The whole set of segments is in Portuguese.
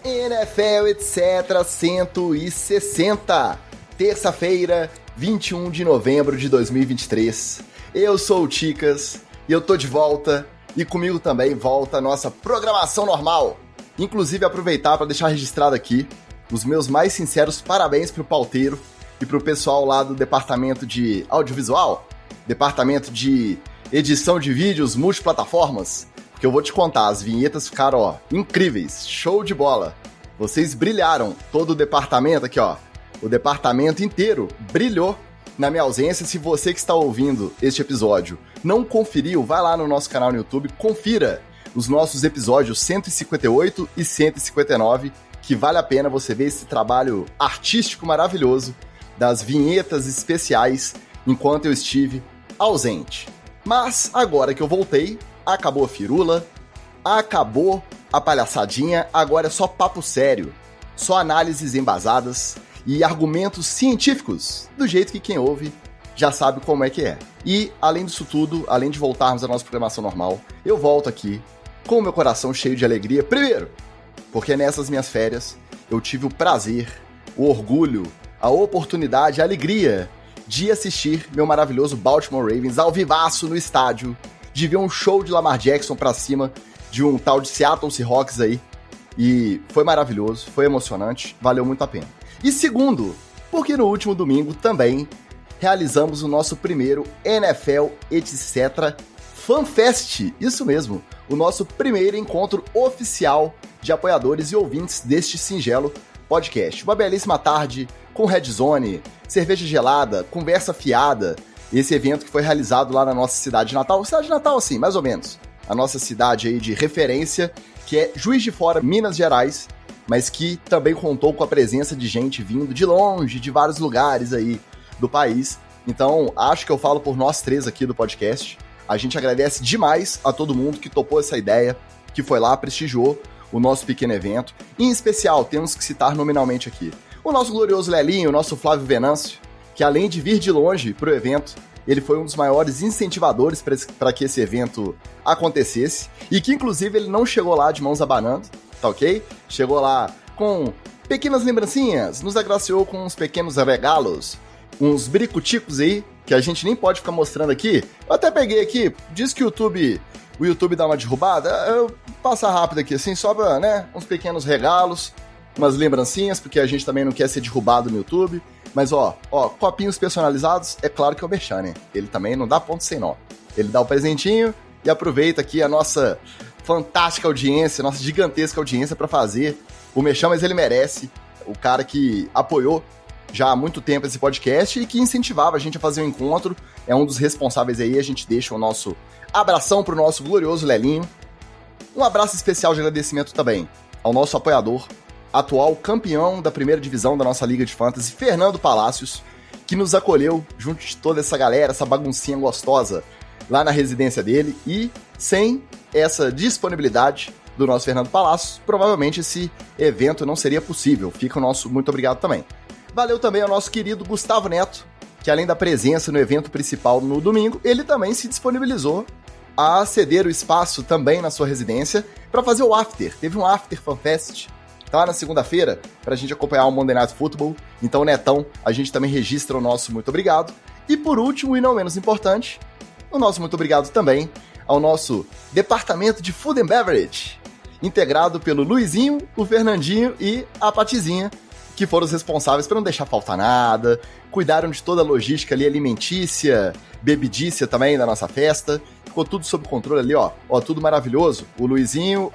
NFL, etc. 160, terça-feira, 21 de novembro de 2023. Eu sou o Ticas e eu tô de volta, e comigo também volta a nossa programação normal. Inclusive aproveitar para deixar registrado aqui os meus mais sinceros parabéns pro pauteiro e pro pessoal lá do departamento de audiovisual, departamento de edição de vídeos multiplataformas, porque eu vou te contar, as vinhetas ficaram, incríveis, show de bola. Vocês brilharam, todo o departamento aqui, o departamento inteiro brilhou na minha ausência. Se você que está ouvindo este episódio não conferiu, vai lá no nosso canal no YouTube, confira os nossos episódios 158 e 159, que vale a pena você ver esse trabalho artístico maravilhoso das vinhetas especiais enquanto eu estive ausente. Mas agora que eu voltei, acabou a firula, acabou a palhaçadinha, agora é só papo sério, só análises embasadas e argumentos científicos, do jeito que quem ouve já sabe como é que é. E, além disso tudo, além de voltarmos à nossa programação normal, eu volto aqui com o meu coração cheio de alegria. Primeiro, porque nessas minhas férias eu tive o prazer, o orgulho, a oportunidade, a alegria de assistir meu maravilhoso Baltimore Ravens ao vivaço no estádio, de ver um show de Lamar Jackson pra cima de um tal de Seattle Seahawks aí, e foi maravilhoso, foi emocionante, valeu muito a pena. E segundo, porque no último domingo também realizamos o nosso primeiro NFL, etc. FanFest, isso mesmo, o nosso primeiro encontro oficial de apoiadores e ouvintes deste singelo podcast. Uma belíssima tarde com Red Zone, cerveja gelada, conversa fiada. Esse evento que foi realizado lá na nossa cidade natal, cidade natal assim, mais ou menos, a nossa cidade aí de referência, que é Juiz de Fora, Minas Gerais, mas que também contou com a presença de gente vindo de longe, de vários lugares aí do país. Então, acho que eu falo por nós três aqui do podcast. A gente agradece demais a todo mundo que topou essa ideia, que foi lá, prestigiou o nosso pequeno evento. Em especial, temos que citar nominalmente aqui o nosso glorioso Lelinho, o nosso Flávio Venâncio, que além de vir de longe para o evento, ele foi um dos maiores incentivadores para que esse evento acontecesse, e que inclusive ele não chegou lá de mãos abanando, tá ok? Chegou lá com pequenas lembrancinhas, nos agraciou com uns pequenos regalos, uns bricuticos aí, que a gente nem pode ficar mostrando aqui. Eu até peguei aqui, diz que o YouTube dá uma derrubada, eu passo rápido aqui assim, só pra, uns pequenos regalos, umas lembrancinhas, porque a gente também não quer ser derrubado no YouTube. Mas copinhos personalizados, é claro que é o merchan, né? Ele também não dá ponto sem nó. Ele dá o presentinho e aproveita aqui a nossa fantástica audiência, nossa gigantesca audiência para fazer o merchan, mas ele merece. O cara que apoiou já há muito tempo esse podcast e que incentivava a gente a fazer um encontro, é um dos responsáveis aí. A gente deixa o nosso abração pro nosso glorioso Lelinho. Um abraço especial de agradecimento também ao nosso apoiador, atual campeão da primeira divisão da nossa Liga de Fantasy, Fernando Palácios, que nos acolheu junto de toda essa galera, essa baguncinha gostosa lá na residência dele, e sem essa disponibilidade do nosso Fernando Palácios, provavelmente esse evento não seria possível. Fica o nosso muito obrigado também. Valeu também ao nosso querido Gustavo Neto, que além da presença no evento principal no domingo, ele também se disponibilizou a ceder o espaço também na sua residência para fazer o after. Teve um after FanFest lá na segunda-feira, pra gente acompanhar o Monday Night Football. Então, Netão, a gente também registra o nosso muito obrigado. E por último, e não menos importante, o nosso muito obrigado também ao nosso Departamento de Food and Beverage, integrado pelo Luizinho, o Fernandinho e a Patizinha, que foram os responsáveis por não deixar faltar nada, cuidaram de toda a logística ali alimentícia, bebidícia também da nossa festa. Ficou tudo sob controle ali, tudo maravilhoso. O Luizinho,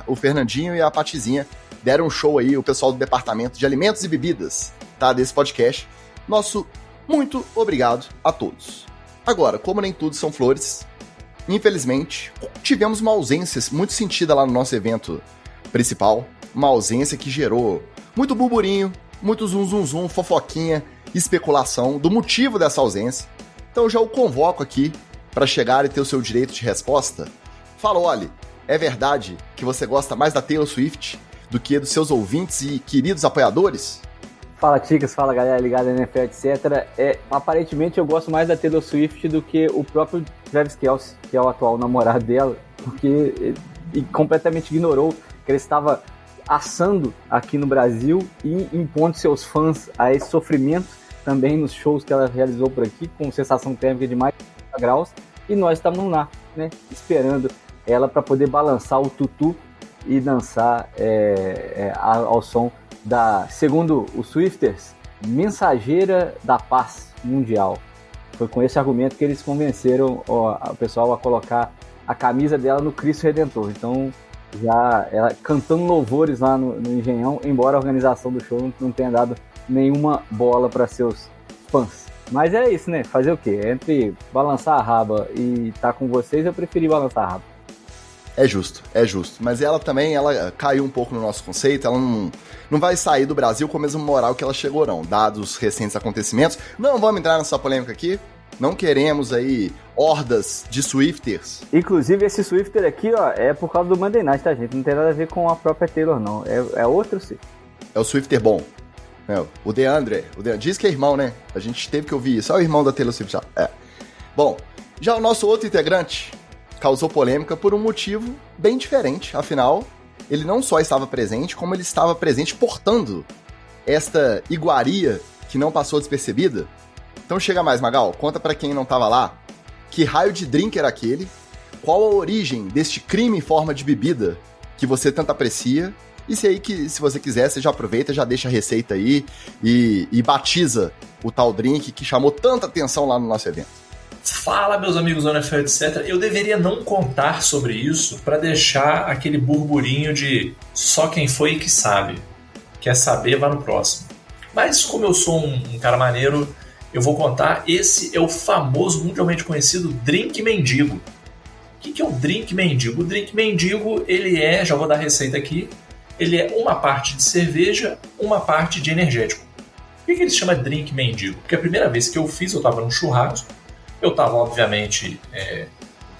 o Fernandinho e a Patizinha deram um show aí, o pessoal do Departamento de Alimentos e Bebidas, tá, desse podcast. Nosso muito obrigado a todos. Agora, como nem tudo são flores, infelizmente, tivemos uma ausência muito sentida lá no nosso evento principal, uma ausência que gerou muito burburinho, muito zum, fofoquinha, especulação do motivo dessa ausência. Então eu já o convoco aqui para chegar e ter o seu direito de resposta. Fala, olha, é verdade que você gosta mais da Taylor Swift do que dos seus ouvintes e queridos apoiadores? Fala, Ticas, fala, galera ligada na NFL, etc. Aparentemente eu gosto mais da Taylor Swift do que o próprio Travis Kelce, que é o atual namorado dela, porque ele completamente ignorou que ele estava assando aqui no Brasil e impondo seus fãs a esse sofrimento também nos shows que ela realizou por aqui, com sensação térmica de mais de 30 graus, e nós estamos lá, né, esperando ela para poder balançar o tutu e dançar ao som da, segundo os Swifters, mensageira da paz mundial. Foi com esse argumento que eles convenceram o pessoal a colocar a camisa dela no Cristo Redentor. Então, já ela cantando louvores lá no Engenhão, embora a organização do show não tenha dado nenhuma bola para seus fãs. Mas é isso, né? Fazer o quê? Entre balançar a raba e estar com vocês, eu preferi balançar a raba. É justo. Mas ela também, ela caiu um pouco no nosso conceito, ela não vai sair do Brasil com a mesma moral que ela chegou, não, dados os recentes acontecimentos. Não vamos entrar nessa polêmica aqui, não queremos aí hordas de Swifters. Inclusive, esse Swifter aqui, ó, é por causa do Monday Night, tá, gente? Não tem nada a ver com a própria Taylor, não. É outro Swifter. É o Swifter bom. O DeAndre, diz que é irmão, né? A gente teve que ouvir isso. É o irmão da Taylor Swift. Bom, já o nosso outro integrante causou polêmica por um motivo bem diferente. Afinal, ele não só estava presente, como ele estava presente portando esta iguaria que não passou despercebida. Então chega mais, Magal, conta pra quem não estava lá, que raio de drink era aquele, qual a origem deste crime em forma de bebida que você tanto aprecia, e se você quiser, você já aproveita, já deixa a receita aí e batiza o tal drink que chamou tanta atenção lá no nosso evento. Fala, meus amigos do NFL, etc. Eu deveria não contar sobre isso para deixar aquele burburinho de só quem foi que sabe. Quer saber, vá no próximo. Mas como eu sou um cara maneiro, eu vou contar. Esse é o famoso, mundialmente conhecido drink mendigo. O que é o drink mendigo? O drink mendigo, ele é, já vou dar a receita aqui, ele é uma parte de cerveja, uma parte de energético. Por que ele se chama drink mendigo? Porque a primeira vez que eu fiz, eu estava num churrasco. Eu estava, obviamente,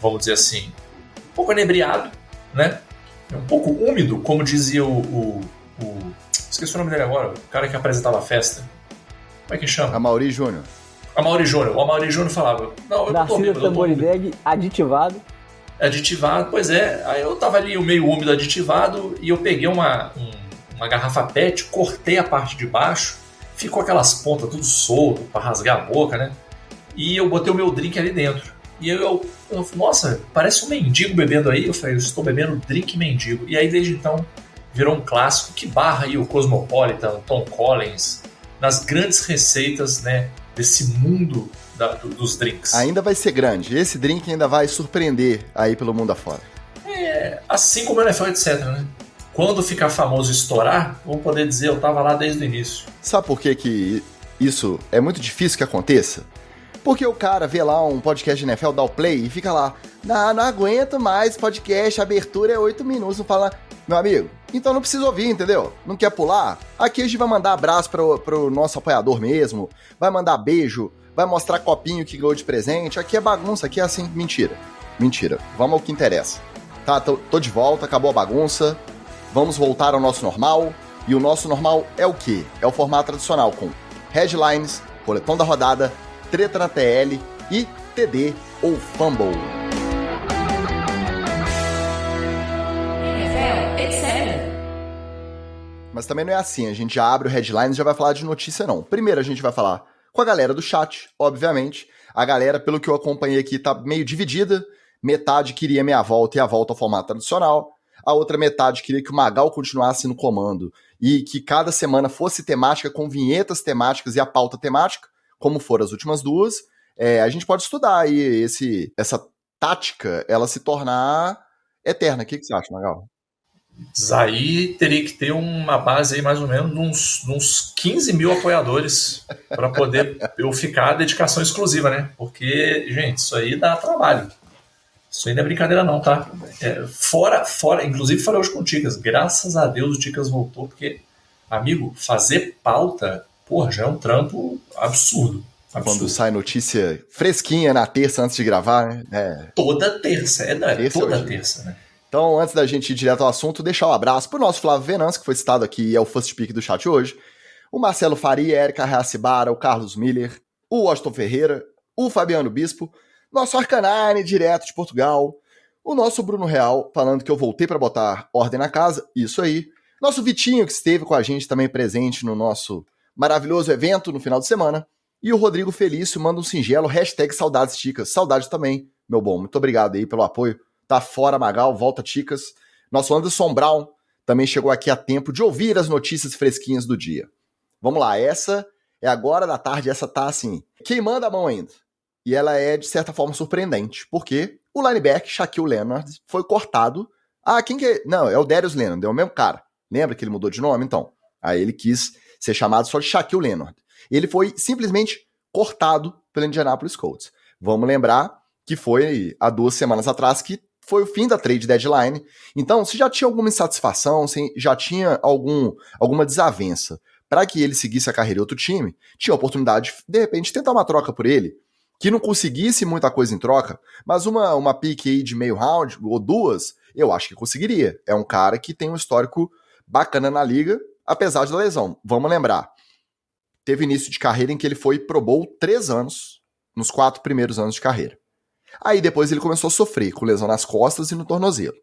vamos dizer assim, um pouco inebriado, né? Um pouco úmido, como dizia esqueci o nome dele agora, o cara que apresentava a festa. Como é que chama? Amaury Júnior. Amaury Júnior. O Amaury Júnior falava, não, eu não tô úmido. Tamborideg aditivado. Aditivado, pois é. Aí eu tava ali meio úmido, aditivado, e eu peguei uma garrafa PET, cortei a parte de baixo, ficou aquelas pontas tudo solto para rasgar a boca, né? E eu botei o meu drink ali dentro. E eu nossa, parece um mendigo bebendo aí. Eu falei, eu estou bebendo drink mendigo. E aí, desde então, virou um clássico que barra aí o Cosmopolitan, o Tom Collins, nas grandes receitas, né, desse mundo dos drinks. Ainda vai ser grande. Esse drink ainda vai surpreender aí pelo mundo afora. Assim como o NFL, etc, né? Quando ficar famoso e estourar, vamos poder dizer, eu tava lá desde o início. Sabe por que isso é muito difícil que aconteça? Porque o cara vê lá um podcast de NFL, dá o play e fica lá, não aguento mais podcast, a abertura é 8 minutos, não fala, meu amigo, então não precisa ouvir, entendeu? Não quer pular? Aqui a gente vai mandar abraço pro nosso apoiador mesmo, vai mandar beijo, vai mostrar copinho que ganhou de presente, aqui é bagunça, aqui é assim, mentira, vamos ao que interessa. Tá, tô de volta, acabou a bagunça, vamos voltar ao nosso normal, e o nosso normal é o quê? É o formato tradicional, com headlines, coletão da rodada, treta na TL e TD ou Fumble. Mas também não é assim, a gente já abre o headline e já vai falar de notícia não. Primeiro a gente vai falar com a galera do chat, obviamente. A galera, pelo que eu acompanhei aqui, tá meio dividida. Metade queria minha volta e a volta ao formato tradicional. A outra metade queria que o Magal continuasse no comando e que cada semana fosse temática com vinhetas temáticas e a pauta temática, como foram as últimas duas. A gente pode estudar aí essa tática, ela se tornar eterna. O que você acha, Magal? Aí teria que ter uma base aí mais ou menos uns 15 mil apoiadores para poder eu ficar a dedicação exclusiva, né? Porque, gente, isso aí dá trabalho. Isso aí não é brincadeira não, tá? Fora, inclusive falei hoje com o Ticas, graças a Deus o Ticas voltou, porque, amigo, fazer pauta, porra, já é um trampo absurdo. Quando sai notícia fresquinha na terça antes de gravar, né? Toda terça, toda terça, né? Então, antes da gente ir direto ao assunto, deixar um abraço pro nosso Flávio Venâncio, que foi citado aqui e é o first pick do chat hoje, o Marcelo Faria, a Erika Reacibara, o Carlos Miller, o Washington Ferreira, o Fabiano Bispo, nosso Arcanine, direto de Portugal, o nosso Bruno Real, falando que eu voltei para botar ordem na casa, isso aí, Nosso Vitinho, que esteve com a gente também presente no nosso maravilhoso evento no final de semana. E o Rodrigo Felício manda um singelo #saudades Ticas. Saudade também, meu bom. Muito obrigado aí pelo apoio. Tá fora, Magal, volta Ticas. Nosso Anderson Brown também chegou aqui a tempo de ouvir as notícias fresquinhas do dia. Vamos lá, essa é agora da tarde, essa tá assim, queimando a mão ainda. E ela é, de certa forma, surpreendente, porque o linebacker Shaquille Leonard foi cortado. Ah, quem que é? Não, é o Darius Leonard, é o mesmo cara. Lembra que ele mudou de nome, então? Aí ele quis ser chamado só de Shaquille Leonard. Ele foi simplesmente cortado pelo Indianapolis Colts. Vamos lembrar que foi há 2 semanas atrás que foi o fim da trade deadline. Então, se já tinha alguma insatisfação, se já tinha alguma desavença para que ele seguisse a carreira em outro time, tinha a oportunidade de repente, tentar uma troca por ele, que não conseguisse muita coisa em troca, mas uma pick aí de meio round, ou 2, eu acho que conseguiria. É um cara que tem um histórico bacana na liga, apesar da lesão. Vamos lembrar, teve início de carreira em que ele foi Pro Bowl 3 anos, nos 4 primeiros anos de carreira. Aí depois ele começou a sofrer com lesão nas costas e no tornozelo.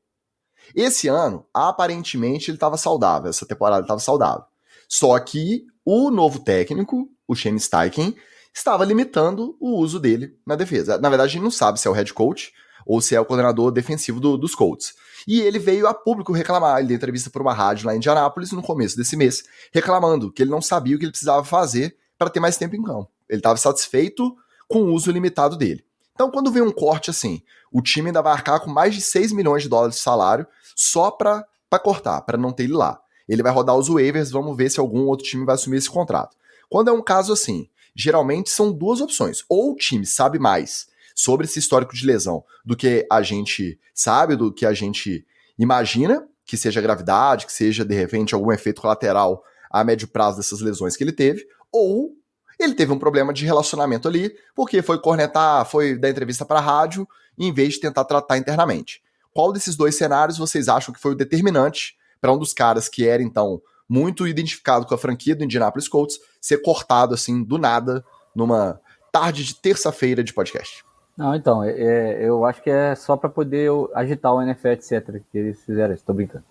Esse ano, aparentemente, ele estava saudável, essa temporada ele estava saudável. Só que o novo técnico, o Shane Steichen, estava limitando o uso dele na defesa. Na verdade, a gente não sabe se é o head coach ou se é o coordenador defensivo dos Colts. E ele veio a público reclamar. Ele deu entrevista para uma rádio lá em Indianápolis no começo desse mês, reclamando que ele não sabia o que ele precisava fazer para ter mais tempo em campo. Ele estava satisfeito com o uso limitado dele. Então, quando vem um corte assim, o time ainda vai arcar com mais de $6 milhões de salário só para cortar, para não ter ele lá. Ele vai rodar os waivers, vamos ver se algum outro time vai assumir esse contrato. Quando é um caso assim, geralmente são 2 opções. Ou o time sabe mais sobre esse histórico de lesão do que a gente sabe, do que a gente imagina, que seja gravidade, que seja, de repente, algum efeito colateral a médio prazo dessas lesões que ele teve, ou ele teve um problema de relacionamento ali, porque foi cornetar, foi dar entrevista para a rádio, em vez de tentar tratar internamente. Qual desses 2 cenários vocês acham que foi o determinante para um dos caras que era, então, muito identificado com a franquia do Indianapolis Colts ser cortado, assim, do nada, numa tarde de terça-feira de podcast? Não, então, eu acho que é só para poder agitar o NFL, etc., que eles fizeram isso, tô brincando.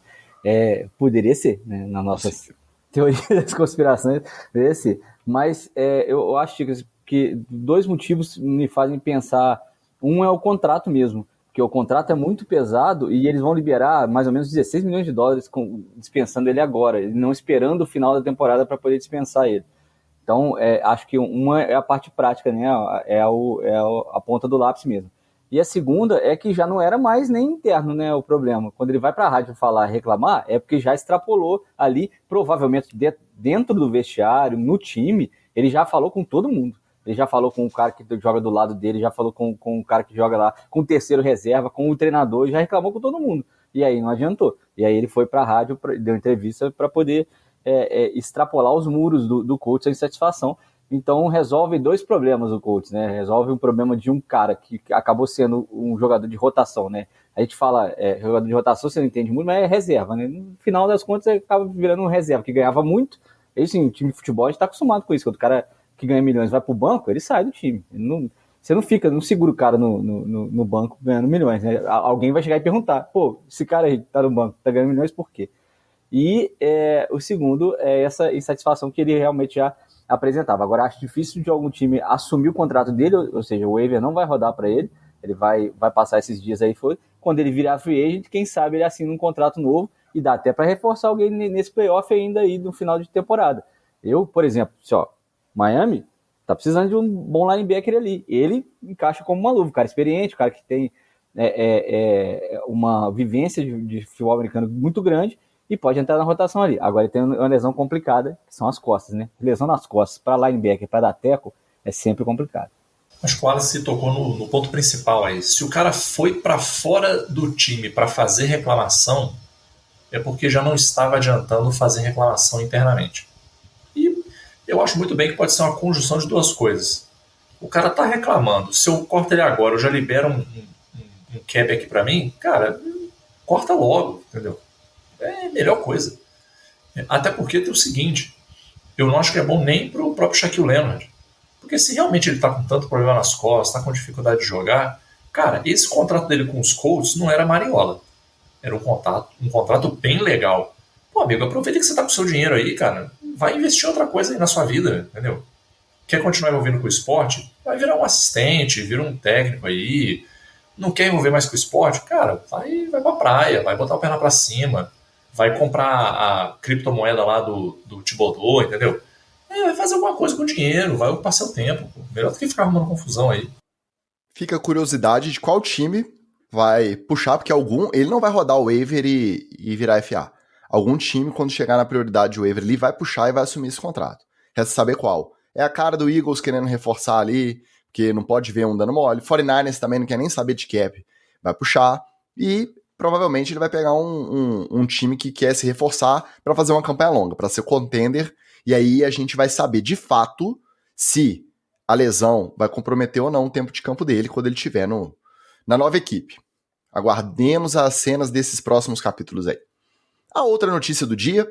Poderia ser, né, na nossa teoria das conspirações, poderia ser. Mas eu acho que 2 motivos me fazem pensar. Um é o contrato mesmo, porque o contrato é muito pesado e eles vão liberar mais ou menos $16 milhões dispensando ele agora, não esperando o final da temporada para poder dispensar ele. Então, acho que uma é a parte prática, né? A ponta do lápis mesmo. E a segunda é que já não era mais nem interno, né, o problema. Quando ele vai para a rádio falar, reclamar, é porque já extrapolou ali, provavelmente dentro do vestiário, no time, ele já falou com todo mundo. Ele já falou com o cara que joga do lado dele, já falou com o cara que joga lá, com o terceiro reserva, com o treinador, já reclamou com todo mundo. E aí não adiantou. E aí ele foi para a rádio, deu entrevista para poder extrapolar os muros do coach, a insatisfação. Então resolve 2 problemas o coach, né? Resolve um problema de um cara que acabou sendo um jogador de rotação, né? A gente fala jogador de rotação, você não entende muito, mas é reserva, né? No final das contas, ele acaba virando um reserva, que ganhava muito. E sim, time de futebol, a gente tá acostumado com isso. Quando o cara que ganha milhões vai pro banco, ele sai do time. Você não segura o cara no banco ganhando milhões, né? Alguém vai chegar e perguntar, pô, esse cara aí tá no banco, tá ganhando milhões por quê? E o segundo é essa insatisfação que ele realmente já apresentava. Agora, acho difícil de algum time assumir o contrato dele, ou seja, o waiver não vai rodar para ele vai passar esses dias aí, quando ele virar free agent, quem sabe ele assina um contrato novo e dá até para reforçar alguém nesse playoff ainda aí no final de temporada. Eu, por exemplo, Miami tá precisando de um bom linebacker ali. Ele encaixa como uma luva, um cara experiente, um cara que tem uma vivência de futebol americano muito grande e pode entrar na rotação ali. Agora ele tem uma lesão complicada, que são as costas, né? Lesão nas costas para linebacker, para dar tackle, é sempre complicado. Acho que o Wallace se tocou no ponto principal aí. Se o cara foi para fora do time para fazer reclamação, é porque já não estava adiantando fazer reclamação internamente. E eu acho muito bem que pode ser uma conjunção de 2 coisas. O cara tá reclamando, se eu corto ele agora, eu já libero um cap aqui para mim, cara, corta logo, entendeu? É a melhor coisa. Até porque tem o seguinte, eu não acho que é bom nem pro próprio Shaquille Leonard. Porque se realmente ele tá com tanto problema nas costas, tá com dificuldade de jogar, cara, esse contrato dele com os Colts não era mariola. Era um contrato bem legal. Pô, Pô, amigo, aproveita que você tá com o seu dinheiro aí, cara. Vai investir em outra coisa aí na sua vida, entendeu? Quer continuar envolvendo com o esporte? Vai virar um assistente, vira um técnico aí. Não quer envolver mais com o esporte? Cara, vai pra praia, vai botar o perna pra cima, vai comprar a criptomoeda lá do Thibodeau, entendeu? Vai fazer alguma coisa com o dinheiro, vai ocupar seu tempo. Pô. Melhor do que ficar arrumando confusão aí. Fica a curiosidade de qual time vai puxar, porque ele não vai rodar o waiver e virar FA. Algum time, quando chegar na prioridade de waiver ali, vai puxar e vai assumir esse contrato. Resta saber qual. É a cara do Eagles querendo reforçar ali, porque não pode ver um dando mole. 49ers também não quer nem saber de cap, vai puxar. E provavelmente ele vai pegar um time que quer se reforçar para fazer uma campanha longa, para ser contender. E aí a gente vai saber de fato se a lesão vai comprometer ou não o tempo de campo dele quando ele estiver na nova equipe. Aguardemos as cenas desses próximos capítulos aí. A outra notícia do dia,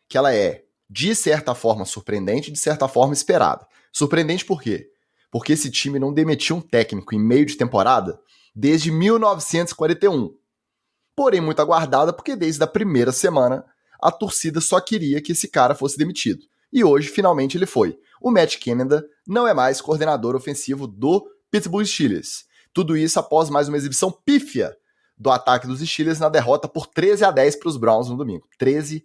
que ela é, de certa forma, surpreendente, de certa forma, esperada. Surpreendente por quê? Porque esse time não demitiu um técnico em meio de temporada desde 1941. Porém, muito aguardada, porque desde a primeira semana, a torcida só queria que esse cara fosse demitido. E hoje, finalmente, ele foi. O Matt Canada não é mais coordenador ofensivo do Pittsburgh Steelers. Tudo isso após mais uma exibição pífia do ataque dos Steelers na derrota por 13-10 para os Browns no domingo. 13-10,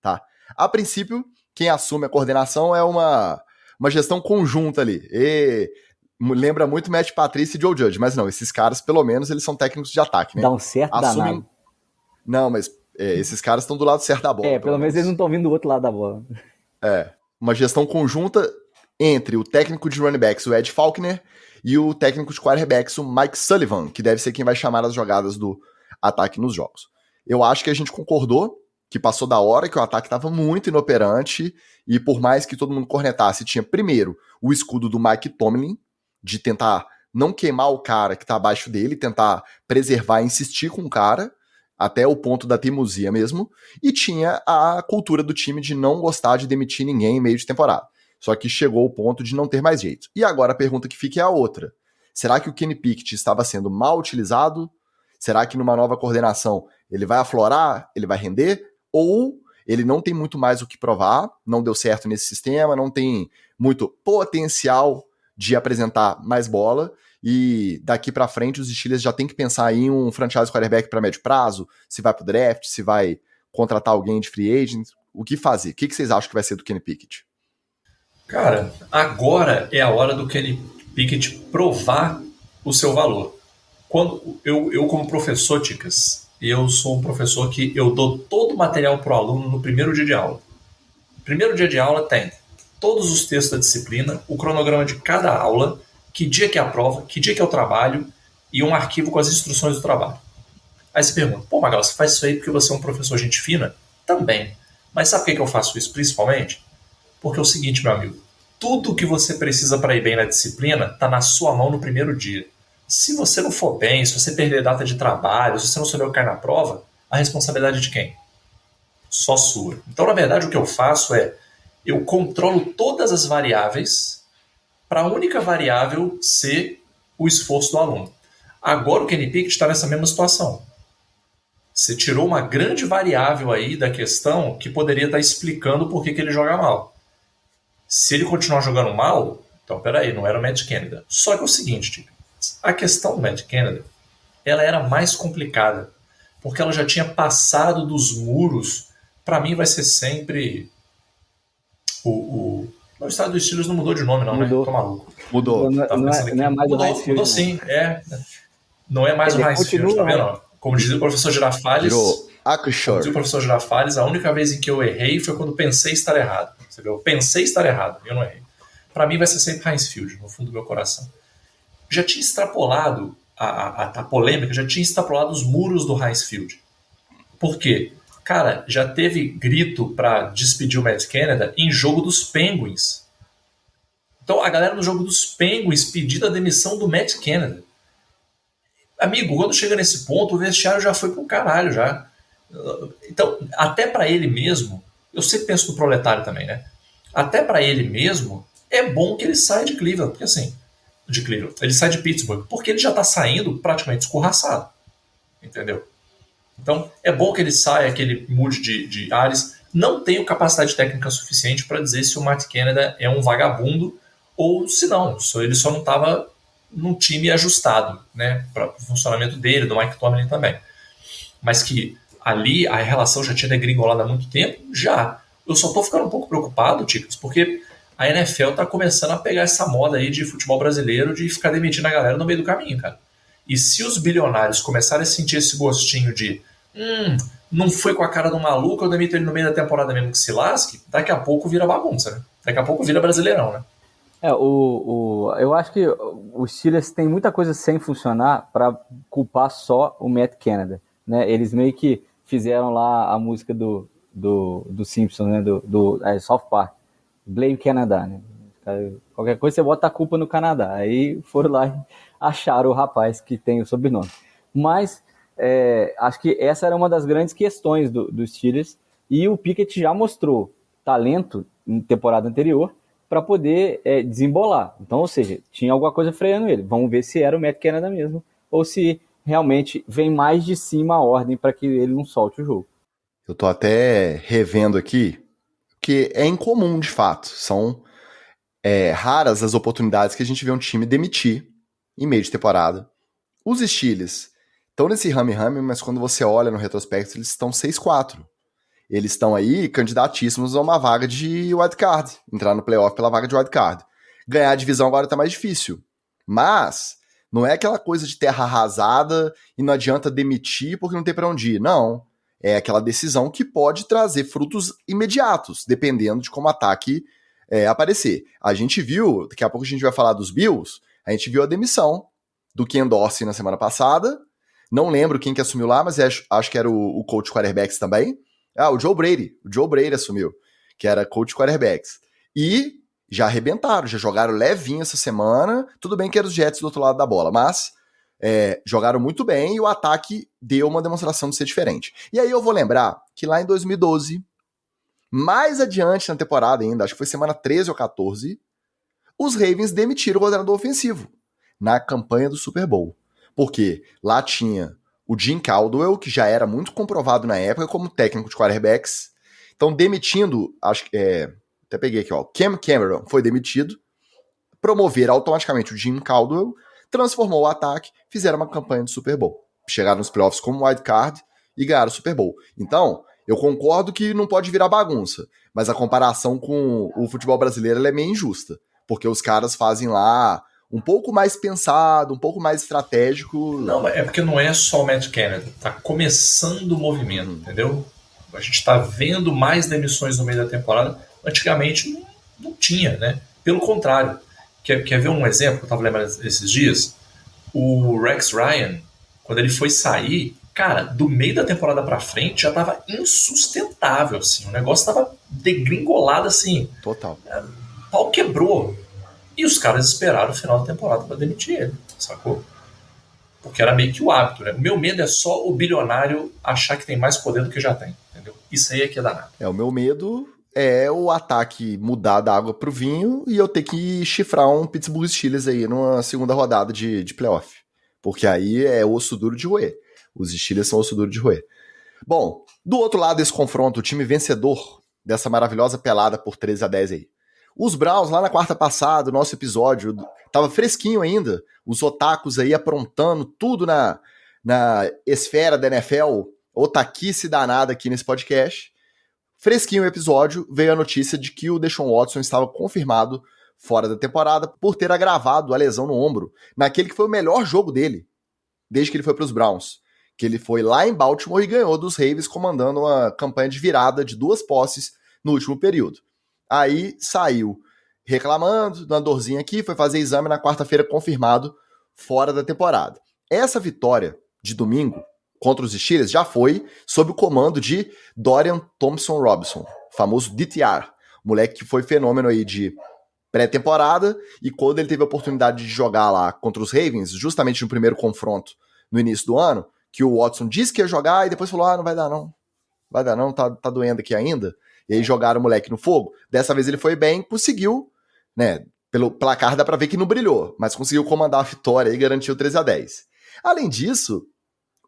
tá? A princípio, quem assume a coordenação é uma gestão conjunta ali. E lembra muito Matt Patricia e Joe Judge, mas não, esses caras, pelo menos, eles são técnicos de ataque, né? Dá um certo danado. Não, mas esses caras estão do lado certo da bola. Pelo menos eles não estão vindo do outro lado da bola. Uma gestão conjunta entre o técnico de running backs, o Ed Faulkner, e o técnico de quarterbacks, o Mike Sullivan, que deve ser quem vai chamar as jogadas do ataque nos jogos. Eu acho que a gente concordou que passou da hora, que o ataque estava muito inoperante, e por mais que todo mundo cornetasse, tinha primeiro o escudo do Mike Tomlin, de tentar não queimar o cara que está abaixo dele, tentar preservar e insistir com o cara, até o ponto da teimosia mesmo, e tinha a cultura do time de não gostar de demitir ninguém em meio de temporada. Só que chegou o ponto de não ter mais jeito. E agora a pergunta que fica é a outra. Será que o Kenny Pickett estava sendo mal utilizado? Será que numa nova coordenação ele vai aflorar? Ele vai render? Ou ele não tem muito mais o que provar, não deu certo nesse sistema, não tem muito potencial de apresentar mais bola, e daqui pra frente os Steelers já tem que pensar em um franchise quarterback para médio prazo, se vai pro draft, se vai contratar alguém de free agent, o que fazer? O que vocês acham que vai ser do Kenny Pickett? Cara, agora é a hora do Kenny Pickett provar o seu valor. Quando eu como professor, Ticas, eu sou um professor que eu dou todo o material pro aluno no primeiro dia de aula. Primeiro dia de aula tem todos os textos da disciplina, o cronograma de cada aula, que dia que é a prova, que dia que é o trabalho e um arquivo com as instruções do trabalho. Aí você pergunta, pô, Magal, você faz isso aí porque você é um professor gente fina? Também. Mas sabe por que eu faço isso principalmente? Porque é o seguinte, meu amigo, tudo que você precisa para ir bem na disciplina está na sua mão no primeiro dia. Se você não for bem, se você perder data de trabalho, se você não souber o que cai na prova, a responsabilidade é de quem? Só sua. Então, na verdade, o que eu faço é eu controlo todas as variáveis para a única variável ser o esforço do aluno. Agora o Kenny Pickett está nessa mesma situação. Você tirou uma grande variável aí da questão que poderia estar explicando por que ele joga mal. Se ele continuar jogando mal, então peraí, não era o Matt Canada. Só que é o seguinte, tipo, a questão do Matt Canada, ela era mais complicada, porque ela já tinha passado dos muros. Para mim vai ser sempre o estado dos Steelers não mudou de nome, não, mudou. Né? Tô maluco. Mudou. Não é mais o Heinz Field. Mudou sim, Não é mais o Heinz Field, tá vendo? Como dizia o professor Girafales, a única vez em que eu errei foi quando pensei estar errado. Você viu? Eu pensei estar errado, eu não errei. Para mim vai ser sempre Heinz Field, no fundo do meu coração. Já tinha extrapolado a polêmica, já tinha extrapolado os muros do Heinz Field. Por quê? Cara, já teve grito para despedir o Matt Canada em jogo dos Penguins. Então a galera no jogo dos Penguins pedindo a demissão do Matt Canada. Amigo, quando chega nesse ponto, o vestiário já foi pro caralho já. Então, até para ele mesmo, eu sempre penso no proletário também, né? Até para ele mesmo, é bom que ele saia de Cleveland, porque assim, ele sai de Pittsburgh, porque ele já tá saindo praticamente escorraçado. Entendeu? Então, é bom que ele saia, que ele mude de ares. Não tenho capacidade técnica suficiente para dizer se o Matt Canada é um vagabundo ou se não, ele só não estava num time ajustado, né, para o funcionamento dele, do Mike Tomlin também. Mas que ali a relação já tinha degringolado há muito tempo, já. Eu só estou ficando um pouco preocupado, Ticas, porque a NFL está começando a pegar essa moda aí de futebol brasileiro de ficar demitindo a galera no meio do caminho, cara. E se os bilionários começarem a sentir esse gostinho de não foi com a cara do maluco, eu demito ele no meio da temporada mesmo que se lasque, daqui a pouco vira bagunça, né? Daqui a pouco vira brasileirão, né? Eu acho que os Steelers têm muita coisa sem funcionar para culpar só o Matt Canada, né? Eles meio que fizeram lá a música do Simpsons, né? do South Park, Blame Canada, né? Qualquer coisa você bota a culpa no Canadá. Aí foram lá e acharam o rapaz que tem o sobrenome. Mas acho que essa era uma das grandes questões dos Steelers, e o Pickett já mostrou talento em temporada anterior para poder desembolar. Então, ou seja, tinha alguma coisa freando ele. Vamos ver se era o Matt Canada mesmo, ou se realmente vem mais de cima a ordem para que ele não solte o jogo. Eu tô até revendo aqui, que é incomum de fato. São raras as oportunidades que a gente vê um time demitir em meio de temporada. Os Steelers estão nesse rame-rame, mas quando você olha no retrospecto, eles estão 6-4. Eles estão aí candidatíssimos a uma vaga de wildcard, entrar no playoff pela vaga de wildcard. Ganhar a divisão agora tá mais difícil. Mas não é aquela coisa de terra arrasada e não adianta demitir porque não tem pra onde ir. Não. É aquela decisão que pode trazer frutos imediatos, dependendo de como o ataque aparecer. A gente viu, daqui a pouco a gente vai falar dos Bills, a gente viu a demissão do Ken Dorsey na semana passada. Não lembro quem que assumiu lá, mas acho que era o coach quarterbacks também. O Joe Brady. O Joe Brady assumiu, que era coach quarterbacks. E já arrebentaram, já jogaram levinho essa semana. Tudo bem que eram os Jets do outro lado da bola, mas jogaram muito bem e o ataque deu uma demonstração de ser diferente. E aí eu vou lembrar que lá em 2012, mais adiante na temporada ainda, acho que foi semana 13 ou 14, os Ravens demitiram o coordenador ofensivo na campanha do Super Bowl. Porque lá tinha o Jim Caldwell, que já era muito comprovado na época como técnico de quarterbacks. Então, demitindo, acho que até peguei aqui, Cam Cameron foi demitido, promoveram automaticamente o Jim Caldwell, transformou o ataque, fizeram uma campanha de Super Bowl. Chegaram nos playoffs como wildcard e ganharam o Super Bowl. Então, eu concordo que não pode virar bagunça, mas a comparação com o futebol brasileiro ela é meio injusta, porque os caras fazem lá um pouco mais pensado, um pouco mais estratégico. Não, é porque não é só o Matt Canada. Tá começando o movimento, entendeu? A gente tá vendo mais demissões no meio da temporada. Antigamente não tinha, né? Pelo contrário. Quer ver um exemplo que eu tava lembrando esses dias? O Rex Ryan, quando ele foi sair, cara, do meio da temporada pra frente já tava insustentável, assim. O negócio tava degringolado, assim. Total. O pau quebrou. E os caras esperaram o final da temporada para demitir ele, sacou? Porque era meio que o hábito, né? O meu medo é só o bilionário achar que tem mais poder do que já tem, entendeu? Isso aí é que é danado. O meu medo é o ataque mudar da água pro vinho e eu ter que chifrar um Pittsburgh Steelers aí numa segunda rodada de playoff. Porque aí é osso duro de roer. Os Steelers são osso duro de roer. Bom, do outro lado desse confronto, o time vencedor dessa maravilhosa pelada por 13-10 aí. Os Browns, lá na quarta passada, o nosso episódio, tava fresquinho ainda, os otakus aí aprontando tudo na esfera da NFL, otaquice danada aqui nesse podcast. Fresquinho o episódio, veio a notícia de que o Deshaun Watson estava confirmado fora da temporada por ter agravado a lesão no ombro, naquele que foi o melhor jogo dele, desde que ele foi para os Browns, que ele foi lá em Baltimore e ganhou dos Ravens, comandando uma campanha de virada de 2 posses no último período. Aí saiu reclamando, uma dorzinha aqui, foi fazer exame na quarta-feira confirmado fora da temporada. Essa vitória de domingo contra os Steelers já foi sob o comando de Dorian Thompson-Robinson, famoso DTR, moleque que foi fenômeno aí de pré-temporada, e quando ele teve a oportunidade de jogar lá contra os Ravens, justamente no primeiro confronto no início do ano, que o Watson disse que ia jogar e depois falou, não vai dar não, tá doendo aqui ainda. E aí jogaram o moleque no fogo. Dessa vez ele foi bem, conseguiu, né? Pelo placar dá pra ver que não brilhou, mas conseguiu comandar a vitória e garantiu 13-10. Além disso,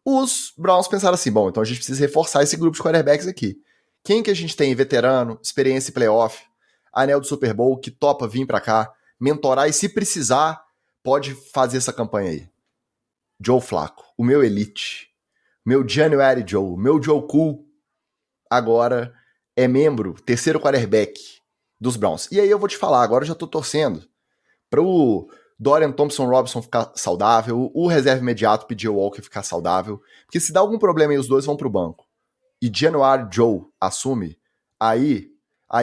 Os Browns pensaram assim, bom, então a gente precisa reforçar esse grupo de quarterbacks aqui. Quem que a gente tem veterano, experiência em playoff, anel do Super Bowl, que topa vir pra cá, mentorar e se precisar, pode fazer essa campanha aí. Joe Flacco, o meu elite, meu January Joe, meu Joe Cool, agora é membro, terceiro quarterback dos Browns. E aí eu vou te falar, agora eu já tô torcendo pro Dorian Thompson-Robinson ficar saudável, o reserva imediato PJ Walker ficar saudável, porque se dá algum problema e os dois vão pro banco, e January Joe assume, aí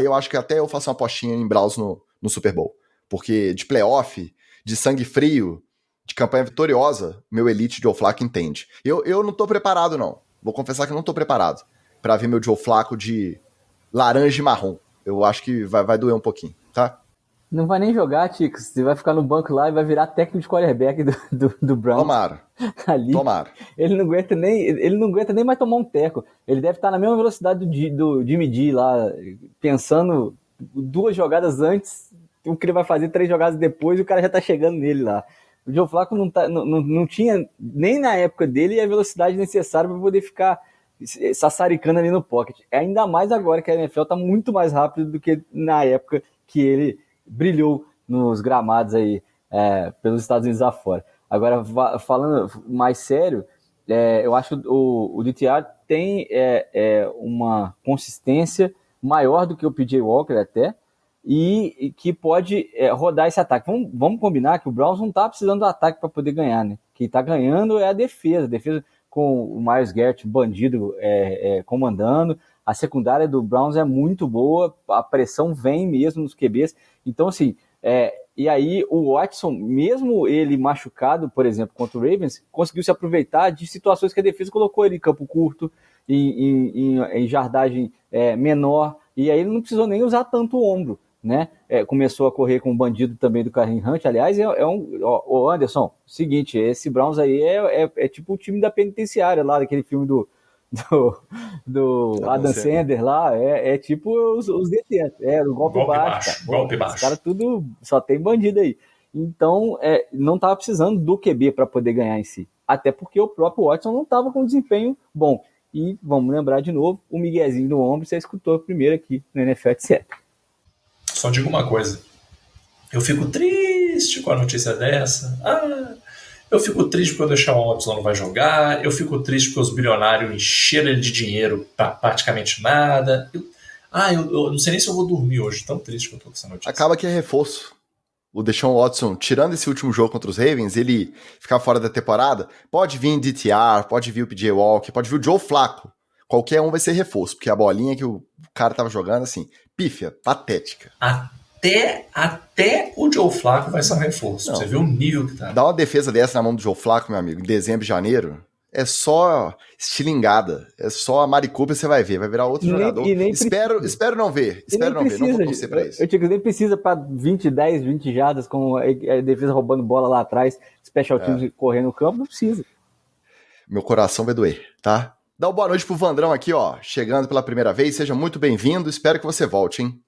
eu acho que até eu faço uma apostinha em Browns no Super Bowl. Porque de playoff, de sangue frio, de campanha vitoriosa, meu elite Joe Flacco entende. Eu não tô preparado, não. Vou confessar que não tô preparado pra ver meu Joe Flacco de laranja e marrom. Eu acho que vai doer um pouquinho, tá? Não vai nem jogar, Ticos. Você vai ficar no banco lá e vai virar técnico de quarterback do Browns. Tomara. Ali. Tomara. Ele não aguenta nem mais tomar um teco. Ele deve estar na mesma velocidade do Jimmy G lá, pensando 2 jogadas antes, o que ele vai fazer 3 jogadas depois, e o cara já tá chegando nele lá. O Joe Flacco não tinha, nem na época dele, a velocidade necessária para poder ficar sassaricando ali no pocket. Ainda mais agora que a NFL tá muito mais rápido do que na época que ele brilhou nos gramados aí pelos Estados Unidos afora. Agora, falando mais sério, eu acho que o DTR tem uma consistência maior do que o PJ Walker até, e que pode rodar esse ataque. Vamos combinar que o Browns não está precisando do ataque para poder ganhar, né? Quem está ganhando é a defesa. A defesa com o Myles Garrett, bandido, comandando. A secundária do Browns é muito boa, a pressão vem mesmo nos QBs. Então, assim, e aí o Watson, mesmo ele machucado, por exemplo, contra o Ravens, conseguiu se aproveitar de situações que a defesa colocou ele em campo curto, em jardagem menor, e aí ele não precisou nem usar tanto o ombro, né? Começou a correr com o bandido também do Kareem Hunt. Aliás, o Anderson, seguinte, esse Browns aí é tipo o time da penitenciária lá, daquele filme do Adam Sandler lá, é tipo os detentos, o golpe baixo. Golpe baixo. Os caras tudo, só tem bandido aí. Então, não estava precisando do QB para poder ganhar em si. Até porque o próprio Watson não estava com desempenho bom. E vamos lembrar de novo, o miguezinho no ombro, você escutou primeiro aqui no NFL, etc. Só digo uma coisa. Eu fico triste com a notícia dessa. Eu fico triste porque o Deshaun Watson não vai jogar. Eu fico triste porque os bilionários encheram ele de dinheiro pra praticamente nada. Eu não sei nem se eu vou dormir hoje, tão triste que eu tô com essa notícia. Acaba que é reforço. O Deshaun Watson, tirando esse último jogo contra os Ravens, ele ficar fora da temporada, pode vir DTR, pode vir o PJ Walker, pode vir o Joe Flacco. Qualquer um vai ser reforço, porque a bolinha que o cara tava jogando, assim, pífia, patética. Até o Joe Flacco vai ser um reforço. Você vê o nível que tá. Dá uma defesa dessa na mão do Joe Flacco, meu amigo, em dezembro e janeiro, é só estilingada. É só a Mari Cooper, você vai ver. Vai virar outro jogador. Espero não ver. Não vou torcer pra isso. Eu digo, nem precisa pra 20 jardas com a defesa roubando bola lá atrás, special teams correndo no campo, não precisa. Meu coração vai doer, tá? Dá uma boa noite pro Vandrão aqui, ó, chegando pela primeira vez. Seja muito bem-vindo. Espero que você volte, hein?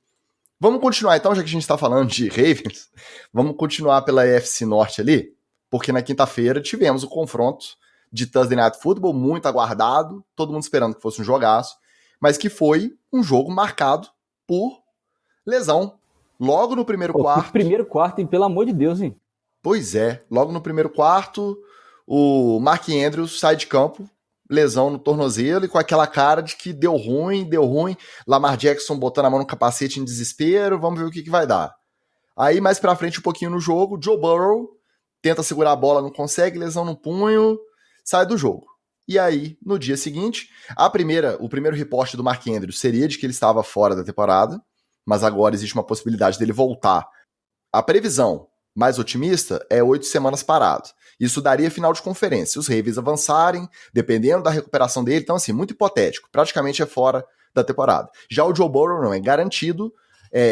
Vamos continuar então, já que a gente tá falando de Ravens, vamos continuar pela AFC Norte ali, porque na quinta-feira tivemos o confronto de Thursday Night Football, muito aguardado, todo mundo esperando que fosse um jogaço, mas que foi um jogo marcado por lesão. Logo no primeiro quarto... Primeiro quarto, hein? Pelo amor de Deus, hein? Pois é, logo no primeiro quarto, o Mark Andrews sai de campo, lesão no tornozelo e com aquela cara de que deu ruim. Lamar Jackson botando a mão no capacete em desespero, vamos ver o que vai dar. Aí mais pra frente um pouquinho no jogo, Joe Burrow tenta segurar a bola, não consegue, lesão no punho, sai do jogo. E aí, no dia seguinte, o primeiro reporte do Mark Andrews seria de que ele estava fora da temporada, mas agora existe uma possibilidade dele voltar. A previsão mais otimista é 8 semanas parado. Isso daria final de conferência. Se os Ravens avançarem, dependendo da recuperação dele, então assim, muito hipotético, praticamente é fora da temporada. Já o Joe Burrow não, é garantido,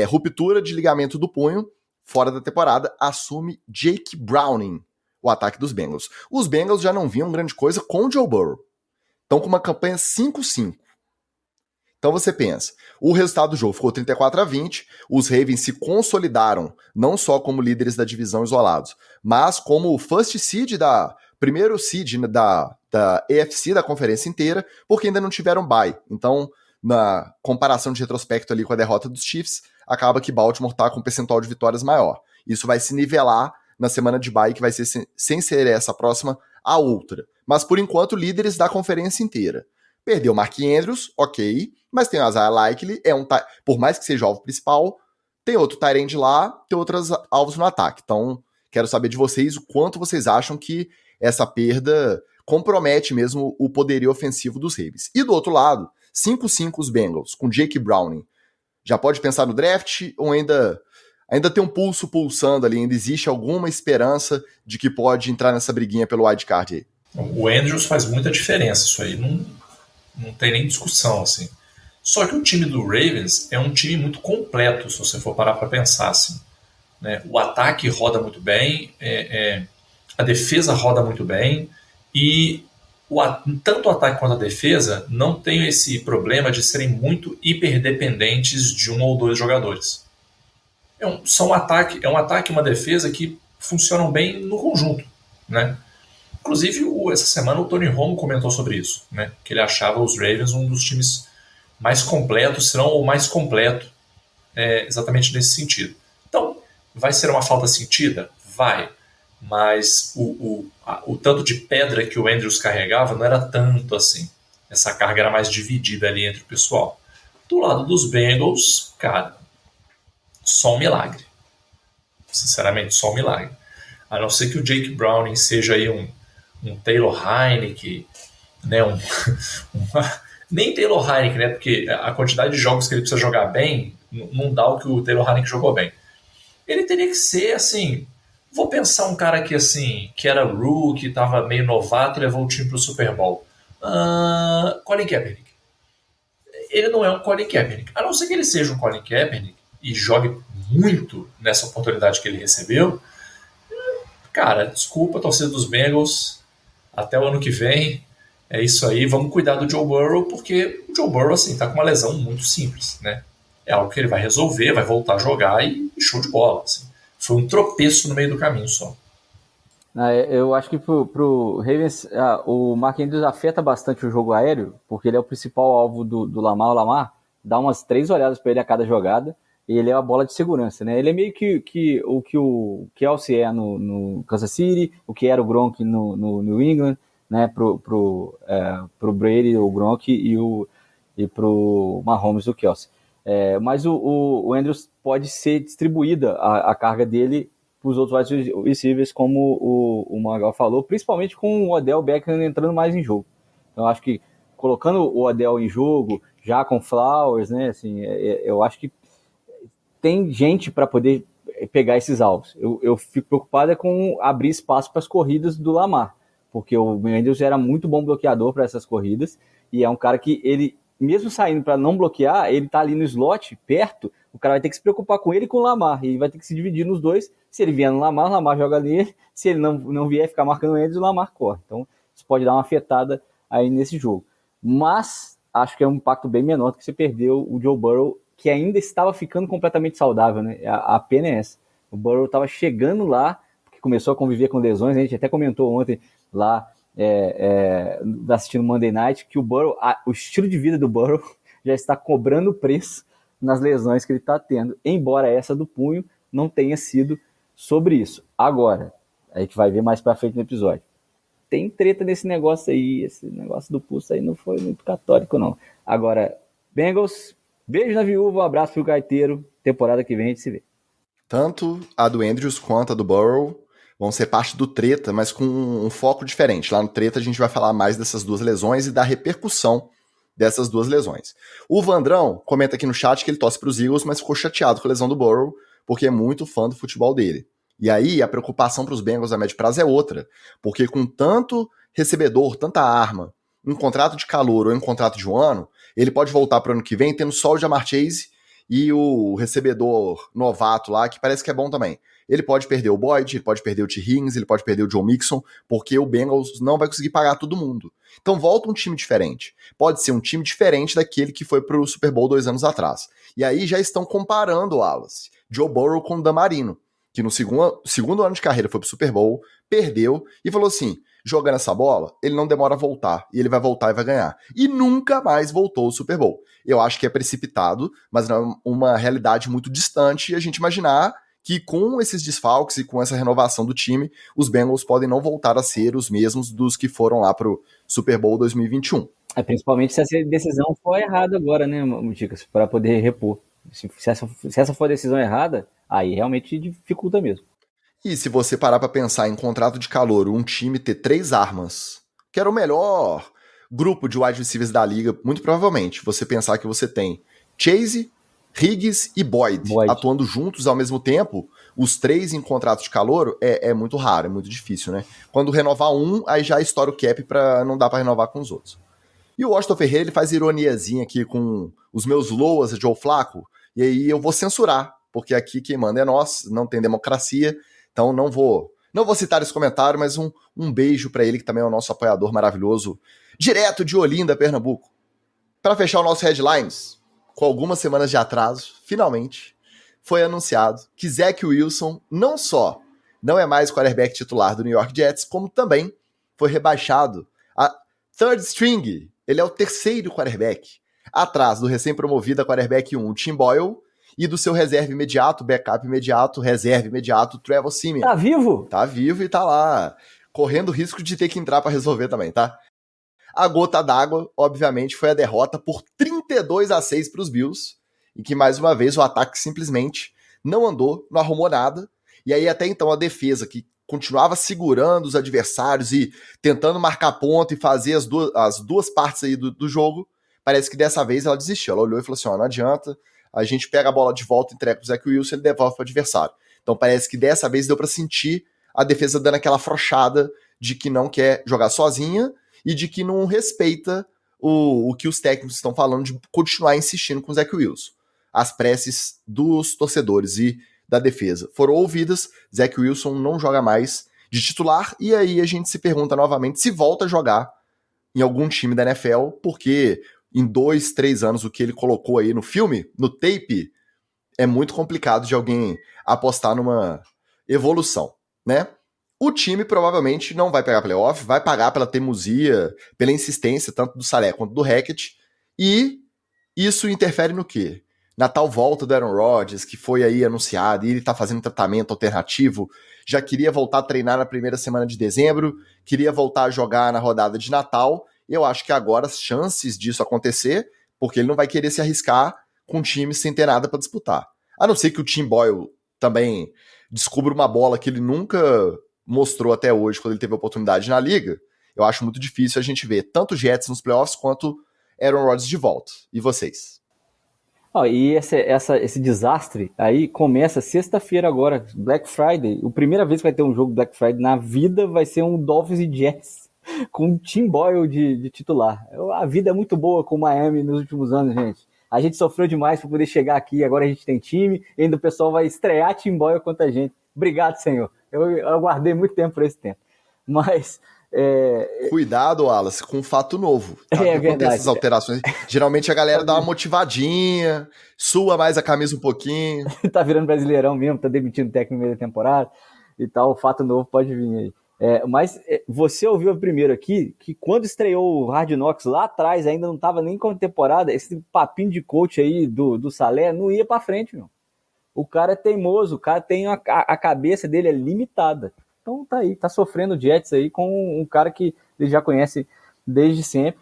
ruptura de ligamento do punho, fora da temporada, assume Jake Browning, o ataque dos Bengals. Os Bengals já não vinham grande coisa com o Joe Burrow. Estão com uma campanha 5-5. Então você pensa, o resultado do jogo ficou 34-20, os Ravens se consolidaram não só como líderes da divisão isolados, mas como o first seed da primeiro seed da AFC, da conferência inteira, porque ainda não tiveram bye. Então, na comparação de retrospecto ali com a derrota dos Chiefs, acaba que Baltimore tá com um percentual de vitórias maior. Isso vai se nivelar na semana de bye, que vai ser, sem ser essa próxima, a outra. Mas, por enquanto, líderes da conferência inteira. Perdeu o Mark Andrews, ok, mas tem o Isaiah Likely, por mais que seja o alvo principal, tem outro tight end lá, tem outros alvos no ataque. Então, quero saber de vocês o quanto vocês acham que essa perda compromete mesmo o poderio ofensivo dos Ravens. E do outro lado, 5-5 os Bengals, com Jake Browning. Já pode pensar no draft ou ainda tem um pulso pulsando ali? Ainda existe alguma esperança de que pode entrar nessa briguinha pelo wildcard aí? O Andrews faz muita diferença, isso aí não tem nem discussão, assim. Só que o time do Ravens é um time muito completo, se você for parar para pensar, assim, né? O ataque roda muito bem, a defesa roda muito bem, e tanto o ataque quanto a defesa não tem esse problema de serem muito hiperdependentes de um ou dois jogadores. É um ataque e uma defesa que funcionam bem no conjunto, né? Inclusive, essa semana o Tony Romo comentou sobre isso, né? Que ele achava os Ravens um dos times mais completos, se não o mais completo, exatamente nesse sentido. Então, vai ser uma falta sentida? Vai. Mas o tanto de pedra que o Andrews carregava não era tanto assim. Essa carga era mais dividida ali entre o pessoal. Do lado dos Bengals, cara, só um milagre. Sinceramente, só um milagre. A não ser que o Jake Browning seja aí um Taylor Heinicke, né? Nem Taylor Heinicke, né? Porque a quantidade de jogos que ele precisa jogar bem não dá o que o Taylor Heinicke jogou bem. Ele teria que ser, assim... Vou pensar um cara que, assim, que era rookie, estava meio novato e levou o time para o Super Bowl. Colin Kaepernick. Ele não é um Colin Kaepernick. A não ser que ele seja um Colin Kaepernick e jogue muito nessa oportunidade que ele recebeu. Cara, desculpa, torcida dos Bengals. Até o ano que vem. É isso aí. Vamos cuidar do Joe Burrow, porque o Joe Burrow, assim, tá com uma lesão muito simples, né? É algo que ele vai resolver, vai voltar a jogar e show de bola, assim. Foi um tropeço no meio do caminho só. Eu acho que pro Ravens, o Mark Andrews afeta bastante o jogo aéreo, porque ele é o principal alvo do Lamar. O Lamar dá umas 3 olhadas para ele a cada jogada, e ele é a bola de segurança, né? Ele é meio que o Kelce é no Kansas City, o que era o Gronk no New England, né? Pro Brady, o Gronk, e pro Mahomes, o Kelce. Mas o Andrews pode ser distribuída a carga dele para os outros wide receivers, como o Magal falou, principalmente com o Odell Beckham entrando mais em jogo. Então, eu acho que colocando o Odell em jogo, já com Flowers, né, assim, eu acho que tem gente para poder pegar esses alvos. Eu fico preocupado com abrir espaço para as corridas do Lamar, porque o Andrews era muito bom bloqueador para essas corridas, e é um cara que ele, mesmo saindo para não bloquear, ele tá ali no slot, perto, o cara vai ter que se preocupar com ele e com o Lamar, e vai ter que se dividir nos dois. Se ele vier no Lamar, o Lamar joga nele. Se ele não vier ficar marcando o Andrews, o Lamar corre. Então, isso pode dar uma afetada aí nesse jogo. Mas, acho que é um impacto bem menor do que você perdeu o Joe Burrow, que ainda estava ficando completamente saudável, né? A pena é essa. O Burrow estava chegando lá, porque começou a conviver com lesões. A gente até comentou ontem lá, assistindo Monday Night, que o Burrow, o estilo de vida do Burrow já está cobrando preço nas lesões que ele está tendo, embora essa do punho não tenha sido sobre isso. Agora, a gente vai ver mais pra frente no episódio. Tem treta nesse negócio aí, esse negócio do pulso aí não foi muito católico, não. Agora, Bengals, beijo na viúva, um abraço pro gaiteiro, temporada que vem a gente se vê. Tanto a do Andrews quanto a do Burrow vão ser parte do treta, mas com um foco diferente. Lá no treta a gente vai falar mais dessas duas lesões e da repercussão dessas duas lesões. O Vandrão comenta aqui no chat que ele torce pros Eagles, mas ficou chateado com a lesão do Burrow, porque é muito fã do futebol dele. E aí a preocupação para os Bengals a médio prazo é outra, porque com tanto recebedor, tanta arma, em contrato de calor ou em contrato de um ano, ele pode voltar para o ano que vem tendo só o Ja'Marr Chase e o recebedor novato lá, que parece que é bom também. Ele pode perder o Boyd, ele pode perder o T. Higgins, ele pode perder o Joe Mixon, porque o Bengals não vai conseguir pagar todo mundo. Então volta um time diferente. Pode ser um time diferente daquele que foi pro Super Bowl 2 anos atrás. E aí já estão comparando o Wallace, Joe Burrow com o Dan Marino, que no segundo ano de carreira foi pro Super Bowl, perdeu e falou assim, jogando essa bola, ele não demora a voltar, e ele vai voltar e vai ganhar. E nunca mais voltou ao Super Bowl. Eu acho que é precipitado, mas não é uma realidade muito distante a gente imaginar que com esses desfalques e com essa renovação do time, os Bengals podem não voltar a ser os mesmos dos que foram lá pro Super Bowl 2021. Principalmente se essa decisão for errada agora, né, Muticas, para poder repor. Se essa for a decisão errada, aí realmente dificulta mesmo. E se você parar pra pensar em contrato de calouro, um time ter 3 armas, que era o melhor grupo de wide receivers da liga, muito provavelmente, você pensar que você tem Chase, Higgs e Boyd atuando juntos ao mesmo tempo, os 3 em contrato de calouro é muito raro, é muito difícil, né? Quando renovar um, aí já estoura o cap pra não dar pra renovar com os outros. E o Washington Ferreira, ele faz ironiazinha aqui com os meus loas de Joe Flacco, e aí eu vou censurar, porque aqui quem manda é nós, não tem democracia, então não vou citar esse comentário, mas um beijo pra ele, que também é o nosso apoiador maravilhoso, direto de Olinda, Pernambuco. Para fechar o nosso Headlines, com algumas semanas de atraso, finalmente, foi anunciado que Zach Wilson não só não é mais quarterback titular do New York Jets, como também foi rebaixado a third string. Ele é o terceiro quarterback, atrás do recém-promovido a quarterback 1, o Tim Boyle, e do seu reserva imediato, backup imediato, reserva imediato, Trevor Siemian. Tá vivo? Tá vivo e tá lá, correndo risco de ter que entrar pra resolver também, tá? A gota d'água, obviamente, foi a derrota por 32-6 para os Bills, e que, mais uma vez, o ataque simplesmente não andou, não arrumou nada, e aí até então a defesa, que continuava segurando os adversários e tentando marcar ponto e fazer as duas partes aí do jogo, parece que dessa vez ela desistiu. Ela olhou e falou assim, não adianta, a gente pega a bola de volta, entrega pro Zach Wilson e ele devolve pro adversário. Então parece que dessa vez deu para sentir a defesa dando aquela afrouxada de que não quer jogar sozinha, e de que não respeita o que os técnicos estão falando de continuar insistindo com o Zach Wilson. As preces dos torcedores e da defesa foram ouvidas, Zach Wilson não joga mais de titular, e aí a gente se pergunta novamente se volta a jogar em algum time da NFL, porque em 2, 3 anos o que ele colocou aí no filme, no tape, é muito complicado de alguém apostar numa evolução, né? O time provavelmente não vai pegar playoff, vai pagar pela teimosia, pela insistência, tanto do Saleh quanto do Hackett, e isso interfere no quê? Na tal volta do Aaron Rodgers, que foi aí anunciado, e ele tá fazendo tratamento alternativo, já queria voltar a treinar na primeira semana de dezembro, queria voltar a jogar na rodada de Natal, e eu acho que agora as chances disso acontecer, porque ele não vai querer se arriscar com um time sem ter nada para disputar. A não ser que o Tim Boyle também descubra uma bola que ele nunca mostrou até hoje, quando ele teve a oportunidade na liga. Eu acho muito difícil a gente ver tanto Jets nos playoffs quanto Aaron Rodgers de volta. E vocês? E esse desastre aí começa sexta-feira agora, Black Friday. A primeira vez que vai ter um jogo Black Friday na vida vai ser um Dolphins e Jets, com o Tim Boyle de titular. A vida é muito boa com o Miami nos últimos anos, gente. A gente sofreu demais para poder chegar aqui, agora a gente tem time, e ainda o pessoal vai estrear Tim Boyle contra a gente. Obrigado, Senhor. Eu aguardei muito tempo por esse tempo. Mas... Cuidado, Wallace, com um fato novo. Tá? Verdade. Essas alterações. Geralmente a galera dá uma motivadinha, sua mais a camisa um pouquinho. Tá virando Brasileirão mesmo, tá demitindo o técnico no meio da temporada e tal. O fato novo pode vir aí. Mas você ouviu primeiro aqui que quando estreou o Hard Knocks lá atrás, ainda não tava nem com a temporada, esse papinho de coach aí do Saleh não ia pra frente, meu. O cara é teimoso, o cara tem a cabeça dele é limitada. Então tá aí, tá sofrendo Jets aí com um cara que ele já conhece desde sempre.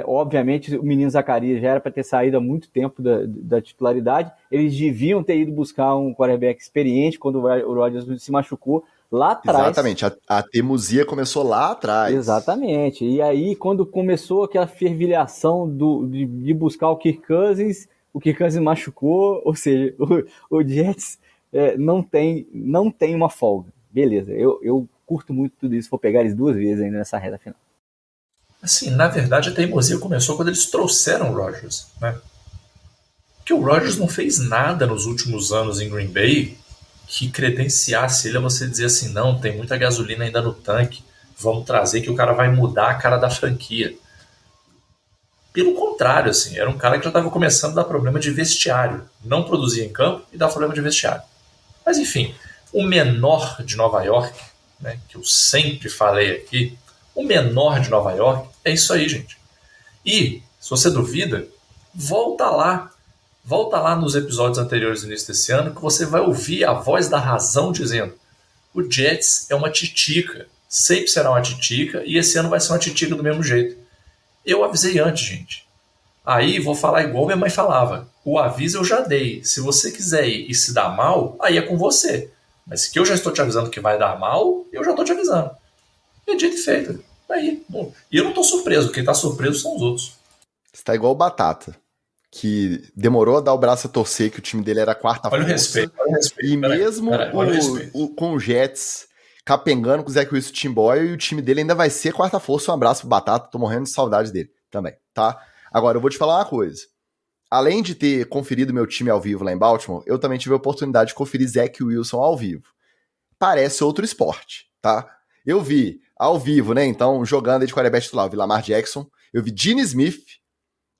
Obviamente o menino Zacarias já era para ter saído há muito tempo da titularidade. Eles deviam ter ido buscar um quarterback experiente quando o Rodgers se machucou lá atrás. Exatamente, a teimosia começou lá atrás. Exatamente, e aí quando começou aquela fervilhação de buscar o Kirk Cousins machucou, ou seja, o Jets não tem uma folga. Beleza, eu curto muito tudo isso, vou pegar eles 2 vezes ainda nessa reta final. Assim, na verdade a teimosia começou quando eles trouxeram o Rodgers, né? Porque o Rodgers não fez nada nos últimos anos em Green Bay que credenciasse ele a você dizer assim, não, tem muita gasolina ainda no tanque, vamos trazer que o cara vai mudar a cara da franquia. Pelo contrário, assim, era um cara que já estava começando a dar problema de vestiário, não produzia em campo e dava problema de vestiário. Mas enfim, o menor de Nova York, né, que eu sempre falei aqui, O menor de Nova York é isso aí, gente. E, se você duvida, volta lá nos episódios anteriores do início desse ano que você vai ouvir a voz da razão dizendo: o Jets é uma titica, sempre será uma titica e esse ano vai ser uma titica do mesmo jeito. Eu avisei antes, gente. Aí vou falar igual minha mãe falava: o aviso eu já dei, se você quiser ir e se dar mal, aí é com você. Mas que eu já estou te avisando que vai dar mal, eu já estou te avisando. É dito e feito. Aí, bom. E eu não estou surpreso, quem está surpreso são os outros. Você tá igual o Batata, que demorou a dar o braço a torcer, que o time dele era a quarta Olha força. olha o respeito. E mesmo com o Jets capengando com o Zach Wilson e o Tim Boyle, e o time dele ainda vai ser quarta força. Um abraço pro Batata, tô morrendo de saudade dele também, tá? Agora, eu vou te falar uma coisa. Além de ter conferido meu time ao vivo lá em Baltimore, eu também tive a oportunidade de conferir Zach Wilson ao vivo. Parece outro esporte, tá? Eu vi ao vivo, né? Então, jogando aí de quarterback titular, eu vi Lamar Jackson, eu vi Gene Smith,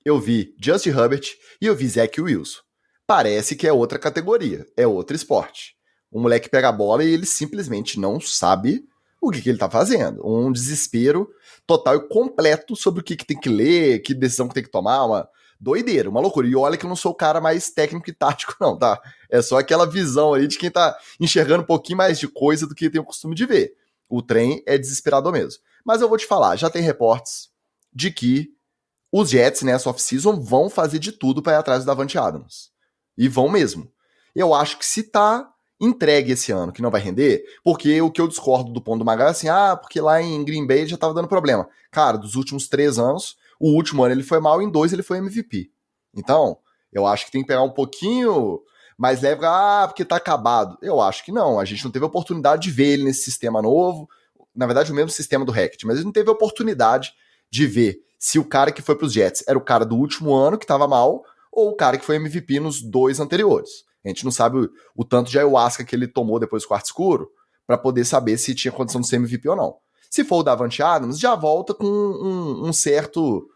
eu vi Justin Herbert e eu vi Zach Wilson. Parece que é outra categoria, é outro esporte. O moleque pega a bola e ele simplesmente não sabe o que ele tá fazendo. Um desespero total e completo sobre o que tem que ler, que decisão que tem que tomar, uma doideira, uma loucura. E olha que eu não sou o cara mais técnico e tático não, tá? É só aquela visão ali de quem tá enxergando um pouquinho mais de coisa do que tem o costume de ver. O trem é desesperador mesmo. Mas eu vou te falar, já tem reportes de que os Jets nessa off-season vão fazer de tudo para ir atrás do Davante Adams. E vão mesmo. Eu acho que se tá entregue esse ano, que não vai render, porque o que eu discordo do ponto do Magal é assim, porque lá em Green Bay ele já tava dando problema. Cara, dos últimos 3 anos, o último ano ele foi mal, em 2 ele foi MVP. Então, eu acho que tem que pegar um pouquinho mais leve, porque tá acabado. Eu acho que não, a gente não teve a oportunidade de ver ele nesse sistema novo, na verdade o mesmo sistema do Hackett, mas ele não teve a oportunidade de ver se o cara que foi pros Jets era o cara do último ano que tava mal, ou o cara que foi MVP nos 2 anteriores. A gente não sabe o tanto de ayahuasca que ele tomou depois do quarto escuro para poder saber se tinha condição de ser MVP ou não. Se for o Davante Adams, já volta com um certo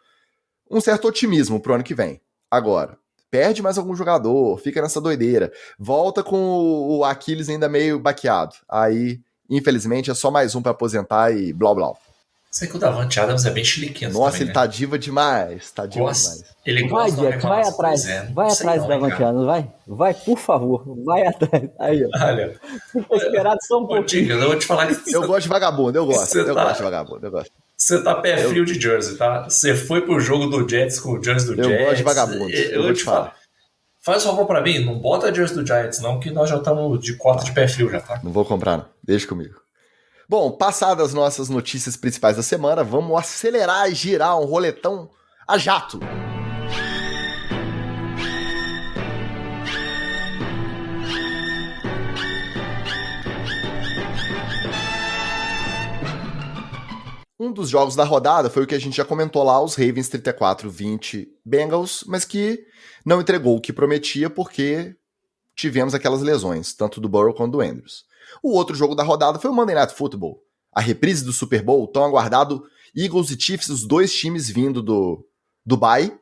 otimismo pro ano que vem. Agora, perde mais algum jogador, fica nessa doideira, volta com o Aquiles ainda meio baqueado. Aí, infelizmente, é só mais um para aposentar e blá blá. Sei que o Davante Adams é bem chiliquento. Nossa, também, ele tá diva demais. Tá diva demais. Ele vai, gosta Jack, vai atrás. Vai atrás do Davante Adams, vai. Vai, por favor. Vai atrás. Aí, ó. Olha. Fica esperado só um pouquinho. Eu vou te falar que... Eu gosto de vagabundo, eu gosto. Eu gosto de vagabundo, eu gosto. Você tá pé frio de jersey, tá? Você foi pro jogo do Jets com o jersey do Jets. Eu gosto de vagabundo. Eu vou te falar. Faz um favor pra mim, não bota a jersey do Giants não, que nós já estamos de cota de pé frio já, tá? Não vou comprar não, deixa comigo. Bom, passadas as nossas notícias principais da semana, vamos acelerar e girar um roletão a jato. Um dos jogos da rodada foi o que a gente já comentou lá, os Ravens 34-20 Bengals, mas que não entregou o que prometia porque tivemos aquelas lesões, tanto do Burrow quanto do Andrews. O outro jogo da rodada foi o Monday Night Football, a reprise do Super Bowl, tão aguardado, Eagles e Chiefs, os dois times vindo do bye,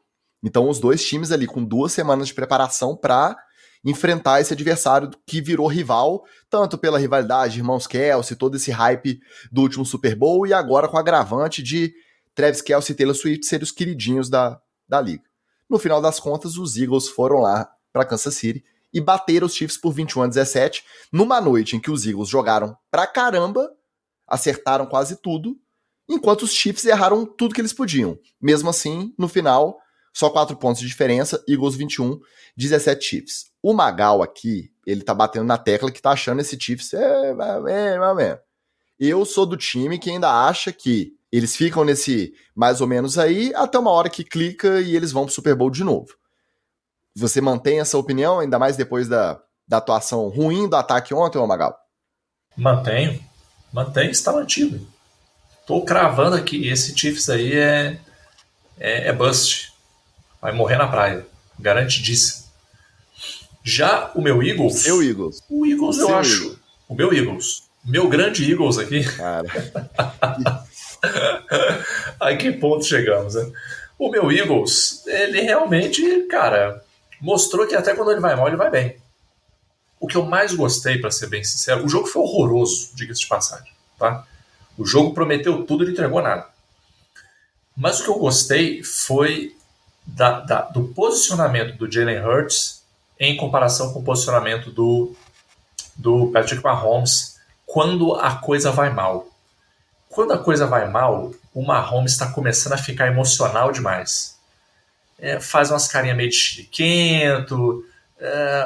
então os dois times ali com 2 semanas de preparação para enfrentar esse adversário que virou rival, tanto pela rivalidade de irmãos Kelce, todo esse hype do último Super Bowl, e agora com o agravante de Travis Kelce e Taylor Swift serem os queridinhos da liga. No final das contas, os Eagles foram lá para Kansas City e bateram os Chiefs por 21-17, numa noite em que os Eagles jogaram pra caramba, acertaram quase tudo, enquanto os Chiefs erraram tudo que eles podiam. Mesmo assim, no final, só 4 pontos de diferença, Eagles 21, 17 Chiefs. O Magal aqui, ele tá batendo na tecla que tá achando esse Chiefs Eu sou do time que ainda acha que eles ficam nesse mais ou menos aí, até uma hora que clica e eles vão pro Super Bowl de novo. Você mantém essa opinião, ainda mais depois da atuação ruim do ataque ontem, ô Magal? Mantenho, está mantido. Tô cravando aqui, esse Chiefs aí é bust. Vai morrer na praia, garantidíssimo. Já o meu Eagles... Seu Eagles. O Eagles eu acho. Eagles. O meu Eagles. Meu grande Eagles aqui. Cara. A que ponto chegamos, né? O meu Eagles, ele realmente, cara, mostrou que até quando ele vai mal, ele vai bem. O que eu mais gostei, pra ser bem sincero, o jogo foi horroroso, diga-se de passagem, tá? O jogo prometeu tudo e não entregou nada. Mas o que eu gostei foi do posicionamento do Jalen Hurts em comparação com o posicionamento do Patrick Mahomes quando a coisa vai mal. Quando a coisa vai mal, o Mahomes está começando a ficar emocional demais. Faz umas carinhas meio de chiliquento,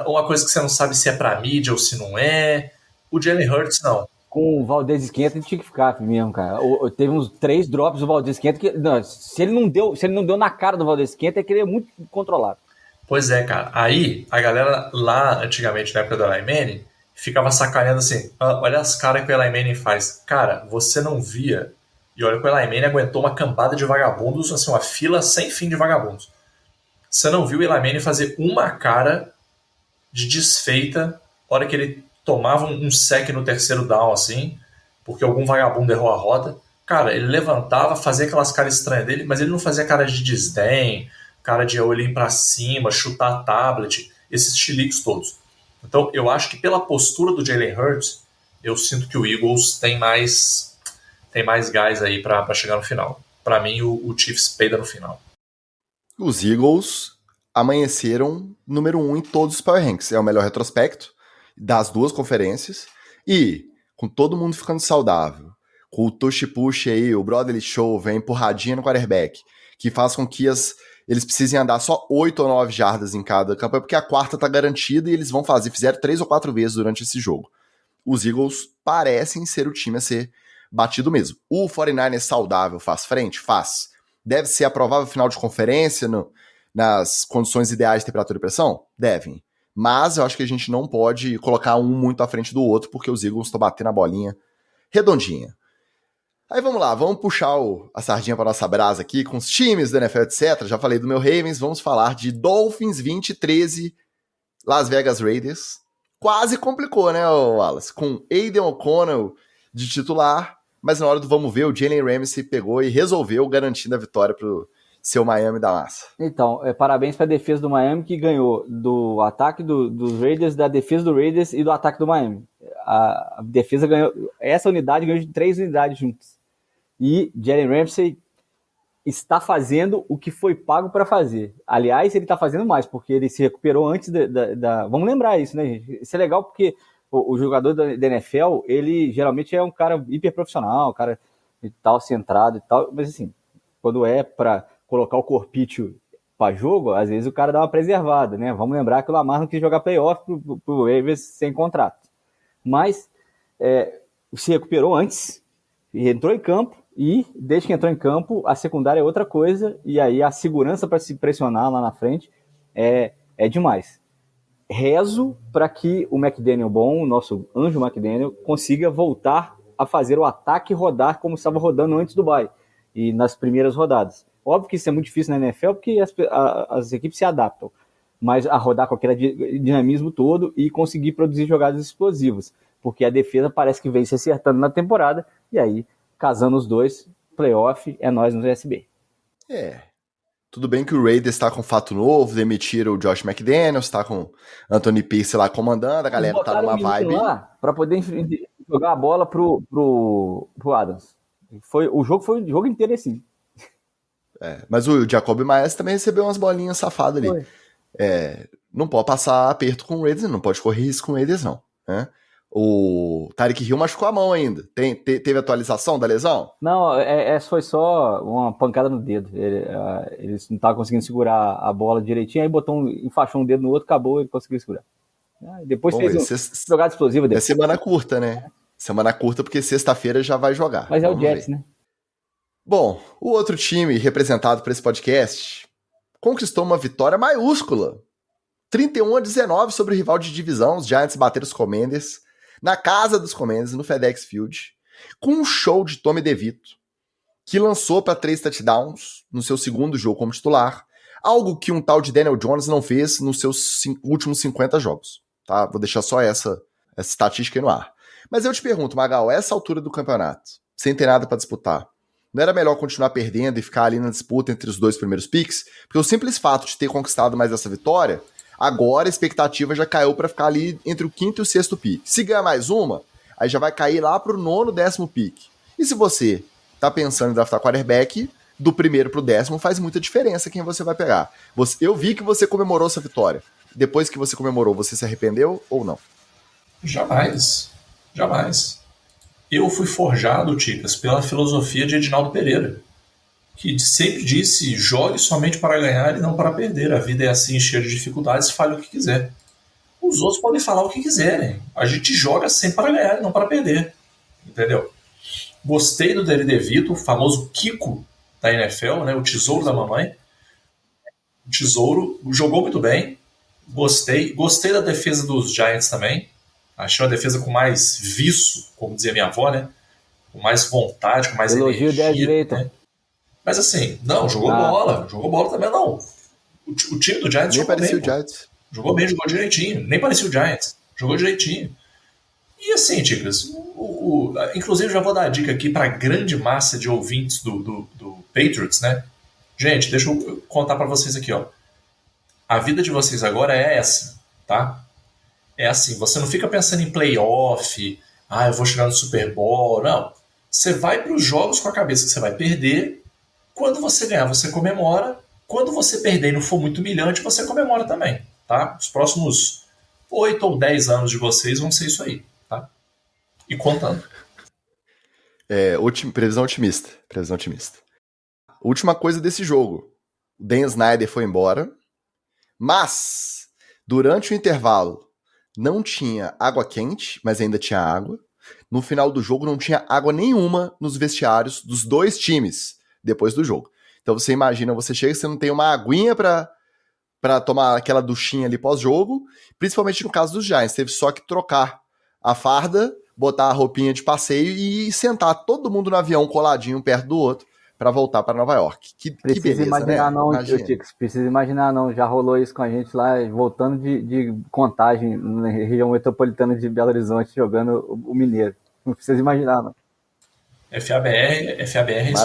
uma coisa que você não sabe se é pra mídia ou se não é. O Jalen Hurts, não. Com o Valdez Scantling tinha que ficar mesmo, cara. Teve uns 3 drops do Valdez Scantling que, não, se ele não deu na cara do Valdez Scantling, é que ele é muito controlado. Pois é, cara. Aí, a galera lá, antigamente, na época do Eli Manning, ficava sacaneando assim, olha as caras que o Eli Manning faz. Cara, você não via. E olha que o Eli Manning aguentou uma cambada de vagabundos, assim, uma fila sem fim de vagabundos. Você não viu o Eli Manning fazer uma cara de desfeita na hora que ele tomava um sec no terceiro down, assim, porque algum vagabundo errou a rota. Cara, ele levantava, fazia aquelas caras estranhas dele, mas ele não fazia cara de desdém, cara de olhinho pra cima, chutar tablet, esses chiliques todos. Então, eu acho que pela postura do Jalen Hurts, eu sinto que o Eagles tem mais gás aí pra chegar no final. Pra mim, o Chiefs peida no final. Os Eagles amanheceram número 1 em todos os Power Rankings. É o melhor retrospecto das duas conferências. E, com todo mundo ficando saudável, com o tush-push aí, o brotherly show, vem empurradinha no quarterback, que faz com que eles precisem andar só 8 ou 9 jardas em cada campanha, porque a quarta tá garantida e eles fizeram 3 ou 4 vezes durante esse jogo. Os Eagles parecem ser o time a ser batido mesmo. O 49ers saudável faz frente? Faz. Deve ser a provável final de conferência nas condições ideais de temperatura e pressão? Devem. Mas eu acho que a gente não pode colocar um muito à frente do outro, porque os Eagles estão batendo a bolinha redondinha. Aí vamos lá, vamos puxar a sardinha para nossa brasa aqui com os times da NFL, etc. Já falei do meu Ravens, vamos falar de Dolphins 2013, Las Vegas Raiders. Quase complicou, né, Wallace? Com Aiden O'Connell de titular, mas na hora do vamos ver, o Jalen Ramsey pegou e resolveu, garantindo a vitória pro seu Miami da massa. Então, parabéns para a defesa do Miami, que ganhou do ataque dos Raiders, da defesa do Raiders e do ataque do Miami. A defesa ganhou, essa unidade ganhou de 3 unidades juntas. E Jalen Ramsey está fazendo o que foi pago para fazer. Aliás, ele está fazendo mais, porque ele se recuperou antes da... Vamos lembrar isso, né, gente? Isso é legal porque o jogador da NFL, ele geralmente é um cara hiper profissional, um cara e tal, centrado e tal, mas assim, quando é para colocar o corpício para jogo, às vezes o cara dá uma preservada, né? Vamos lembrar que o Lamar não quis jogar playoff pro Ravens sem contrato. Mas se recuperou antes, entrou em campo, e desde que entrou em campo, a secundária é outra coisa, e aí a segurança para se pressionar lá na frente é demais. Rezo para que o McDaniel bom, o nosso anjo McDaniel, consiga voltar a fazer o ataque rodar como estava rodando antes do bye, e nas primeiras rodadas. Óbvio que isso é muito difícil na NFL, porque as equipes se adaptam, mas a rodar com aquele dinamismo todo e conseguir produzir jogadas explosivas, porque a defesa parece que vem se acertando na temporada, e aí, casando os dois, playoff é nós no USB. Tudo bem que o Raiders está com fato novo, demitiram o Josh McDaniels, está com Anthony Pierce lá comandando, a galera tá numa vibe lá para poder jogar a bola pro Adams. O jogo foi o jogo inteiro assim. Mas o Jacoby Myers também recebeu umas bolinhas safadas ali. Não pode passar aperto com o Raiders, não pode correr risco com o Raiders, não. Né? O Tyreek Hill machucou a mão ainda. Teve atualização da lesão? Não, foi só uma pancada no dedo. Ele não estava conseguindo segurar a bola direitinho, aí enfaixou um dedo no outro, acabou, ele conseguiu segurar. Depois fez uma jogada explosiva. É semana curta, né? Semana curta porque sexta-feira já vai jogar. Mas Vamos o Jets, né? Bom, o outro time representado por esse podcast conquistou uma vitória maiúscula. 31-19 sobre o rival de divisão. Os Giants bateram os Commanders na casa dos Commanders, no FedEx Field, com um show de Tommy DeVito, que lançou para 3 touchdowns no seu segundo jogo como titular, algo que um tal de Daniel Jones não fez nos seus últimos 50 jogos. Tá? Vou deixar só essa estatística aí no ar. Mas eu te pergunto, Magal, essa altura do campeonato, sem ter nada para disputar, não era melhor continuar perdendo e ficar ali na disputa entre os 2 primeiros picks? Porque o simples fato de ter conquistado mais essa vitória, agora a expectativa já caiu para ficar ali entre o 5º e o 6º pick. Se ganhar mais uma, aí já vai cair lá pro 9º, 10º pick. E se você tá pensando em draftar quarterback, do primeiro pro 10º faz muita diferença quem você vai pegar. Eu vi que você comemorou essa vitória. Depois que você comemorou, você se arrependeu ou não? Jamais. Jamais. Eu fui forjado, Ticas, pela filosofia de Edinaldo Pereira, que sempre disse: jogue somente para ganhar e não para perder. A vida é assim, cheia de dificuldades, fale o que quiser. Os outros podem falar o que quiserem. A gente joga sempre para ganhar e não para perder. Entendeu? Gostei do Danny DeVito, o famoso Kiko da NFL, né? O tesouro da mamãe. O tesouro. Jogou muito bem. Gostei. Gostei da defesa dos Giants também. Achei uma defesa com mais viço, como dizia minha avó, né? Com mais vontade, com mais Elogio energia. Né? Mas assim, não, jogou bola. Jogou bola também, não. O time do Giants jogou bem. Jogou bem, jogou direitinho. Nem parecia o Giants. Jogou direitinho. E assim, Ticas, inclusive já vou dar a dica aqui para a grande massa de ouvintes do Patriots, né? Gente, deixa eu contar para vocês aqui, ó. A vida de vocês agora é essa, tá? É assim, você não fica pensando em playoff, eu vou chegar no Super Bowl, não. Você vai para os jogos com a cabeça que você vai perder. Quando você ganhar, você comemora. Quando você perder e não for muito humilhante, você comemora também, tá? Os próximos 8 ou 10 anos de vocês vão ser isso aí, tá? E contando. Previsão otimista. Última coisa desse jogo. O Dan Snyder foi embora, mas durante o intervalo não tinha água quente, mas ainda tinha água. No final do jogo não tinha água nenhuma nos vestiários dos dois times depois do jogo. Então você imagina, você chega e você não tem uma aguinha pra tomar aquela duchinha ali pós-jogo, principalmente no caso dos Giants. Teve só que trocar a farda, botar a roupinha de passeio e sentar todo mundo no avião coladinho perto do outro para voltar para Nova York. Que beleza, imaginar, né? Não, precisa imaginar não, já rolou isso com a gente lá, voltando de Contagem, na região metropolitana de Belo Horizonte, jogando o Mineiro. Não precisa imaginar, não. FABR, isso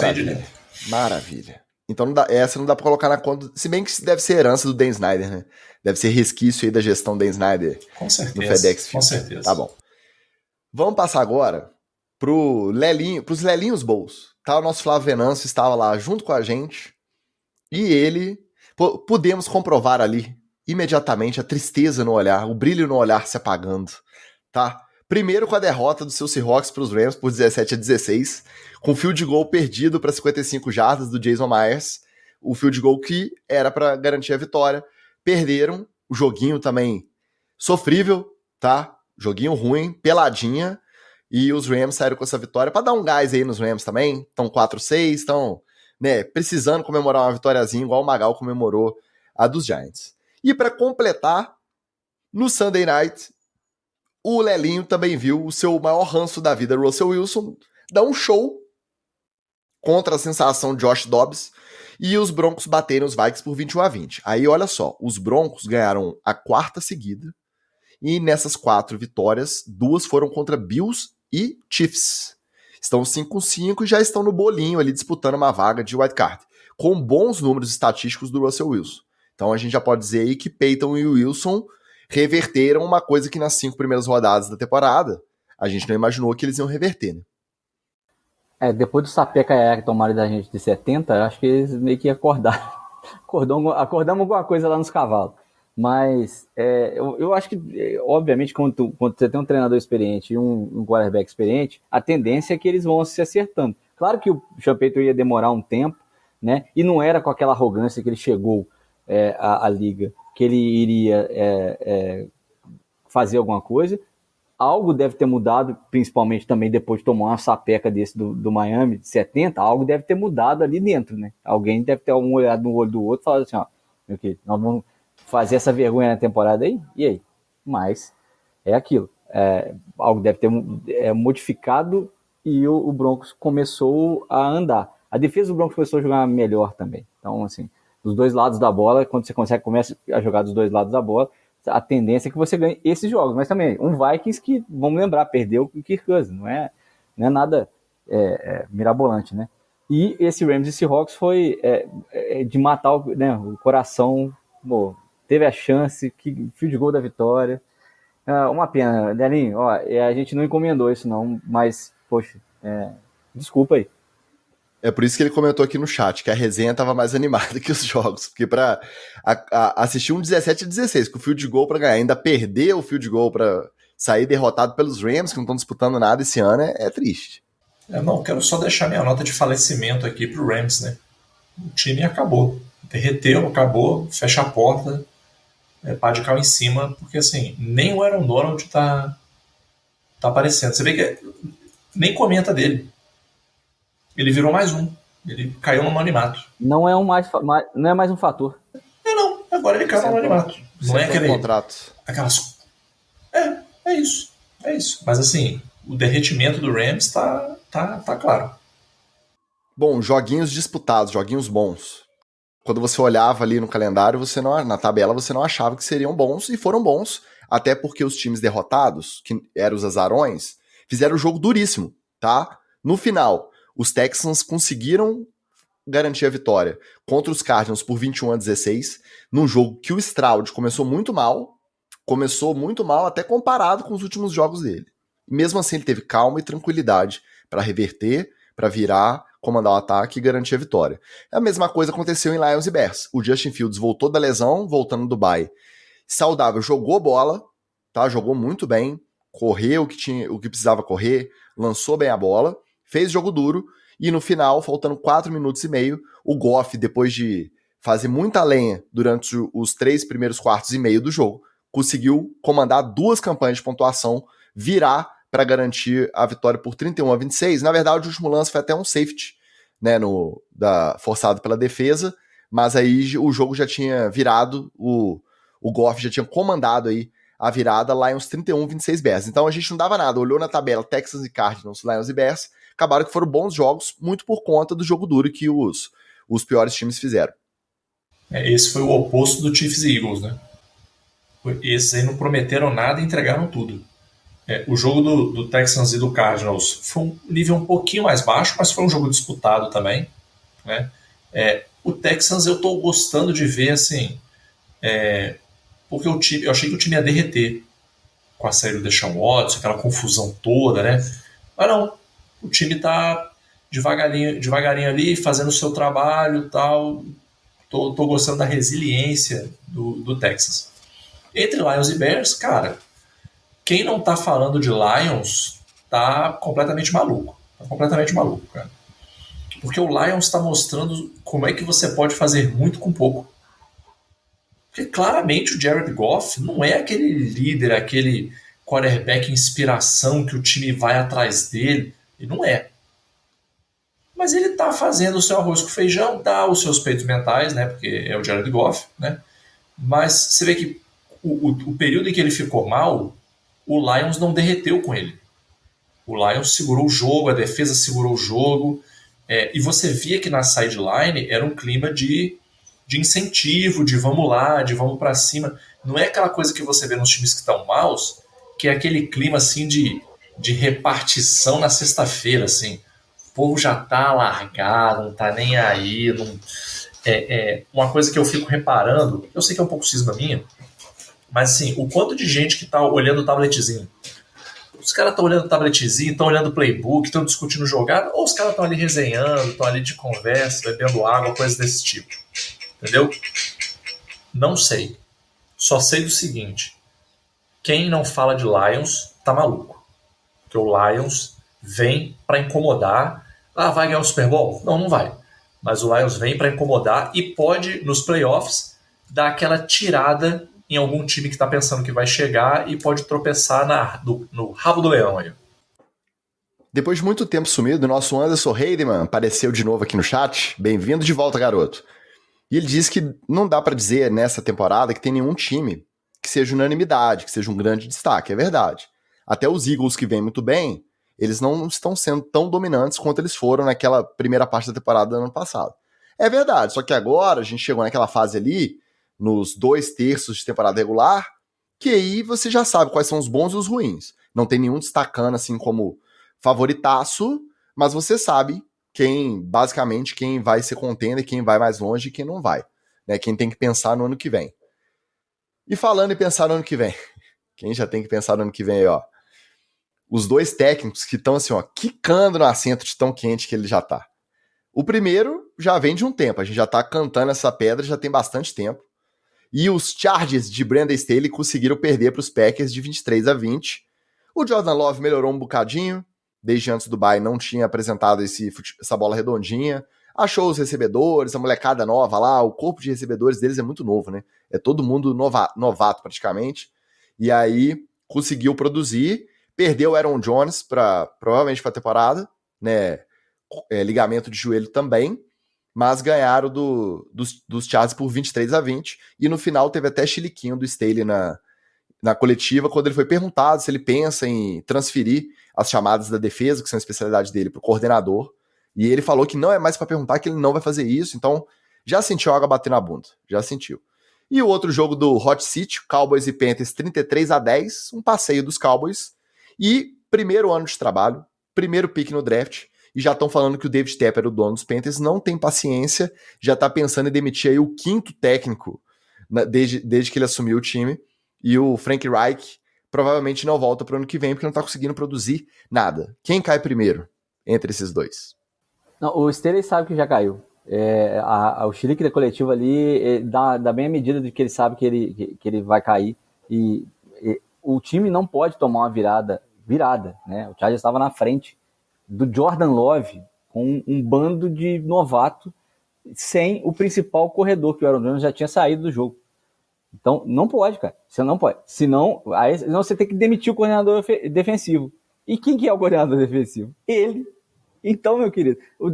aí de dentro. Maravilha. Então essa não dá pra colocar na conta, se bem que deve ser herança do Dan Snyder, né? Deve ser resquício aí da gestão Dan Snyder. Com certeza. No FedEx Field. Com certeza. Tá bom. Vamos passar agora pros Lelinhos Bowls. Tá, o nosso Flávio Venâncio estava lá junto com a gente e ele, pudemos comprovar ali imediatamente a tristeza no olhar, o brilho no olhar se apagando, tá? Primeiro com a derrota do seu Seahawks para os Rams por 17-16, com o field goal perdido para 55 jardas do Jason Myers, o field goal que era para garantir a vitória. Perderam, o joguinho também sofrível, tá? Joguinho ruim, peladinha, e os Rams saíram com essa vitória para dar um gás aí nos Rams também. Estão 4-6, estão, né, precisando comemorar uma vitóriazinha igual o Magal comemorou a dos Giants. E para completar, no Sunday Night, o Lelinho também viu o seu maior ranço da vida, Russell Wilson, dar um show contra a sensação Josh Dobbs, e os Broncos bateram os Vikings por 21-20. Aí, olha só, os Broncos ganharam a quarta seguida, e nessas 4 vitórias, 2 foram contra Bills e Chiefs. Estão 5-5 e já estão no bolinho ali disputando uma vaga de wildcard, com bons números estatísticos do Russell Wilson. Então a gente já pode dizer aí que Peyton e Wilson reverteram uma coisa que nas 5 primeiras rodadas da temporada a gente não imaginou que eles iam reverter, né? Depois do sapeca que tomaram da gente de 70, acho que eles meio que acordaram. Acordamos alguma coisa lá nos cavalos. Mas eu acho que, obviamente, quando você tem um treinador experiente e um quarterback experiente, a tendência é que eles vão se acertando. Claro que o Sean Payton ia demorar um tempo, né? E não era com aquela arrogância que ele chegou à liga, que ele iria fazer alguma coisa. Algo deve ter mudado, principalmente também depois de tomar uma sapeca desse do Miami, de 70, algo deve ter mudado ali dentro, né? Alguém deve ter um olhado no olho do outro e falado assim, ó, meu querido, nós vamos fazer essa vergonha na temporada aí? E aí? Mas é aquilo. Algo deve ter modificado e o Broncos começou a andar. A defesa do Broncos começou a jogar melhor também. Então, assim, dos dois lados da bola, quando você começa a jogar dos dois lados da bola, a tendência é que você ganhe esses jogos. Mas também, um Vikings que, vamos lembrar, perdeu o Kirk Cousins. Não é nada mirabolante, né? E esse Rams e Seahawks foi de matar o coração. Teve a chance, que field goal da vitória. Uma pena, Delinho, a gente não encomendou isso não, mas, poxa, Desculpa aí. É por isso que ele comentou aqui no chat, que a resenha tava mais animada que os jogos. Porque pra assistir um 17-16, com o field goal pra ganhar, ainda perder o field goal pra sair derrotado pelos Rams, que não estão disputando nada esse ano, é triste. Não, quero só deixar minha nota de falecimento aqui pro Rams, né? O time acabou. Derreteu, acabou, fecha a porta, pá de cal em cima, porque assim, nem o Aaron Donald tá aparecendo. Você vê que nem comenta dele. Ele virou mais um. Ele caiu no anonimato. Não é mais um fator. Não. Agora ele caiu no anonimato. Não é aquele contrato. Aquelas. É isso. É isso. Mas assim, o derretimento do Rams tá claro. Bom, joguinhos disputados, joguinhos bons. Quando você olhava ali no calendário, na tabela, você não achava que seriam bons, e foram bons, até porque os times derrotados, que eram os azarões, fizeram o jogo duríssimo, tá? No final, os Texans conseguiram garantir a vitória contra os Cardinals por 21-16, num jogo que o Stroud começou muito mal até comparado com os últimos jogos dele. Mesmo assim, ele teve calma e tranquilidade para reverter, para virar, comandar o ataque e garantir a vitória. A mesma coisa aconteceu em Lions e Bears. O Justin Fields voltou da lesão, voltando do bye. Saudável, jogou bola, tá? Jogou muito bem, correu o que precisava correr, lançou bem a bola, fez jogo duro, e no final, faltando 4 minutos e meio, o Goff, depois de fazer muita lenha durante os 3 primeiros quartos e meio do jogo, conseguiu comandar 2 campanhas de pontuação, virar para garantir a vitória por 31-26. Na verdade, o último lance foi até um safety, né, forçado pela defesa, mas aí o jogo já tinha virado, o Goff já tinha comandado aí a virada, Lions 31-26 Bears. Então a gente não dava nada, olhou na tabela Texans e Cardinals, Lions e Bears, acabaram que foram bons jogos, muito por conta do jogo duro que os piores times fizeram. Esse foi o oposto do Chiefs e Eagles, né? Esses aí não prometeram nada e entregaram tudo. O jogo do Texans e do Cardinals foi um nível um pouquinho mais baixo, mas foi um jogo disputado também, né? O Texans eu tô gostando de ver, assim, porque eu achei que o time ia derreter com a saída do Deshaun Watson, aquela confusão toda, né? Mas não, o time tá devagarinho ali, fazendo o seu trabalho e tal. Tô gostando da resiliência do Texas. Entre Lions e Bears, cara, quem não tá falando de Lions tá completamente maluco. Tá completamente maluco, cara. Porque o Lions tá mostrando como é que você pode fazer muito com pouco. Porque claramente o Jared Goff não é aquele líder, aquele quarterback inspiração que o time vai atrás dele. Ele não é. Mas ele tá fazendo o seu arroz com feijão, dá os seus peitos mentais, né? Porque é o Jared Goff, né? Mas você vê que o período em que ele ficou mal, o Lions não derreteu com ele. O Lions segurou o jogo, a defesa segurou o jogo, e você via que na sideline era um clima de incentivo, de vamos lá, de vamos para cima. Não é aquela coisa que você vê nos times que estão maus, que é aquele clima assim de repartição na sexta-feira, assim. O povo já tá largado, não tá nem aí. Não... uma coisa que eu fico reparando, eu sei que é um pouco cisma minha, mas assim, o quanto de gente que tá olhando o tabletzinho. Os caras estão olhando o tabletzinho, estão olhando o playbook, estão discutindo jogada, ou os caras estão ali resenhando, estão ali de conversa, bebendo água, coisas desse tipo. Entendeu? Não sei. Só sei do seguinte. Quem não fala de Lions tá maluco. Porque o Lions vem para incomodar. Vai ganhar o Super Bowl? Não vai. Mas o Lions vem para incomodar e pode, nos playoffs, dar aquela tirada em algum time que tá pensando que vai chegar e pode tropeçar no rabo do leão aí. Depois de muito tempo sumido, o nosso Anderson Heidemann apareceu de novo aqui no chat. Bem-vindo de volta, garoto. E ele disse que não dá pra dizer nessa temporada que tem nenhum time que seja unanimidade, que seja um grande destaque. É verdade. Até os Eagles, que vêm muito bem, eles não estão sendo tão dominantes quanto eles foram naquela primeira parte da temporada do ano passado. É verdade, só que agora a gente chegou naquela fase ali, nos 2/3 de temporada regular, que aí você já sabe quais são os bons e os ruins. Não tem nenhum destacando assim como favoritaço, mas você sabe basicamente quem vai ser contender, quem vai mais longe e quem não vai, né? Quem tem que pensar no ano que vem. E falando em pensar no ano que vem, quem já tem que pensar no ano que vem aí, ó. os dois técnicos que estão assim, ó, quicando no assento de tão quente que ele já tá. O primeiro já vem de um tempo, a gente já tá cantando essa pedra já tem bastante tempo. E os Chargers de Brandon Staley conseguiram perder para os Packers de 23-20. O Jordan Love melhorou um bocadinho, desde antes do bye não tinha apresentado essa bola redondinha. Achou os recebedores, a molecada nova lá, o corpo de recebedores deles é muito novo, né? É todo mundo novato praticamente. E aí conseguiu produzir, perdeu o Aaron Jones provavelmente para a temporada, né? Ligamento de joelho também, mas ganharam dos Chargers por 23-20. E no final teve até chiliquinho do Staley na coletiva, quando ele foi perguntado se ele pensa em transferir as chamadas da defesa, que são a especialidade dele, para o coordenador. E ele falou que não é mais para perguntar, que ele não vai fazer isso. Então, já sentiu a água bater na bunda. Já sentiu. E o outro jogo do Hot City, Cowboys e Panthers, 33-10. Um passeio dos Cowboys. E primeiro ano de trabalho, primeiro pick no draft. E já estão falando que o David Tepper, o dono dos Panthers, não tem paciência. Já está pensando em demitir aí o quinto técnico desde que ele assumiu o time. E o Frank Reich provavelmente não volta para o ano que vem, porque não está conseguindo produzir nada. Quem cai primeiro entre esses dois? Não, o Staley sabe que já caiu. O chilique da coletiva ali dá bem a medida de que ele sabe que ele vai cair. E o time não pode tomar uma virada, né? O Chargers estava na frente do Jordan Love com um bando de novato sem o principal corredor, que o Aaron Jones já tinha saído do jogo. Então, não pode, cara. Você não pode. Senão você tem que demitir o coordenador defensivo. E quem que é o coordenador defensivo? Ele. Então, meu querido, o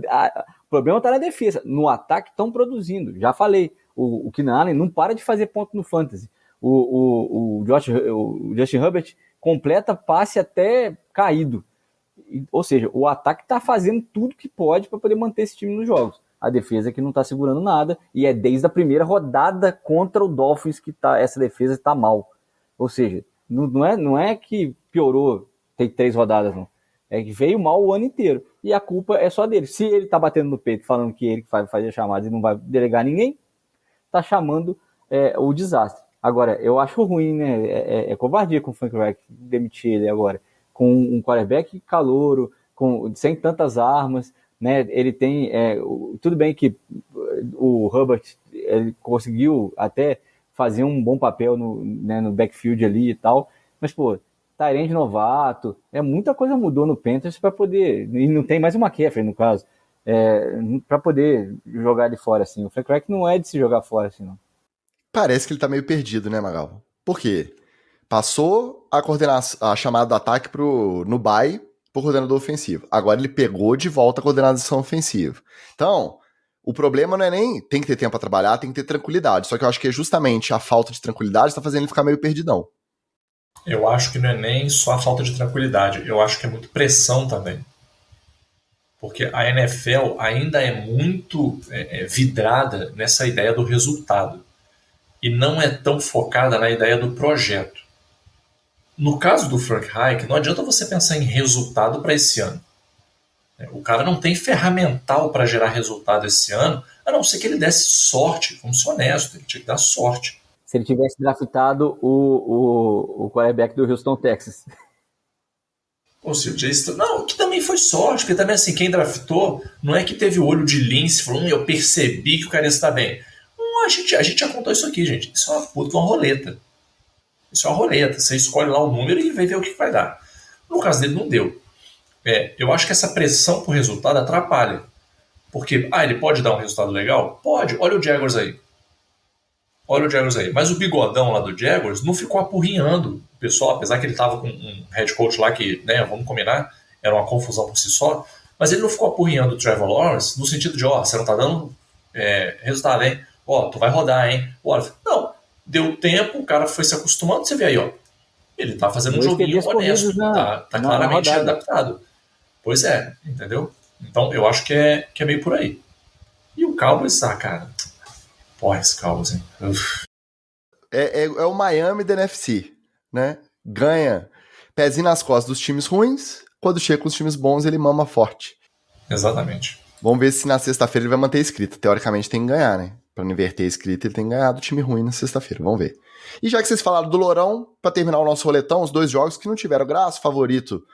problema está na defesa. No ataque estão produzindo. Já falei. O Keenan Allen não para de fazer ponto no fantasy. O Justin Herbert completa passe até caído. Ou seja, o ataque está fazendo tudo que pode para poder manter esse time nos jogos. A defesa que não está segurando nada, e é desde a primeira rodada contra o Dolphins que essa defesa está mal. Ou seja, não é que piorou, tem 3 rodadas, não. É que veio mal o ano inteiro. E a culpa é só dele. Se ele tá batendo no peito falando que ele que vai fazer a chamada e não vai delegar ninguém, tá chamando o desastre. Agora, eu acho ruim, né? É covardia com o Frank Reich demitir ele agora. Com um quarterback calouro, sem tantas armas, né? Ele tem... tudo bem que o Herbert ele conseguiu até fazer um bom papel no backfield ali e tal, mas, pô, Tyrande novato, muita coisa mudou no Panthers para poder, e não tem mais uma McCaffrey no caso, para poder jogar ele fora assim. O Frank Reich não é de se jogar fora assim, não. Parece que ele tá meio perdido, né, Magal? Por quê? Passou a chamada do ataque no bye pro coordenador ofensivo. Agora ele pegou de volta a coordenação ofensiva. Então, o problema não é nem tem que ter tempo para trabalhar, tem que ter tranquilidade. Só que eu acho que é justamente a falta de tranquilidade que tá fazendo ele ficar meio perdidão. Eu acho que não é nem só a falta de tranquilidade, eu acho que é muito pressão também. Porque a NFL ainda é muito vidrada nessa ideia do resultado. E não é tão focada na ideia do projeto. No caso do Frank Reich, não adianta você pensar em resultado para esse ano. O cara não tem ferramental para gerar resultado esse ano, a não ser que ele desse sorte. Vamos ser honestos, ele tinha que dar sorte. Se ele tivesse draftado o quarterback do Houston, Texas. Ou seja, não, que também foi sorte, porque também assim, quem draftou não é que teve o olho de lince e falou, eu percebi que o cara está bem. Não, a gente já contou isso aqui, gente. Isso é uma puta de uma roleta. Isso é uma roleta. Você escolhe lá o número e vai ver o que vai dar. No caso dele, não deu. Eu acho que essa pressão por resultado atrapalha. Porque, ele pode dar um resultado legal? Pode. Olha o Jaguars aí. Mas o bigodão lá do Jaguars não ficou apurrinhando o pessoal, apesar que ele estava com um head coach lá que, né, vamos combinar, era uma confusão por si só, mas ele não ficou apurrinhando o Trevor Lawrence no sentido de, você não tá dando resultado, hein? Tu vai rodar, hein? Não, deu tempo, o cara foi se acostumando, você vê aí, ele tá fazendo um joguinho honesto, tá claramente adaptado. Pois é, entendeu? Então eu acho que é meio por aí. E o Cowboys, cara... Porra, esse Cowboys, hein? É o Miami da NFC, né? Ganha pezinho nas costas dos times ruins, quando chega com os times bons ele mama forte. Exatamente. Vamos ver se na sexta-feira ele vai manter a escrita. Teoricamente tem que ganhar, né? Pra não inverter a escrita, ele tem que ganhar do time ruim na sexta-feira. Vamos ver. E já que vocês falaram do Lourão, pra terminar o nosso roletão, os 2 jogos que não tiveram graça, o favorito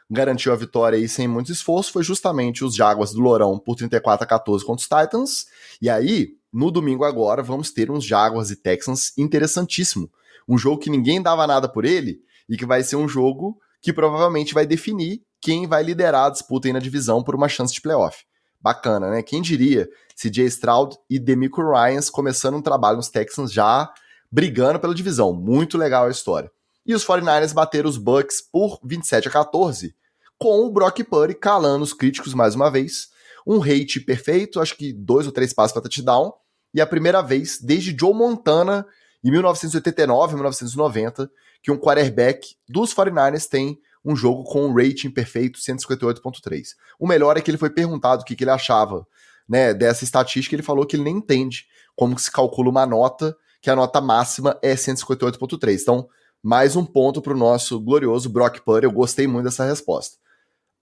garantiu a vitória aí sem muito esforço foi justamente os Jaguars do Lourão por 34-14 contra os Titans. E aí, no domingo agora, vamos ter uns Jaguars e Texans interessantíssimo. Um jogo que ninguém dava nada por ele e que vai ser um jogo que provavelmente vai definir quem vai liderar a disputa aí na divisão por uma chance de playoff. Bacana, né? Quem diria CJ Stroud e DeMeco Ryans começando um trabalho nos Texans já brigando pela divisão. Muito legal a história. E os 49ers bateram os Bucks por 27-14, com o Brock Purdy calando os críticos mais uma vez. Um hate perfeito, acho que 2 ou 3 passes para touchdown, e a primeira vez desde Joe Montana, em 1989, 1990, que um quarterback dos 49ers tem um jogo com um rating perfeito, 158.3. O melhor é que ele foi perguntado o que ele achava, né, dessa estatística, ele falou que ele nem entende como que se calcula uma nota, que a nota máxima é 158.3. Então, mais um ponto para o nosso glorioso Brock Purdy. Eu gostei muito dessa resposta.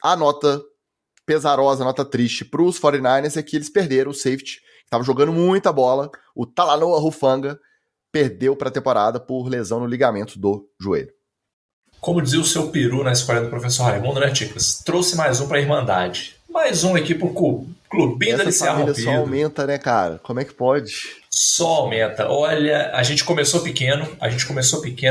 A nota pesarosa, a nota triste para os 49ers é que eles perderam o safety, que estava jogando muita bola, o Talanoa Hufanga, perdeu para a temporada por lesão no ligamento do joelho. Como dizia o seu peru na escola do professor Raimundo, né, Ticas? Trouxe mais um para a Irmandade. Mais um aqui pro clubinho da LCA rompido. Essa só aumenta, né, cara? Como é que pode? Só aumenta. Olha, a gente começou pequeno,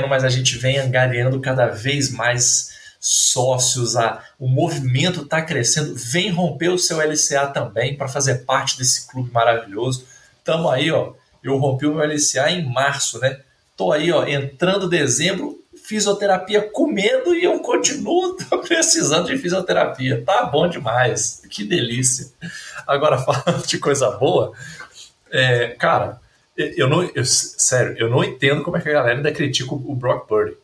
mas a gente vem angariando cada vez mais sócios. O movimento está crescendo. Vem romper o seu LCA também para fazer parte desse clube maravilhoso. Tamo aí, ó. Eu rompi o meu LCA em março, né? Tô aí, ó, entrando dezembro, fisioterapia comendo e eu continuo precisando de fisioterapia. Tá bom demais. Que delícia. Agora, falando de coisa boa, cara, sério, eu não entendo como é que a galera ainda critica o Brock Purdy.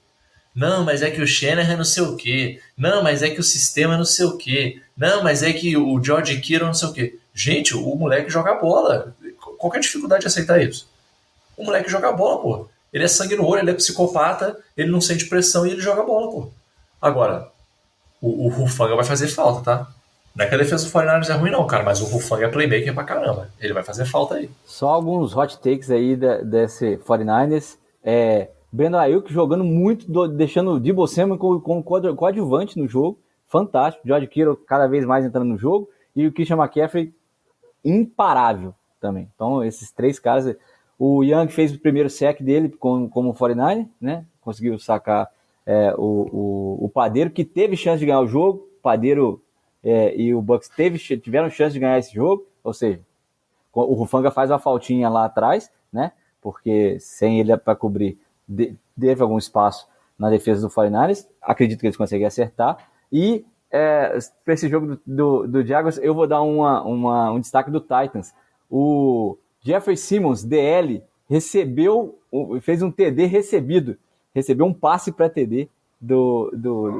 Não, mas é que o Shanahan não sei o quê. Não, mas é que o sistema não sei o quê. Não, mas é que o George Kittle não sei o quê. Gente, o moleque joga bola. Qual que é a dificuldade de aceitar isso? O moleque joga bola, pô. Ele é sangue no olho, ele é psicopata, ele não sente pressão e ele joga bola, pô. Agora, o Hufanga vai fazer falta, tá? Não é que a defesa do 49ers é ruim não, cara, mas o Hufanga é playmaker pra caramba. Ele vai fazer falta aí. Só alguns hot takes aí desse 49ers. Brandon Ayuk jogando muito, deixando o Deebo Samuel como coadjuvante no jogo. Fantástico. George Kittle cada vez mais entrando no jogo. E o Christian McCaffrey imparável também. Então, esses 3 caras... O Young fez o primeiro sack dele como 49er, né? Conseguiu sacar o Padeiro, que teve chance de ganhar o jogo. O Padeiro e o Bucks tiveram chance de ganhar esse jogo. Ou seja, o Hufanga faz uma faltinha lá atrás, né? Porque sem ele para cobrir, teve algum espaço na defesa do 49ers. Acredito que eles conseguem acertar. E para esse jogo do Jaguars, eu vou dar um destaque do Titans. O Jeffrey Simmons, DL, fez um TD recebido. Recebeu um passe para TD do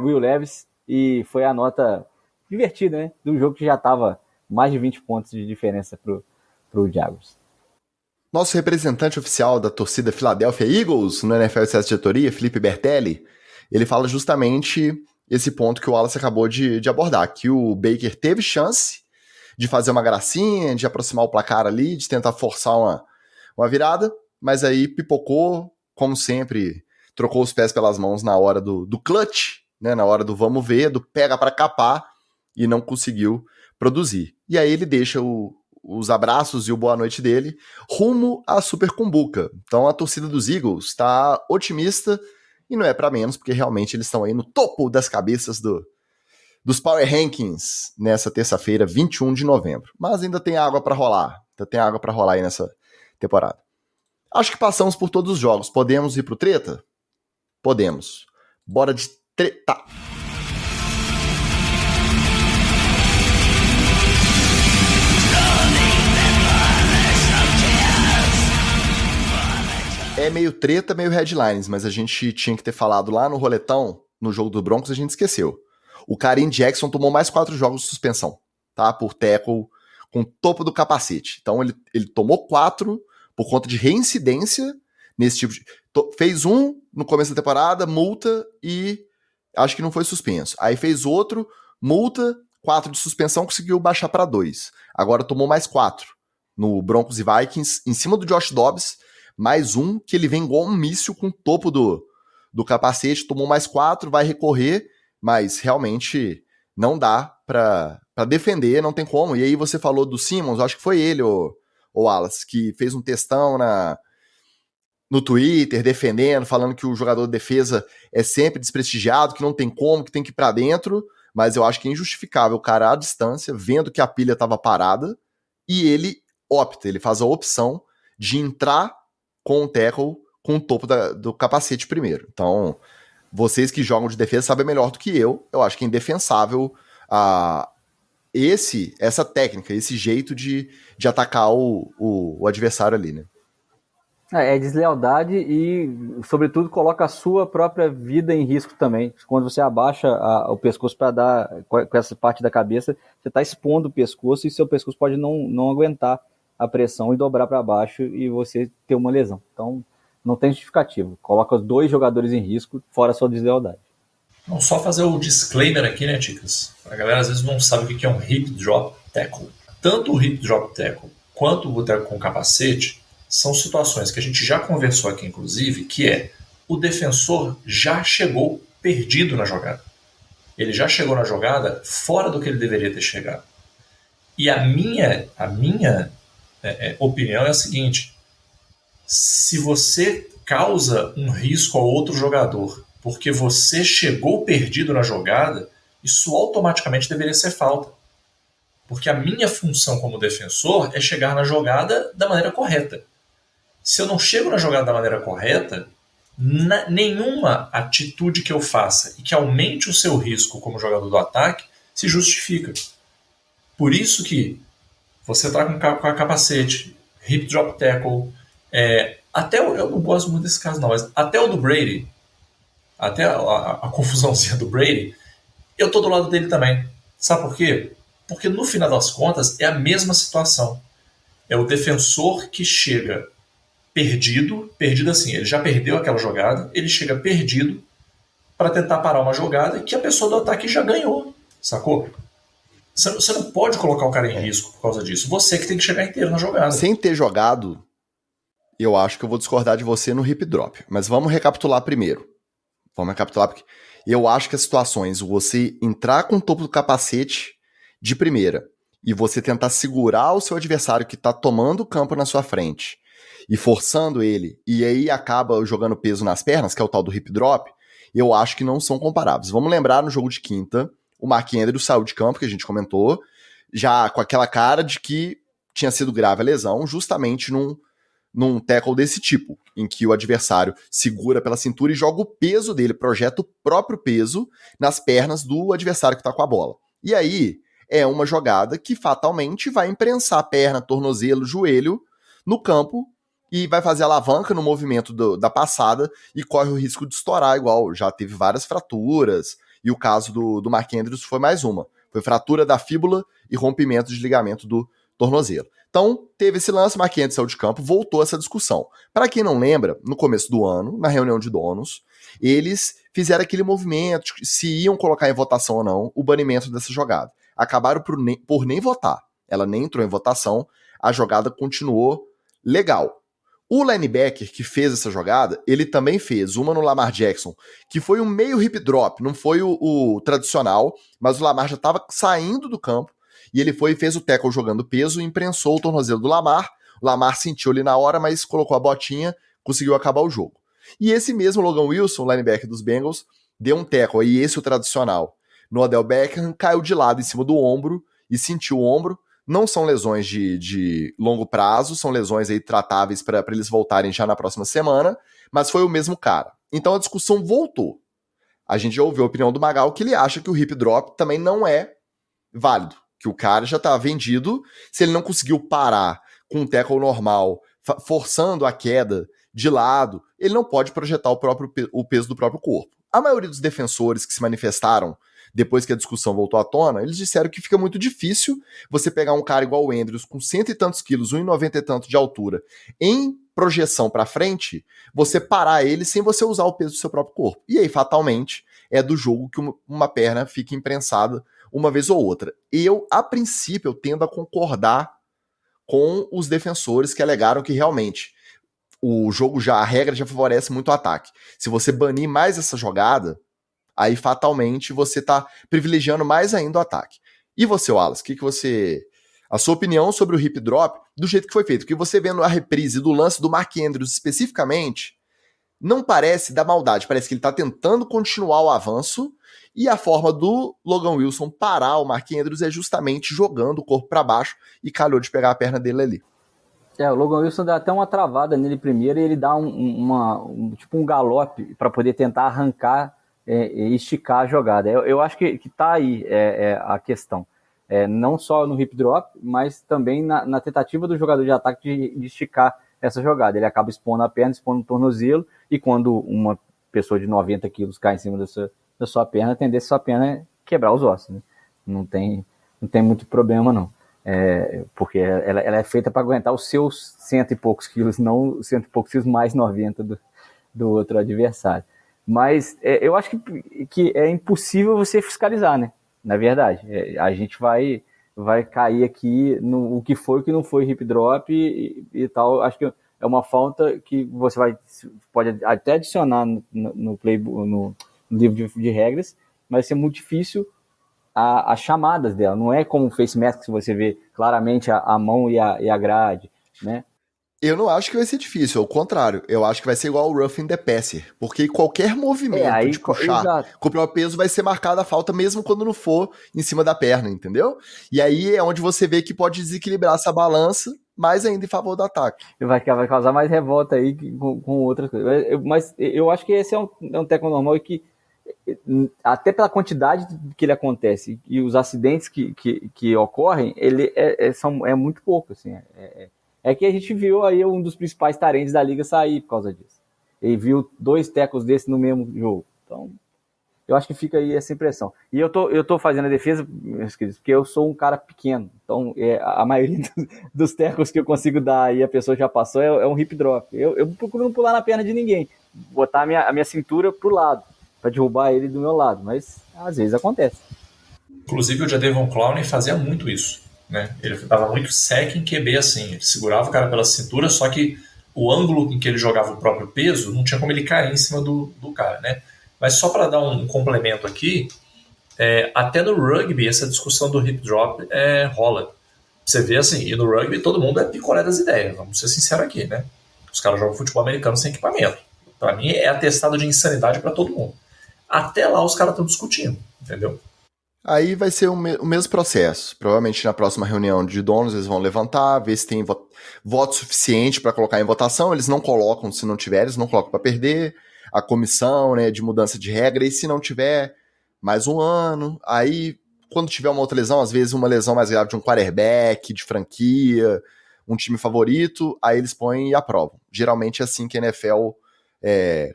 Will Levis e foi a nota divertida, né? Do jogo que já estava mais de 20 pontos de diferença pro Jaguars. Nosso representante oficial da torcida Philadelphia Eagles no NFL Excesso de Diretoria, Felipe Bertelli, ele fala justamente esse ponto que o Wallace acabou de abordar, que o Baker teve chance de fazer uma gracinha, de aproximar o placar ali, de tentar forçar uma virada, mas aí pipocou, como sempre, trocou os pés pelas mãos na hora do clutch, né, na hora do vamos ver, do pega para capar, e não conseguiu produzir. E aí ele deixa os abraços e o boa noite dele rumo à Super Cumbuca. Então a torcida dos Eagles está otimista, e não é para menos, porque realmente eles estão aí no topo das cabeças dos Power Rankings nessa terça-feira, 21 de novembro. Mas ainda tem água para rolar. Ainda tem água para rolar aí nessa temporada. Acho que passamos por todos os jogos. Podemos ir pro treta? Podemos. Bora de treta. É meio treta, meio headlines, mas a gente tinha que ter falado lá no roletão, no jogo do Broncos, a gente esqueceu. O Kareem Jackson tomou mais 4 jogos de suspensão, tá? Por tackle com o topo do capacete. Então ele tomou 4 por conta de reincidência nesse tipo de... Fez um no começo da temporada, multa e acho que não foi suspenso. Aí fez outro, multa, 4 de suspensão, conseguiu baixar para 2. Agora tomou mais 4 no Broncos e Vikings, em cima do Josh Dobbs, mais um que ele vem igual um míssil com o topo do capacete, tomou mais 4, vai recorrer, mas realmente não dá pra defender, não tem como. E aí você falou do Simmons, acho que foi ele, o Wallace, que fez um textão no Twitter, defendendo, falando que o jogador de defesa é sempre desprestigiado, que não tem como, que tem que ir pra dentro, mas eu acho que é injustificável o cara à distância, vendo que a pilha estava parada, e ele faz a opção de entrar com o tackle com o topo do capacete primeiro. Então, vocês que jogam de defesa sabem melhor do que eu acho que é indefensável essa técnica, esse jeito de atacar o adversário ali, né? É deslealdade e, sobretudo, coloca a sua própria vida em risco também. Quando você abaixa o pescoço para dar com essa parte da cabeça, você está expondo o pescoço e seu pescoço pode não aguentar a pressão e dobrar para baixo e você ter uma lesão. Então, não tem justificativo. Coloca os 2 jogadores em risco, fora a sua deslealdade. Não, só fazer o disclaimer aqui, né, Ticas? A galera às vezes não sabe o que é um hip drop tackle. Tanto o hip drop tackle quanto o tackle com capacete são situações que a gente já conversou aqui, inclusive, que é o defensor já chegou perdido na jogada. Ele já chegou na jogada fora do que ele deveria ter chegado. E a minha opinião é a seguinte: se você causa um risco ao outro jogador porque você chegou perdido na jogada, isso automaticamente deveria ser falta. Porque a minha função como defensor é chegar na jogada da maneira correta. Se eu não chego na jogada da maneira correta, nenhuma atitude que eu faça e que aumente o seu risco como jogador do ataque se justifica. Por isso que você está com capacete, hip drop tackle, eu não gosto muito desse caso não, mas até o do Brady, até a confusãozinha do Brady, eu estou do lado dele também. Sabe por quê? Porque no final das contas é a mesma situação. É o defensor que chega perdido assim, ele já perdeu aquela jogada, ele chega perdido para tentar parar uma jogada que a pessoa do ataque já ganhou, sacou? Você não pode colocar o cara em risco por causa disso. Você que tem que chegar inteiro na jogada. Sem ter jogado, eu acho que eu vou discordar de você no hip drop. Mas vamos recapitular primeiro. Porque eu acho que as situações, você entrar com o topo do capacete de primeira e você tentar segurar o seu adversário que tá tomando o campo na sua frente e forçando ele, e aí acaba jogando peso nas pernas, que é o tal do hip drop, eu acho que não são comparáveis. Vamos lembrar, no jogo de quinta, o Mark Andrews saiu de campo, que a gente comentou, já com aquela cara de que tinha sido grave a lesão, justamente num tackle desse tipo, em que o adversário segura pela cintura e joga o peso dele, projeta o próprio peso nas pernas do adversário que tá com a bola. E aí, é uma jogada que fatalmente vai imprensar a perna, tornozelo, joelho no campo e vai fazer alavanca no movimento da passada e corre o risco de estourar, igual já teve várias fraturas, e o caso do Mark Andrews foi mais uma. Foi fratura da fíbula e rompimento de ligamento do tornozelo. Então, teve esse lance, Mark Andrews saiu de campo, voltou essa discussão. Para quem não lembra, no começo do ano, na reunião de donos, eles fizeram aquele movimento, se iam colocar em votação ou não, o banimento dessa jogada. Acabaram por nem votar. Ela nem entrou em votação, a jogada continuou legal. O linebacker que fez essa jogada, ele também fez uma no Lamar Jackson, que foi um meio hip drop, não foi o tradicional, mas o Lamar já estava saindo do campo, e ele foi e fez o tackle jogando peso e imprensou o tornozelo do Lamar. O Lamar sentiu ali na hora, mas colocou a botinha, conseguiu acabar o jogo. E esse mesmo Logan Wilson, linebacker dos Bengals, deu um tackle, aí esse o tradicional, no Odell Beckham, caiu de lado em cima do ombro e sentiu o ombro. Não são lesões de longo prazo, são lesões aí tratáveis para eles voltarem já na próxima semana, mas foi o mesmo cara. Então a discussão voltou. A gente já ouviu a opinião do Magal, que ele acha que o hip drop também não é válido, que o cara já tá vendido, se ele não conseguiu parar com um tackle normal, forçando a queda de lado, ele não pode projetar o peso do próprio corpo. A maioria dos defensores que se manifestaram depois que a discussão voltou à tona, eles disseram que fica muito difícil você pegar um cara igual o Andrews, com 100 e tantos quilos, 1,90 e tanto de altura, em projeção para frente, você parar ele sem você usar o peso do seu próprio corpo. E aí, fatalmente, é do jogo que uma perna fica imprensada uma vez ou outra. A princípio, eu tendo a concordar com os defensores que alegaram que realmente a regra já favorece muito o ataque. Se você banir mais essa jogada, aí fatalmente você tá privilegiando mais ainda o ataque. E você, Wallace, a sua opinião sobre o hip drop do jeito que foi feito? Porque você vendo a reprise do lance do Mark Andrews especificamente, não parece da maldade, parece que ele tá tentando continuar o avanço, e a forma do Logan Wilson parar o Mark Andrews é justamente jogando o corpo para baixo e calhou de pegar a perna dele ali. O Logan Wilson dá até uma travada nele primeiro e ele dá tipo um galope para poder tentar arrancar e esticar a jogada. Eu acho que tá aí a questão. Não só no hip drop, mas também na tentativa do jogador de ataque de esticar essa jogada. Ele acaba expondo a perna, expondo o tornozelo, e quando uma pessoa de 90 quilos cai em cima da sua perna, a tendência da sua perna é quebrar os ossos, né? Não tem muito problema, não. Porque ela é feita para aguentar os seus 100 e poucos quilos, não os 100 e poucos quilos mais 90 do outro adversário. Mas eu acho que é impossível você fiscalizar, né? Na verdade, a gente vai cair aqui no o que foi e o que não foi hip drop e tal. Acho que é uma falta que você pode até adicionar no livro de regras, mas vai ser muito difícil as chamadas dela. Não é como o face mask que você vê claramente a mão e a grade, né? Eu não acho que vai ser difícil, ao contrário. Eu acho que vai ser igual o roughing the passer, porque qualquer movimento de puxar com o próprio peso vai ser marcada a falta, mesmo quando não for em cima da perna, entendeu? E aí é onde você vê que pode desequilibrar essa balança, mais ainda em favor do ataque. Vai causar mais revolta aí com outras coisas. Mas eu acho que esse é um tackle normal e que, até pela quantidade que ele acontece e os acidentes que ocorrem, ele é muito pouco, assim. É que a gente viu aí um dos principais talentos da liga sair por causa disso. Ele viu 2 tackles desses no mesmo jogo. Então, eu acho que fica aí essa impressão. E eu tô fazendo a defesa, meus queridos, porque eu sou um cara pequeno. Então, a maioria dos tackles que eu consigo dar e a pessoa já passou é um hip drop. Eu procuro não pular na perna de ninguém. Botar a minha cintura pro lado, para derrubar ele do meu lado. Mas, às vezes, acontece. Inclusive, o Jadeveon Clowney fazia muito isso. Né? Ele dava muito sec em QB assim, ele segurava o cara pela cintura, só que o ângulo em que ele jogava o próprio peso não tinha como ele cair em cima do cara, né? Mas só para dar um complemento aqui, até no rugby essa discussão do hip drop rola. Você vê assim, e no rugby todo mundo é picolé das ideias, vamos ser sinceros aqui, né? Os caras jogam futebol americano sem equipamento. Para mim é atestado de insanidade para todo mundo. Até lá os caras estão discutindo, entendeu? Aí vai ser o mesmo processo. Provavelmente na próxima reunião de donos eles vão levantar, ver se tem voto suficiente para colocar em votação. Eles não colocam, se não tiver, eles não colocam para perder. A comissão, né, de mudança de regra, e se não tiver, mais um ano. Aí, quando tiver uma outra lesão, às vezes uma lesão mais grave de um quarterback, de franquia, um time favorito, aí eles põem e aprovam. Geralmente é assim que a NFL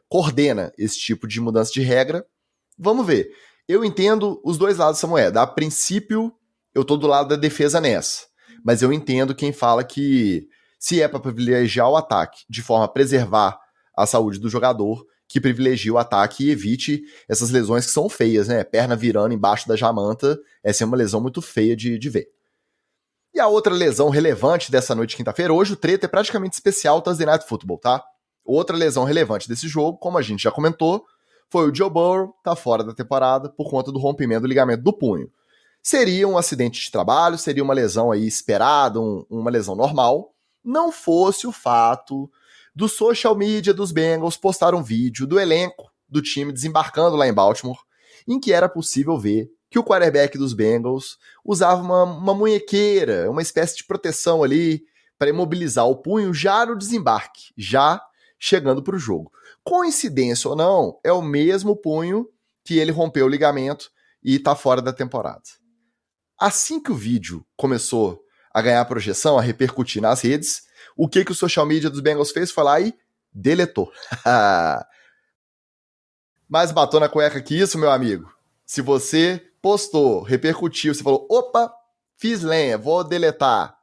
coordena esse tipo de mudança de regra. Vamos ver. Eu entendo os dois lados dessa moeda. A princípio, eu tô do lado da defesa nessa. Mas eu entendo quem fala que se é para privilegiar o ataque de forma a preservar a saúde do jogador, que privilegie o ataque e evite essas lesões que são feias, né? Perna virando embaixo da jamanta, essa é uma lesão muito feia de ver. E a outra lesão relevante dessa noite de quinta-feira, hoje o treta é praticamente especial Thursday Night Football, tá? Outra lesão relevante desse jogo, como a gente já comentou, foi o Joe Burrow, tá fora da temporada por conta do rompimento do ligamento do punho. Seria um acidente de trabalho, seria uma lesão aí esperada, uma lesão normal, não fosse o fato do social media dos Bengals postar um vídeo do elenco do time desembarcando lá em Baltimore, em que era possível ver que o quarterback dos Bengals usava uma munhequeira, uma espécie de proteção ali para imobilizar o punho já no desembarque, já chegando para o jogo. Coincidência ou não, é o mesmo punho que ele rompeu o ligamento e tá fora da temporada. Assim que o vídeo começou a ganhar projeção, a repercutir nas redes, o que o social media dos Bengals fez foi lá e deletou. Mais batom na cueca que isso, meu amigo. Se você postou, repercutiu, você falou, opa, fiz lenha, vou deletar.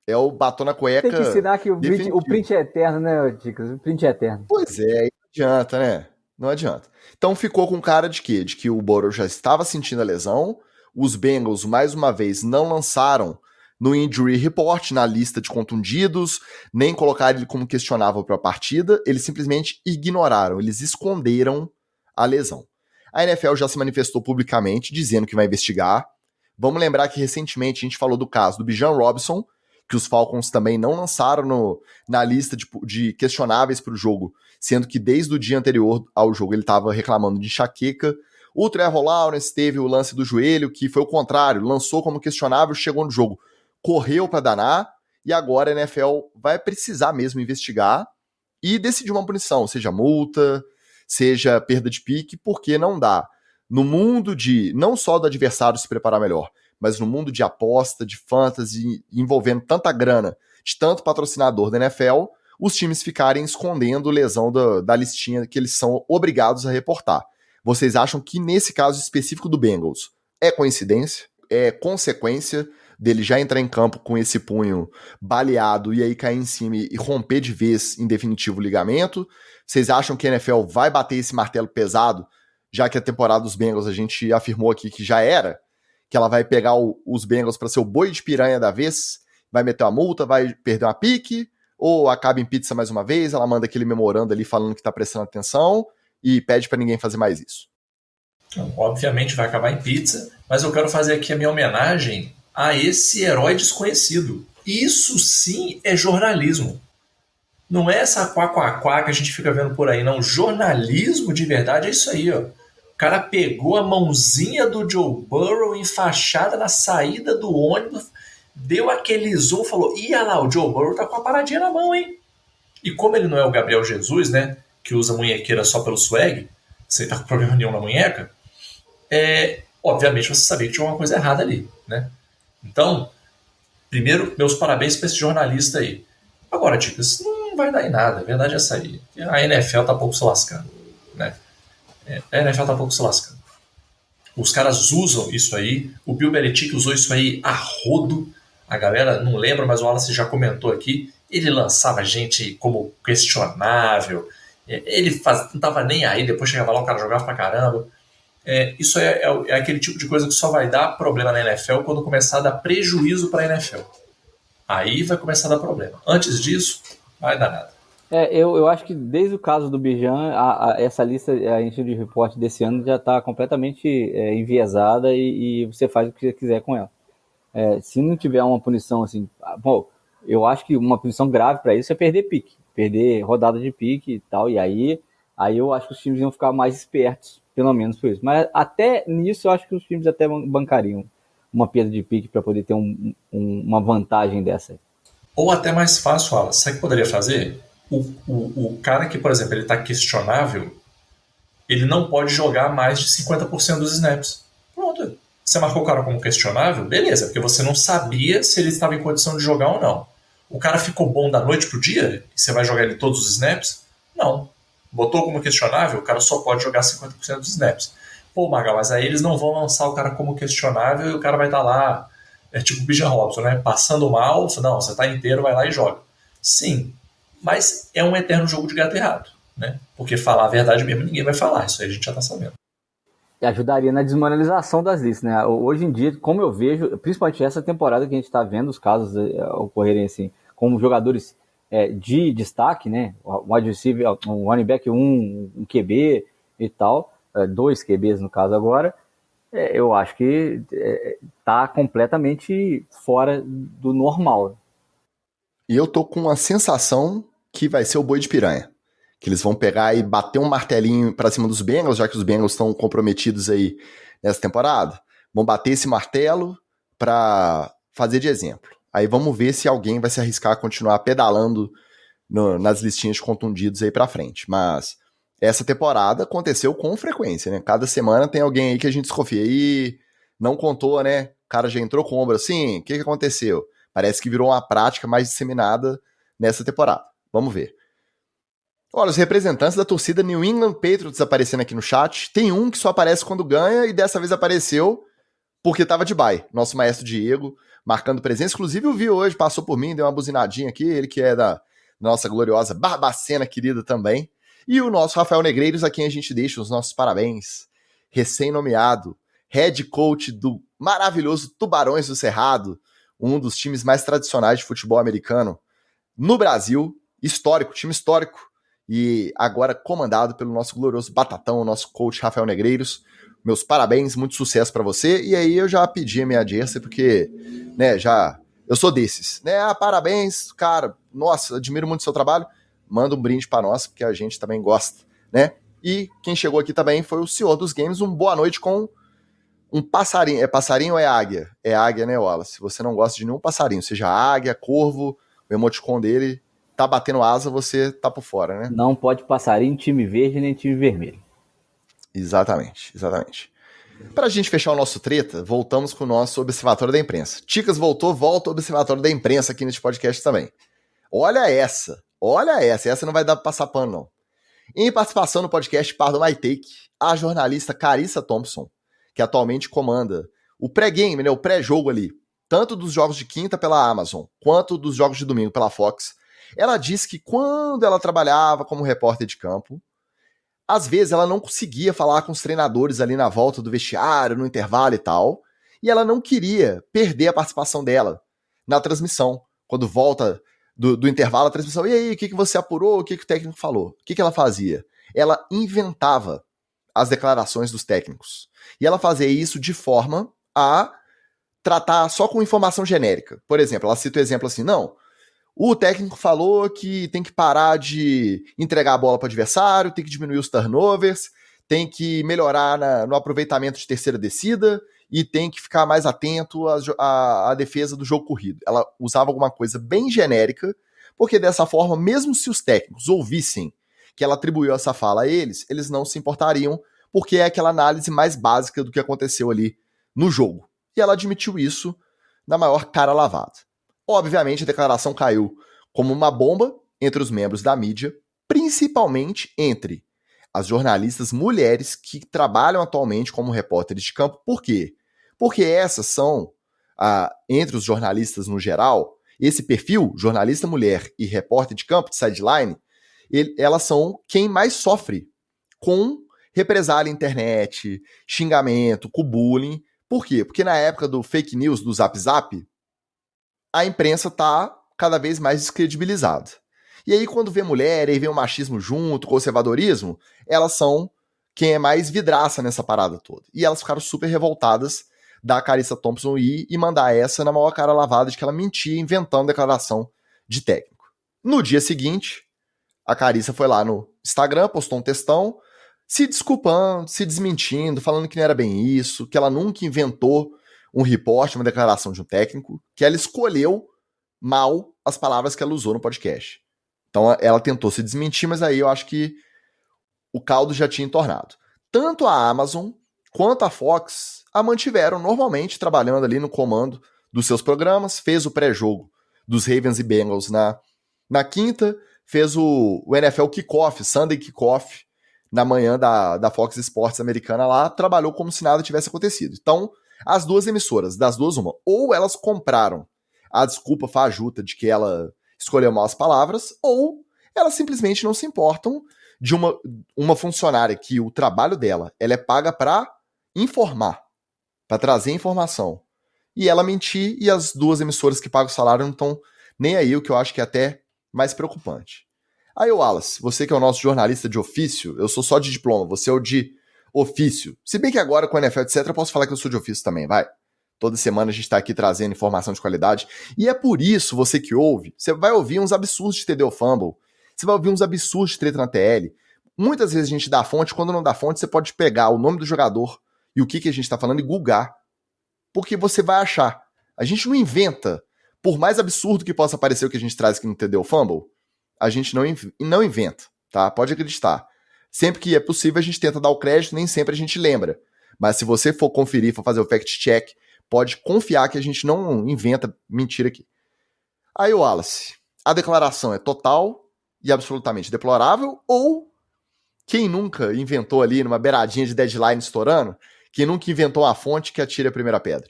É o batom na cueca. Tem que ensinar que o print é eterno, né, Ticas? O print é eterno. Pois é, não adianta, né? Não adianta. Então ficou com cara de quê? De que o Burrow já estava sentindo a lesão, os Bengals, mais uma vez, não lançaram no Injury Report, na lista de contundidos, nem colocaram ele como questionável para a partida, eles simplesmente ignoraram, eles esconderam a lesão. A NFL já se manifestou publicamente dizendo que vai investigar. Vamos lembrar que recentemente a gente falou do caso do Bijan Robinson, que os Falcons também não lançaram na lista de questionáveis para o jogo, sendo que desde o dia anterior ao jogo ele estava reclamando de enxaqueca. O Trevor Lawrence teve o lance do joelho, que foi o contrário, lançou como questionável, chegou no jogo, correu para danar, e agora a NFL vai precisar mesmo investigar e decidir uma punição, seja multa, seja perda de pique, porque não dá. No mundo não só do adversário se preparar melhor, mas no mundo de aposta, de fantasy, envolvendo tanta grana, de tanto patrocinador da NFL, os times ficarem escondendo lesão da listinha que eles são obrigados a reportar. Vocês acham que nesse caso específico do Bengals é coincidência? É consequência dele já entrar em campo com esse punho baleado e aí cair em cima e romper de vez em definitivo o ligamento? Vocês acham que a NFL vai bater esse martelo pesado, já que a temporada dos Bengals a gente afirmou aqui que já era, que ela vai pegar os Bengals para ser o boi de piranha da vez, vai meter uma multa, vai perder uma pique, ou acaba em pizza mais uma vez, ela manda aquele memorando ali falando que tá prestando atenção e pede para ninguém fazer mais isso? Então, obviamente vai acabar em pizza, mas eu quero fazer aqui a minha homenagem a esse herói desconhecido. Isso sim é jornalismo. Não é essa quá que a gente fica vendo por aí, não. Jornalismo de verdade é isso aí, ó. O cara pegou a mãozinha do Joe Burrow enfaixada na saída do ônibus, deu aquele zoom e falou: olha lá, o Joe Burrow tá com a paradinha na mão, hein? E como ele não é o Gabriel Jesus, né, que usa munhequeira só pelo swag, sem tá com problema nenhum na munheca, obviamente você sabia que tinha uma coisa errada ali, né? Então, primeiro, meus parabéns para esse jornalista aí. Agora, Ticas, não vai dar em nada, a verdade é essa aí. A NFL tá pouco se lascando, né? A NFL tá pouco se lascando. Os caras usam isso aí, o Bill Belichick usou isso aí a rodo, a galera não lembra, mas o Wallace já comentou aqui, ele lançava gente como questionável, ele não tava nem aí, depois chegava lá o cara jogava pra caramba. Isso é aquele tipo de coisa que só vai dar problema na NFL quando começar a dar prejuízo para a NFL. Aí vai começar a dar problema. Antes disso, vai dar nada. Eu acho que desde o caso do Bijan, essa lista, a Injury Report desse ano já está completamente enviesada e você faz o que você quiser com ela. Se não tiver uma punição assim, eu acho que uma punição grave para isso é perder pique, perder rodada de pique e tal, e aí eu acho que os times iam ficar mais espertos, pelo menos por isso. Mas até nisso eu acho que os times até bancariam uma perda de pique para poder ter uma vantagem dessa. Ou até mais fácil, Alan, sabe o que poderia fazer? O cara que, por exemplo, ele está questionável, ele não pode jogar mais de 50% dos snaps. Pronto. Você marcou o cara como questionável? Beleza, porque você não sabia se ele estava em condição de jogar ou não. O cara ficou bom da noite pro dia e você vai jogar ele todos os snaps? Não. Botou como questionável, o cara só pode jogar 50% dos snaps. Pô, Magal, mas aí eles não vão lançar o cara como questionável e o cara vai estar lá, tipo o Bijan Robinson, né? Passando mal, não, você tá inteiro, vai lá e joga. Sim, mas é um eterno jogo de gato e rato, né? Porque falar a verdade mesmo ninguém vai falar, isso aí a gente já tá sabendo. E ajudaria na desmoralização das listas, né? Hoje em dia, como eu vejo, principalmente essa temporada que a gente está vendo os casos ocorrerem assim, como jogadores de destaque, né? Um wide receiver, um running back, um QB e tal, 2 QBs no caso agora, eu acho que tá completamente fora do normal. E eu tô com a sensação que vai ser o boi de piranha. Que eles vão pegar e bater um martelinho pra cima dos Bengals, já que os Bengals estão comprometidos aí nessa temporada. Vão bater esse martelo pra fazer de exemplo. Aí vamos ver se alguém vai se arriscar a continuar pedalando nas listinhas de contundidos aí pra frente. Mas essa temporada aconteceu com frequência, né? Cada semana tem alguém aí que a gente desconfia. E não contou, né? O cara já entrou com o ombro assim, o que aconteceu? Parece que virou uma prática mais disseminada nessa temporada. Vamos ver. Olha, os representantes da torcida New England Patriots aparecendo aqui no chat. Tem um que só aparece quando ganha e dessa vez apareceu porque tava de bye. Nosso maestro Diego marcando presença. Inclusive eu vi hoje, passou por mim, deu uma buzinadinha aqui. Ele que é da nossa gloriosa Barbacena querida também. E o nosso Rafael Negreiros, a quem a gente deixa os nossos parabéns. Recém-nomeado head coach do maravilhoso Tubarões do Cerrado, um dos times mais tradicionais de futebol americano no Brasil. Histórico, time histórico. e agora comandado pelo nosso glorioso Batatão, o nosso coach Rafael Negreiros. Meus parabéns, muito sucesso para você. E aí eu já pedi a minha jersey, porque, né, eu sou desses, né? Parabéns, cara, nossa, admiro muito o seu trabalho. Manda um brinde para nós, porque a gente também gosta, né? E quem chegou aqui também foi o senhor dos games. Boa noite com um passarinho. É passarinho ou é águia? É águia, né, Wallace? Se você não gosta de nenhum passarinho, seja águia, corvo, o emoticon dele tá batendo asa, você tá por fora, né? Não pode passarinho, time verde nem time vermelho. Exatamente. Pra gente fechar o nosso treta, voltamos com o nosso Observatório da Imprensa. Ticas volta o Observatório da Imprensa aqui neste podcast também. Olha essa não vai dar pra passar pano, não. Em participação no podcast Pardo My Take, a jornalista Carissa Thompson, que atualmente comanda o pré-game, né, o pré-jogo ali, tanto dos jogos de quinta pela Amazon, quanto dos jogos de domingo pela Fox, ela disse que quando ela trabalhava como repórter de campo, às vezes ela não conseguia falar com os treinadores ali na volta do vestiário, no intervalo e tal, e ela não queria perder a participação dela na transmissão, quando volta do intervalo a transmissão. E aí, o que você apurou? O que o técnico falou? O que ela fazia? Ela inventava as declarações dos técnicos. E ela fazia isso de forma a tratar só com informação genérica. Por exemplo, ela cita o exemplo assim, não, o técnico falou que tem que parar de entregar a bola para o adversário, tem que diminuir os turnovers, tem que melhorar no aproveitamento de terceira descida e tem que ficar mais atento à defesa do jogo corrido. Ela usava alguma coisa bem genérica, porque dessa forma, mesmo se os técnicos ouvissem que ela atribuiu essa fala a eles não se importariam, porque é aquela análise mais básica do que aconteceu ali no jogo. E ela admitiu isso na maior cara lavada. Obviamente, a declaração caiu como uma bomba entre os membros da mídia, principalmente entre as jornalistas mulheres que trabalham atualmente como repórteres de campo. Por quê? Porque essas são, entre os jornalistas no geral, esse perfil, jornalista mulher e repórter de campo, de sideline, elas são quem mais sofre com represália na internet, xingamento, com bullying. Por quê? Porque na época do fake news, do Zap Zap, a imprensa tá cada vez mais descredibilizada. E aí, quando vê mulher e vê o machismo junto, conservadorismo, elas são quem é mais vidraça nessa parada toda. E elas ficaram super revoltadas da Carissa Thompson ir e mandar essa na maior cara lavada de que ela mentia, inventando declaração de técnico. No dia seguinte, a Carissa foi lá no Instagram, postou um textão, se desculpando, se desmentindo, falando que não era bem isso, que ela nunca inventou um reporte, uma declaração de um técnico, que ela escolheu mal as palavras que ela usou no podcast. Então ela tentou se desmentir, mas aí eu acho que o caldo já tinha entornado. Tanto a Amazon quanto a Fox a mantiveram normalmente trabalhando ali no comando dos seus programas, fez o pré-jogo dos Ravens e Bengals na quinta, fez o NFL Kickoff, Sunday Kickoff, na manhã da Fox Sports americana lá, trabalhou como se nada tivesse acontecido. Então, as duas emissoras, das duas uma, ou elas compraram a desculpa fajuta de que ela escolheu mal as palavras, ou elas simplesmente não se importam de uma funcionária que o trabalho dela, ela é paga para informar, para trazer informação. E ela mentir, e as duas emissoras que pagam o salário não estão nem aí, o que eu acho que é até mais preocupante. Aí, Wallace, você que é o nosso jornalista de ofício, eu sou só de diploma, você é o de ofício. Se bem que agora com a NFL, etc., eu posso falar que eu sou de ofício também, vai. Toda semana a gente tá aqui trazendo informação de qualidade. E é por isso, você que ouve, você vai ouvir uns absurdos de TD ou Fumble, você vai ouvir uns absurdos de treta na TL. Muitas vezes a gente dá fonte, quando não dá fonte, você pode pegar o nome do jogador e o que a gente tá falando e googar. Porque você vai achar. A gente não inventa. Por mais absurdo que possa parecer o que a gente traz aqui no TD ou Fumble, a gente não inventa, tá? Pode acreditar. Sempre que é possível, a gente tenta dar o crédito, nem sempre a gente lembra. Mas se você for conferir, for fazer o fact-check, pode confiar que a gente não inventa mentira aqui. Aí, Wallace, a declaração é total e absolutamente deplorável, ou quem nunca inventou ali numa beiradinha de deadline estourando, quem nunca inventou uma fonte que atire a primeira pedra?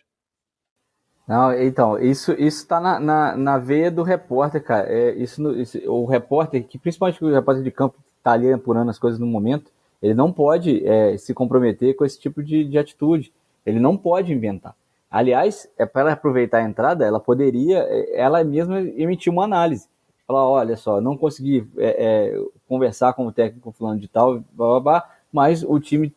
Não, então, isso tá na veia do repórter, cara. O repórter, que principalmente o repórter de campo tá ali apurando as coisas no momento, ele não pode se comprometer com esse tipo de atitude. Ele não pode inventar. Aliás, para ela aproveitar a entrada, ela poderia, ela mesma emitir uma análise. Falar, olha só, não consegui conversar com o técnico fulano de tal, blá, blá, blá, mas o time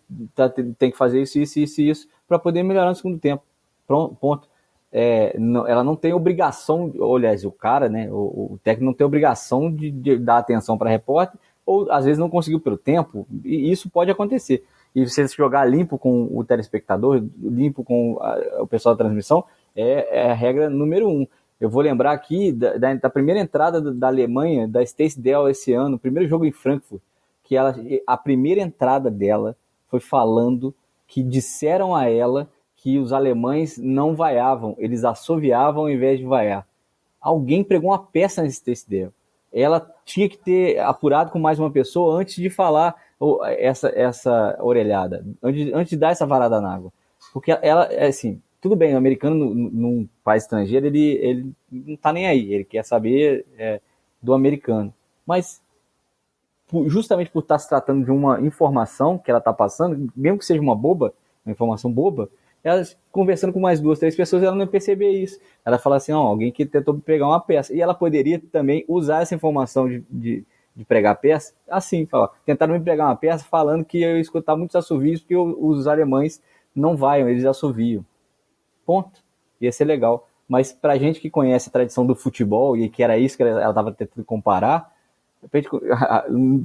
tem que fazer isso para poder melhorar no segundo tempo. Pronto, ponto. Ela não tem obrigação, aliás, o cara, né, o técnico não tem obrigação de dar atenção para repórter, ou às vezes não conseguiu pelo tempo, e isso pode acontecer. E você jogar limpo com o telespectador, limpo com o pessoal da transmissão, é a regra número 1. Eu vou lembrar aqui da primeira entrada da Alemanha, da Stacey Dell esse ano, o primeiro jogo em Frankfurt, que a primeira entrada dela foi falando que disseram a ela que os alemães não vaiavam, eles assoviavam ao invés de vaiar. Alguém pregou uma peça nesse Stacey Dell. Ela tinha que ter apurado com mais uma pessoa antes de falar essa orelhada, antes de dar essa varada na água. Porque ela, assim, tudo bem, o americano num país estrangeiro, ele não tá nem aí, ele quer saber do americano. Mas, justamente por estar se tratando de uma informação que ela está passando, mesmo que seja uma informação boba, ela conversando com mais 2, 3 pessoas, ela não percebia isso. Ela fala assim, alguém que tentou pegar uma peça. E ela poderia também usar essa informação de pregar peça, assim, tentaram me pregar uma peça falando que eu ia escutar muitos assovios, porque os alemães não vaiam, eles assoviam. Ponto. Ia ser legal. Mas pra gente que conhece a tradição do futebol, e que era isso que ela estava tentando comparar,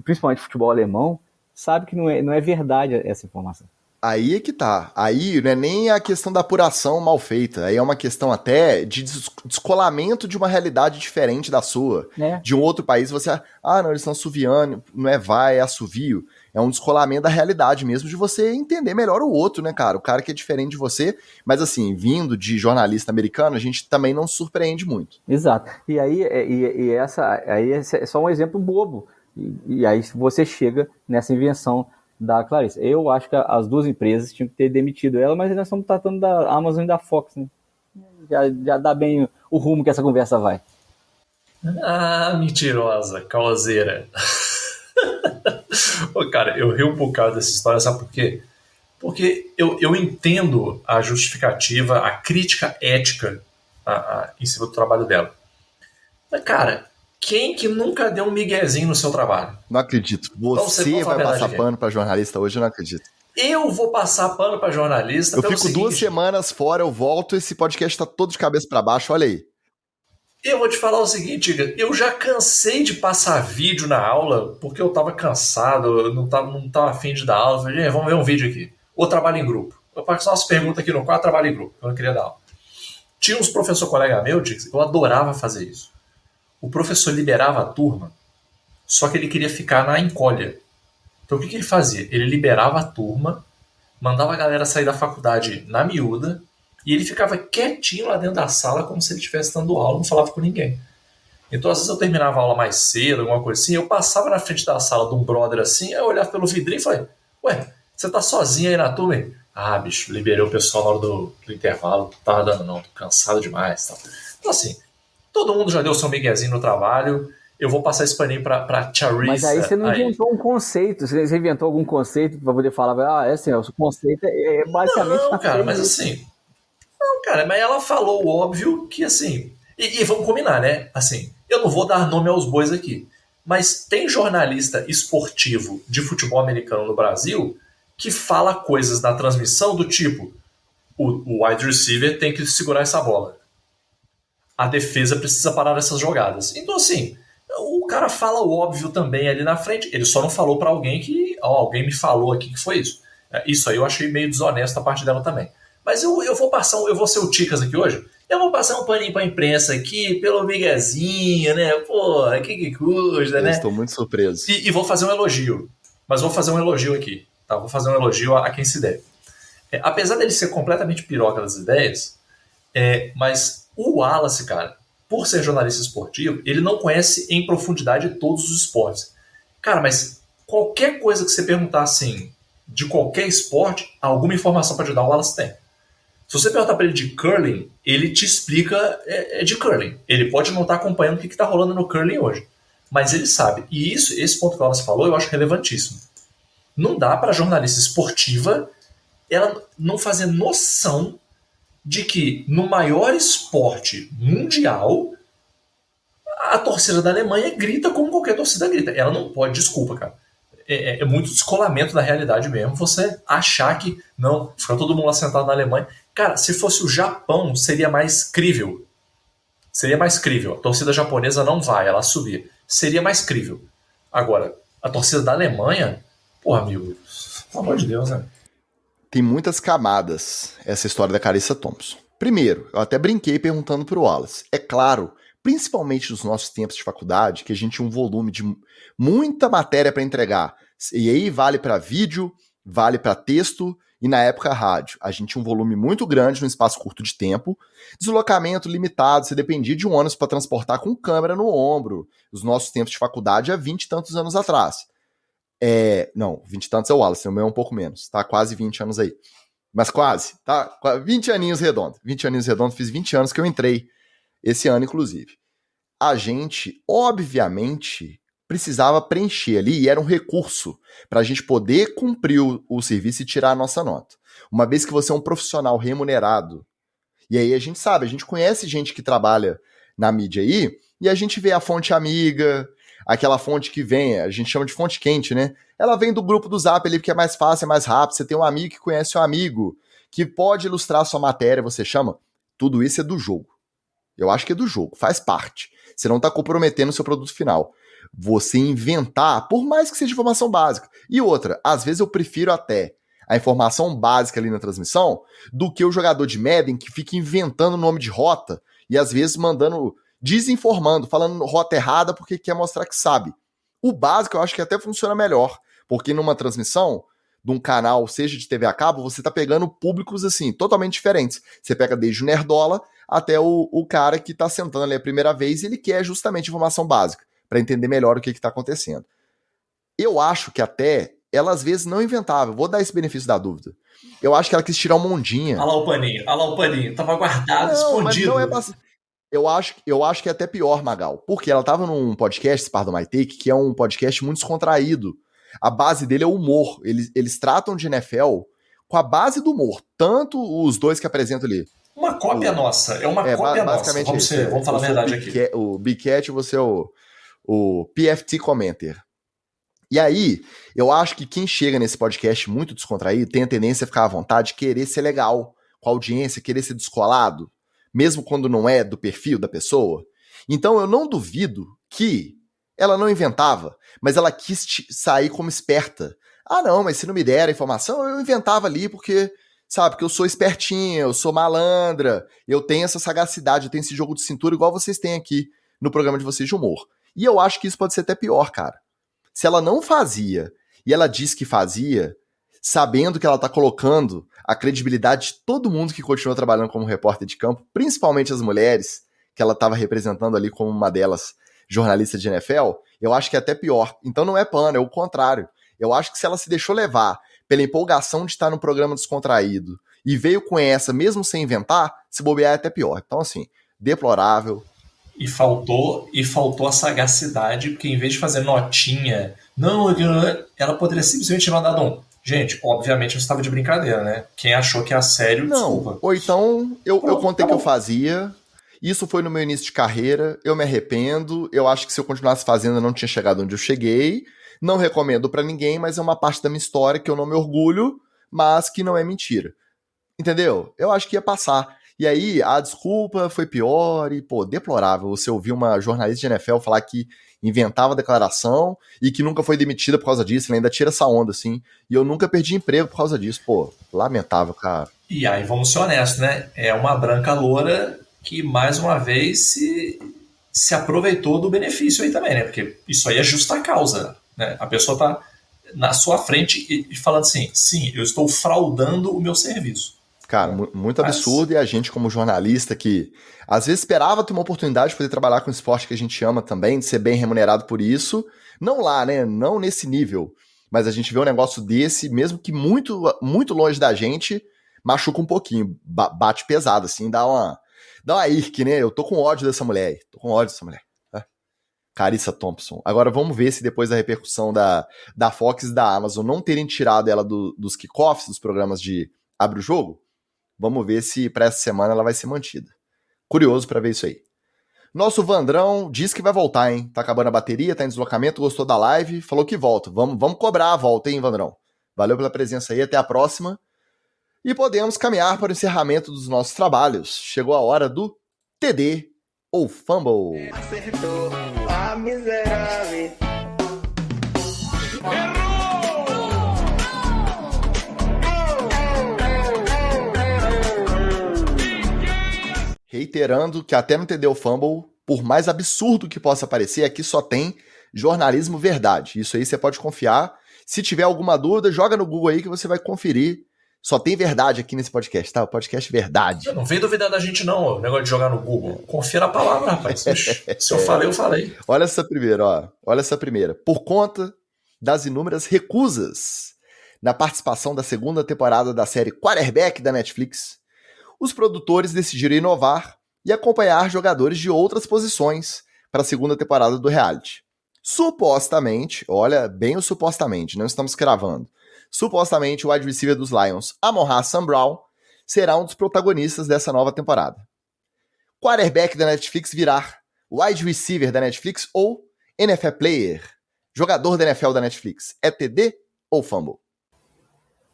principalmente futebol alemão, sabe que não é verdade essa informação. Aí é que tá. Aí não é nem a questão da apuração mal feita. Aí é uma questão até de descolamento de uma realidade diferente da sua. De um outro país, você... não, eles estão assoviando, não é assovio. É um descolamento da realidade mesmo, de você entender melhor o outro, né, cara? O cara que é diferente de você. Mas assim, vindo de jornalista americano, a gente também não se surpreende muito. Exato. E aí, aí é só um exemplo bobo. E aí você chega nessa invenção da Clarice. Eu acho que as 2 empresas tinham que ter demitido ela, mas nós estamos tratando da Amazon e da Fox, né? Já dá bem o rumo que essa conversa vai. Mentirosa, causeira. Cara, eu rio um bocado dessa história, sabe por quê? Porque eu entendo a justificativa, a crítica ética em cima do trabalho dela. Mas, cara, quem que nunca deu um miguezinho no seu trabalho? Não acredito. Você vai passar pano pra jornalista hoje? Eu não acredito. Eu vou passar pano pra jornalista. Eu fico 2 semanas fora, eu volto, esse podcast tá todo de cabeça pra baixo, olha aí. Eu vou te falar o seguinte, eu já cansei de passar vídeo na aula, porque eu tava cansado, eu não tava afim de dar aula. Eu falei, vamos ver um vídeo aqui. Ou trabalho em grupo. Eu faço umas perguntas aqui no quadro, trabalho em grupo, eu não queria dar aula. Tinha uns professor colega meu, eu adorava fazer isso. O professor liberava a turma, só que ele queria ficar na encolha. Então o que ele fazia? Ele liberava a turma, mandava a galera sair da faculdade na miúda, e ele ficava quietinho lá dentro da sala, como se ele estivesse dando aula, não falava com ninguém. Então às vezes eu terminava a aula mais cedo, alguma coisa assim, eu passava na frente da sala de um brother assim, aí eu olhava pelo vidrinho e falei, ué, você tá sozinho aí na turma? Bicho, liberei o pessoal na hora do intervalo, não tava dando não, tô cansado demais. Tá. Então assim, todo mundo já deu seu miguezinho no trabalho. Eu vou passar esse paninho pra Charissa. Mas aí você não inventou um conceito. Você inventou algum conceito pra poder falar, assim, o conceito é basicamente... Não, cara, mas assim... Não, cara, mas ela falou o óbvio que, assim... E vamos combinar, né? Assim, eu não vou dar nome aos bois aqui, mas tem jornalista esportivo de futebol americano no Brasil que fala coisas na transmissão do tipo: o wide receiver tem que segurar essa bola. A defesa precisa parar essas jogadas. Então, assim, o cara fala o óbvio também ali na frente. Ele só não falou pra alguém que... alguém me falou aqui que foi isso. Isso aí eu achei meio desonesto a parte dela também. Mas eu vou ser o Ticas aqui hoje. Eu vou passar um paninho pra imprensa aqui, pelo miguezinho, né? Pô, que custa, né? Eu estou muito surpreso. E vou fazer um elogio. Mas vou fazer um elogio aqui. Tá? Vou fazer um elogio a quem se deve. Apesar dele ser completamente piroca das ideias, mas o Wallace, cara, por ser jornalista esportivo, ele não conhece em profundidade todos os esportes. Cara, mas qualquer coisa que você perguntar assim, de qualquer esporte, alguma informação para te dar, o Wallace tem. Se você perguntar para ele de curling, ele te explica de curling. Ele pode não estar acompanhando o que está rolando no curling hoje, mas ele sabe. E esse ponto que o Wallace falou, eu acho relevantíssimo. Não dá para a jornalista esportiva ela não fazer noção de que no maior esporte mundial A torcida da Alemanha grita como qualquer torcida grita. Ela não pode, desculpa, cara. É muito descolamento da realidade mesmo você achar que, não, fica todo mundo lá sentado na Alemanha. Cara, se fosse o Japão, seria mais crível. Seria mais crível. A torcida japonesa não vai, ela subir. Seria mais crível. Agora, a torcida da Alemanha, porra, amigo, pelo amor de Deus, né? Tem muitas camadas essa história da Carissa Thompson. Primeiro, eu até brinquei perguntando pro Wallace. É claro, principalmente nos nossos tempos de faculdade, que a gente tinha um volume de muita matéria para entregar. E aí vale para vídeo, vale para texto e na época rádio. A gente tinha um volume muito grande num espaço curto de tempo, deslocamento limitado, você dependia de um ônibus para transportar com câmera no ombro. Os nossos tempos de faculdade há 20 e tantos anos atrás. Não, 20 e tantos é o Wallace, o meu é um pouco menos, tá? Quase 20 anos aí. Mas quase, tá? 20 aninhos redondo. 20 aninhos redondo, fiz 20 anos que eu entrei esse ano, inclusive. A gente, obviamente, precisava preencher ali, e era um recurso para a gente poder cumprir o serviço e tirar a nossa nota. Uma vez que você é um profissional remunerado, e aí a gente sabe, a gente conhece gente que trabalha na mídia aí, e a gente vê a fonte amiga, aquela fonte que vem, a gente chama de fonte quente, né? Ela vem do grupo do Zap ali, porque é mais fácil, é mais rápido, você tem um amigo que conhece um amigo, que pode ilustrar a sua matéria, você chama. Tudo isso é do jogo. Eu acho que é do jogo, faz parte. Você não está comprometendo o seu produto final. Você inventar, por mais que seja informação básica. E outra, às vezes eu prefiro até a informação básica ali na transmissão do que o jogador de Madden que fica inventando nome de rota e às vezes desinformando, falando rota errada porque quer mostrar que sabe. O básico eu acho que até funciona melhor, porque numa transmissão de um canal, seja de TV a cabo, você tá pegando públicos assim, totalmente diferentes. Você pega desde o nerdola até o cara que tá sentando ali a primeira vez e ele quer justamente informação básica, para entender melhor o que tá acontecendo. Eu acho que até ela às vezes não inventava, vou dar esse benefício da dúvida. Eu acho que ela quis tirar uma ondinha. Olha lá o paninho, tava guardado, escondido. Mas não é eu acho que é até pior, Magal, porque ela tava num podcast, Pardon My Take, que é um podcast muito descontraído. A base dele é o humor. Eles tratam de NFL com a base do humor. Tanto os dois que apresentam ali. Uma cópia nossa. É uma cópia nossa. Vamos falar a verdade aqui. O Big Cat e você é o PFT Commenter. E aí, eu acho que quem chega nesse podcast muito descontraído tem a tendência a ficar à vontade, querer ser legal com a audiência, querer ser descolado, mesmo quando não é do perfil da pessoa. Então eu não duvido que ela não inventava, mas ela quis sair como esperta. Ah, não, mas se não me der a informação, eu inventava ali porque, sabe, porque eu sou espertinha, eu sou malandra, eu tenho essa sagacidade, eu tenho esse jogo de cintura igual vocês têm aqui no programa de vocês de humor. E eu acho que isso pode ser até pior, cara. Se ela não fazia, e ela diz que fazia, sabendo que ela tá colocando a credibilidade de todo mundo que continua trabalhando como repórter de campo, principalmente as mulheres, que ela estava representando ali como uma delas, jornalista de NFL, eu acho que é até pior. Então não é pano, é o contrário. Eu acho que se ela se deixou levar pela empolgação de estar no programa descontraído e veio com essa, mesmo sem inventar, se bobear é até pior. Então assim, deplorável. E faltou a sagacidade, porque em vez de fazer notinha, ela poderia simplesmente ter mandado um. Gente, obviamente eu estava de brincadeira, né? Quem achou que é sério, não, desculpa. Ou então, eu contei que eu fazia, isso foi no meu início de carreira, eu me arrependo, eu acho que se eu continuasse fazendo eu não tinha chegado onde eu cheguei, não recomendo pra ninguém, mas é uma parte da minha história que eu não me orgulho, mas que não é mentira. Entendeu? Eu acho que ia passar. E aí, a desculpa foi pior e, pô, deplorável você ouvir uma jornalista de NFL falar que inventava a declaração e que nunca foi demitida por causa disso, ela ainda tira essa onda, assim, e eu nunca perdi emprego por causa disso, pô, lamentável, cara. E aí, vamos ser honestos, né? É uma branca loura que, mais uma vez, se aproveitou do benefício aí também, né? Porque isso aí é justa causa, né? A pessoa tá na sua frente e falando assim, sim, eu estou fraudando o meu serviço. Cara, muito absurdo, e a gente como jornalista que às vezes esperava ter uma oportunidade de poder trabalhar com esporte que a gente ama também, de ser bem remunerado por isso, não lá, né, não nesse nível, mas a gente vê um negócio desse, mesmo que muito, muito longe da gente, machuca um pouquinho, bate pesado, assim, dá uma irque, né, eu tô com ódio dessa mulher, Carissa Thompson. Agora vamos ver se depois da repercussão da Fox e da Amazon não terem tirado ela dos kickoffs, dos programas de Abre o Jogo, vamos ver se para essa semana ela vai ser mantida. Curioso para ver isso aí. Nosso Vandrão diz que vai voltar, hein? Tá acabando a bateria, tá em deslocamento, gostou da live, falou que volta. Vamos cobrar a volta, hein, Vandrão? Valeu pela presença aí, até a próxima. E podemos caminhar para o encerramento dos nossos trabalhos. Chegou a hora do TD ou Fumble. Acertou a miserável. Reiterando que até no TD ou Fumble, por mais absurdo que possa parecer, aqui só tem jornalismo verdade. Isso aí você pode confiar. Se tiver alguma dúvida, joga no Google aí que você vai conferir. Só tem verdade aqui nesse podcast, tá? O podcast verdade. Não vem duvidar da gente não, o negócio de jogar no Google. Confia na palavra, rapaz. Se eu falei, eu falei. Olha essa primeira, ó. Olha essa primeira. Por conta das inúmeras recusas na participação da segunda temporada da série Quarterback da Netflix, os produtores decidiram inovar e acompanhar jogadores de outras posições para a segunda temporada do reality. Supostamente, olha bem o supostamente, não estamos cravando, supostamente o wide receiver dos Lions, Amon-Ra St. Brown, será um dos protagonistas dessa nova temporada. Quarterback da Netflix virar wide receiver da Netflix ou NFL Player, jogador da NFL da Netflix. É TD ou Fumble?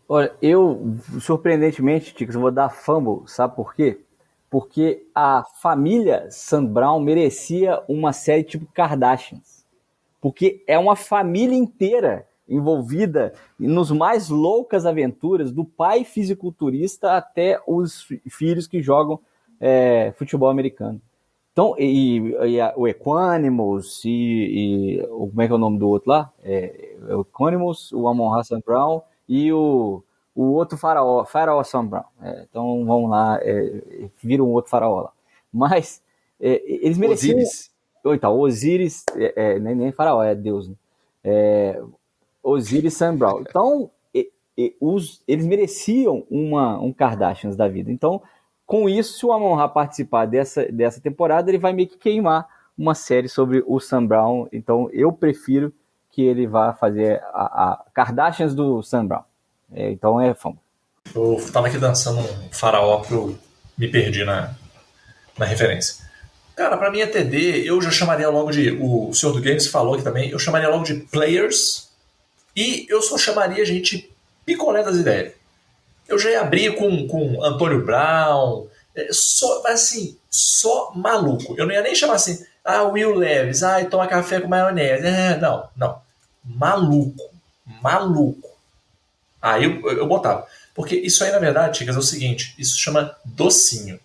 Olha, eu, surpreendentemente, Ticas, vou dar Fumble, sabe por quê? Porque a família St. Brown merecia uma série tipo Kardashians. Porque é uma família inteira envolvida nos mais loucas aventuras, do pai fisiculturista até os filhos que jogam futebol americano. Então, o Equanimous como é que é o nome do outro lá? O Equanimous, o Amon-Ra St. Brown e o outro faraó St. Brown. Então, vamos lá, vira um outro faraó lá. Mas, eles mereciam... Osiris. Então, Osiris, nem faraó, é Deus, né? Osiris St. Brown. Então, eles mereciam um Kardashians da vida. Então, com isso, se o Amon-Ra participar dessa temporada, ele vai meio que queimar uma série sobre o St. Brown. Então, eu prefiro que ele vá fazer a Kardashians do St. Brown. Então, é fã. Eu tava aqui dançando um faraó que eu me perdi na referência. Cara, pra mim é TD, eu já chamaria logo de... O senhor do Games falou aqui também, eu chamaria logo de Players e eu só chamaria, gente, picolé das ideias. Eu já ia abrir com Antônio Brown, só maluco. Eu não ia nem chamar assim, Will Levis, toma café com maionese. Não. Maluco. Aí eu botava. Porque isso aí, na verdade, Ticas, é o seguinte, isso chama docinho.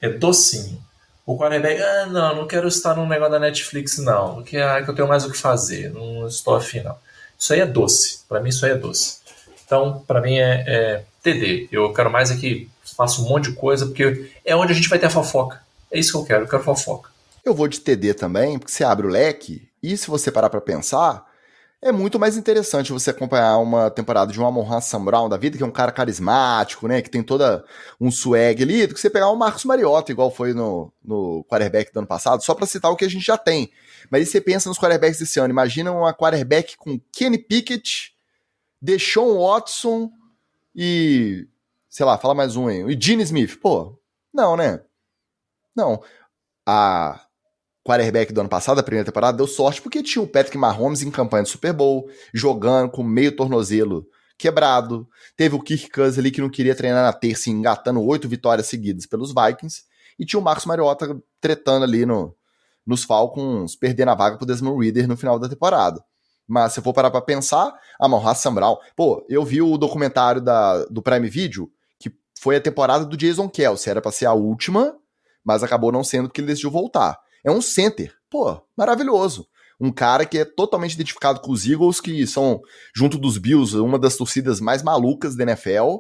É docinho. O quarterback, não quero estar num negócio da Netflix, não. Porque que eu tenho mais o que fazer. Não estou afim, não. Isso aí é doce. Pra mim, isso aí é doce. Então, pra mim, é TD. Eu quero mais que faça um monte de coisa, porque é onde a gente vai ter a fofoca. É isso que eu quero fofoca. Eu vou de TD também, porque você abre o leque, e se você parar pra pensar, é muito mais interessante você acompanhar uma temporada de um Amon-Ra St. Brown da vida, que é um cara carismático, né, que tem toda um swag ali, do que você pegar um Marcus Mariota, igual foi no quarterback do ano passado, só pra citar o que a gente já tem. Mas aí você pensa nos quarterbacks desse ano, imagina uma quarterback com Kenny Pickett, Deshaun Watson e, sei lá, fala mais um aí, e Gene Smith. Pô, não, né? Não. A quarterback do ano passado, a primeira temporada, deu sorte porque tinha o Patrick Mahomes em campanha de Super Bowl, jogando com meio tornozelo quebrado. Teve o Kirk Cousins ali que não queria treinar na terça, engatando 8 vitórias seguidas pelos Vikings. E tinha o Marcus Mariota tretando ali nos Falcons, perdendo a vaga pro Desmond Ridder no final da temporada. Mas se eu for parar pra pensar, Amon-Ra St. Brown... Pô, eu vi o documentário do Prime Video, que foi a temporada do Jason Kelce. Era pra ser a última, mas acabou não sendo porque ele decidiu voltar. É um center. Pô, maravilhoso. Um cara que é totalmente identificado com os Eagles, que são, junto dos Bills, uma das torcidas mais malucas da NFL.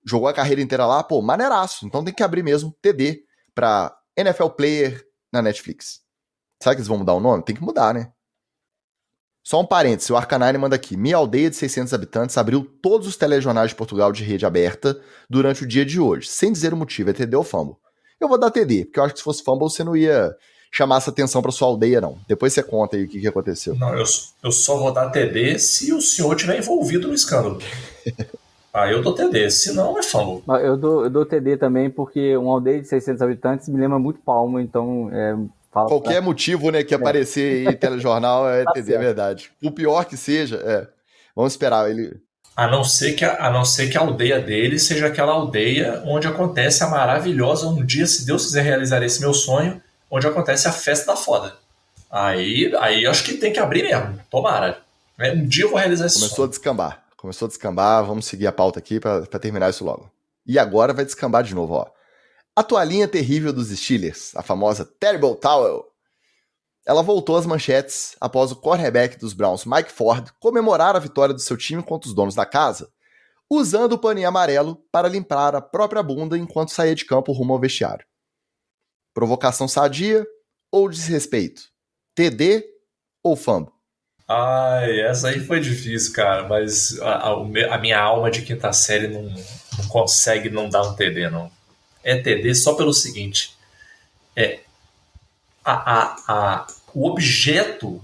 Jogou a carreira inteira lá, pô, maneiraço. Então tem que abrir mesmo TD pra NFL Player na Netflix. Será que eles vão mudar o nome? Tem que mudar, né? Só um parênteses, o Arcanine manda aqui. Minha aldeia de 600 habitantes abriu todos os telejornais de Portugal de rede aberta durante o dia de hoje, sem dizer o motivo, é TD ou Fumble. Eu vou dar TD, porque eu acho que se fosse Fumble você não ia chamar essa atenção pra sua aldeia, não. Depois você conta aí o que aconteceu. Não, eu só vou dar TD se o senhor tiver envolvido no escândalo. Eu dou TD, se não é fumble. Eu dou TD também, porque uma aldeia de 600 habitantes me lembra muito Palma, então... Qualquer motivo, né, que aparecer em telejornal é Tá TD, é certo. verdade. O pior que seja, vamos esperar ele... A não ser que a aldeia dele seja aquela aldeia onde acontece a maravilhosa, um dia, se Deus quiser realizar esse meu sonho, onde acontece a festa da foda. Aí acho que tem que abrir mesmo, tomara. Um dia eu vou realizar esse Começou sonho. a descambar, vamos seguir a pauta aqui pra terminar isso logo. E agora vai descambar de novo, ó. A toalhinha terrível dos Steelers, a famosa Terrible Towel, ela voltou às manchetes após o quarterback dos Browns, Mike Ford, comemorar a vitória do seu time contra os donos da casa, usando o paninho amarelo para limpar a própria bunda enquanto saía de campo rumo ao vestiário. Provocação sadia ou desrespeito? TD ou fumble? Ai, essa aí foi difícil, cara, mas a minha alma de quinta série não consegue não dar um TD, não. É TD só pelo seguinte, o objeto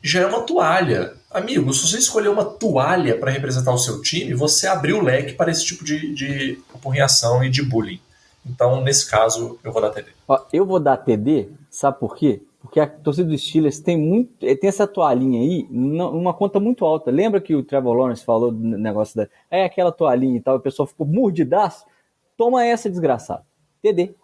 já é uma toalha. Amigo, se você escolher uma toalha para representar o seu time, você abriu o leque para esse tipo de apurrinhação e de bullying. Então, nesse caso, eu vou dar TD. Eu vou dar TD, sabe por quê? Porque a torcida dos Steelers tem essa toalhinha aí, uma conta muito alta. Lembra que o Trevor Lawrence falou do negócio aquela toalhinha e tal, o pessoal ficou mordidaço? Toma essa, desgraçado. TD.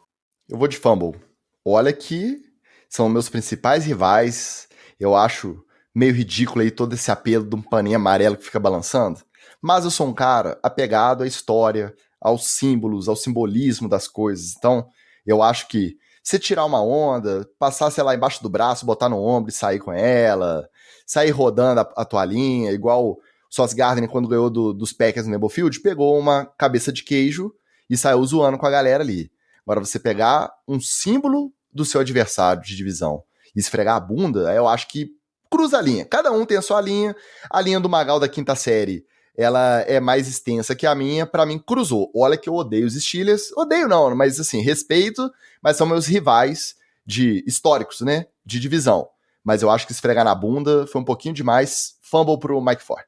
Eu vou de fumble. Olha que são meus principais rivais. Eu acho meio ridículo aí todo esse apelo de um paninho amarelo que fica balançando. Mas eu sou um cara apegado à história, aos símbolos, ao simbolismo das coisas. Então, eu acho que você tirar uma onda, passar, sei lá, embaixo do braço, botar no ombro e sair com ela, sair rodando a toalhinha, igual o Sauce Gardner, quando ganhou dos Packers no Lambeau Field, pegou uma cabeça de queijo e saiu zoando com a galera ali. Agora, você pegar um símbolo do seu adversário de divisão e esfregar a bunda, eu acho que cruza a linha. Cada um tem a sua linha. A linha do Magal da quinta série, ela é mais extensa que a minha. Pra mim, cruzou. Olha que eu odeio os Steelers. Odeio não, mas assim, respeito, mas são meus rivais históricos, né? De divisão. Mas eu acho que esfregar na bunda foi um pouquinho demais. Fumble pro Mike Ford.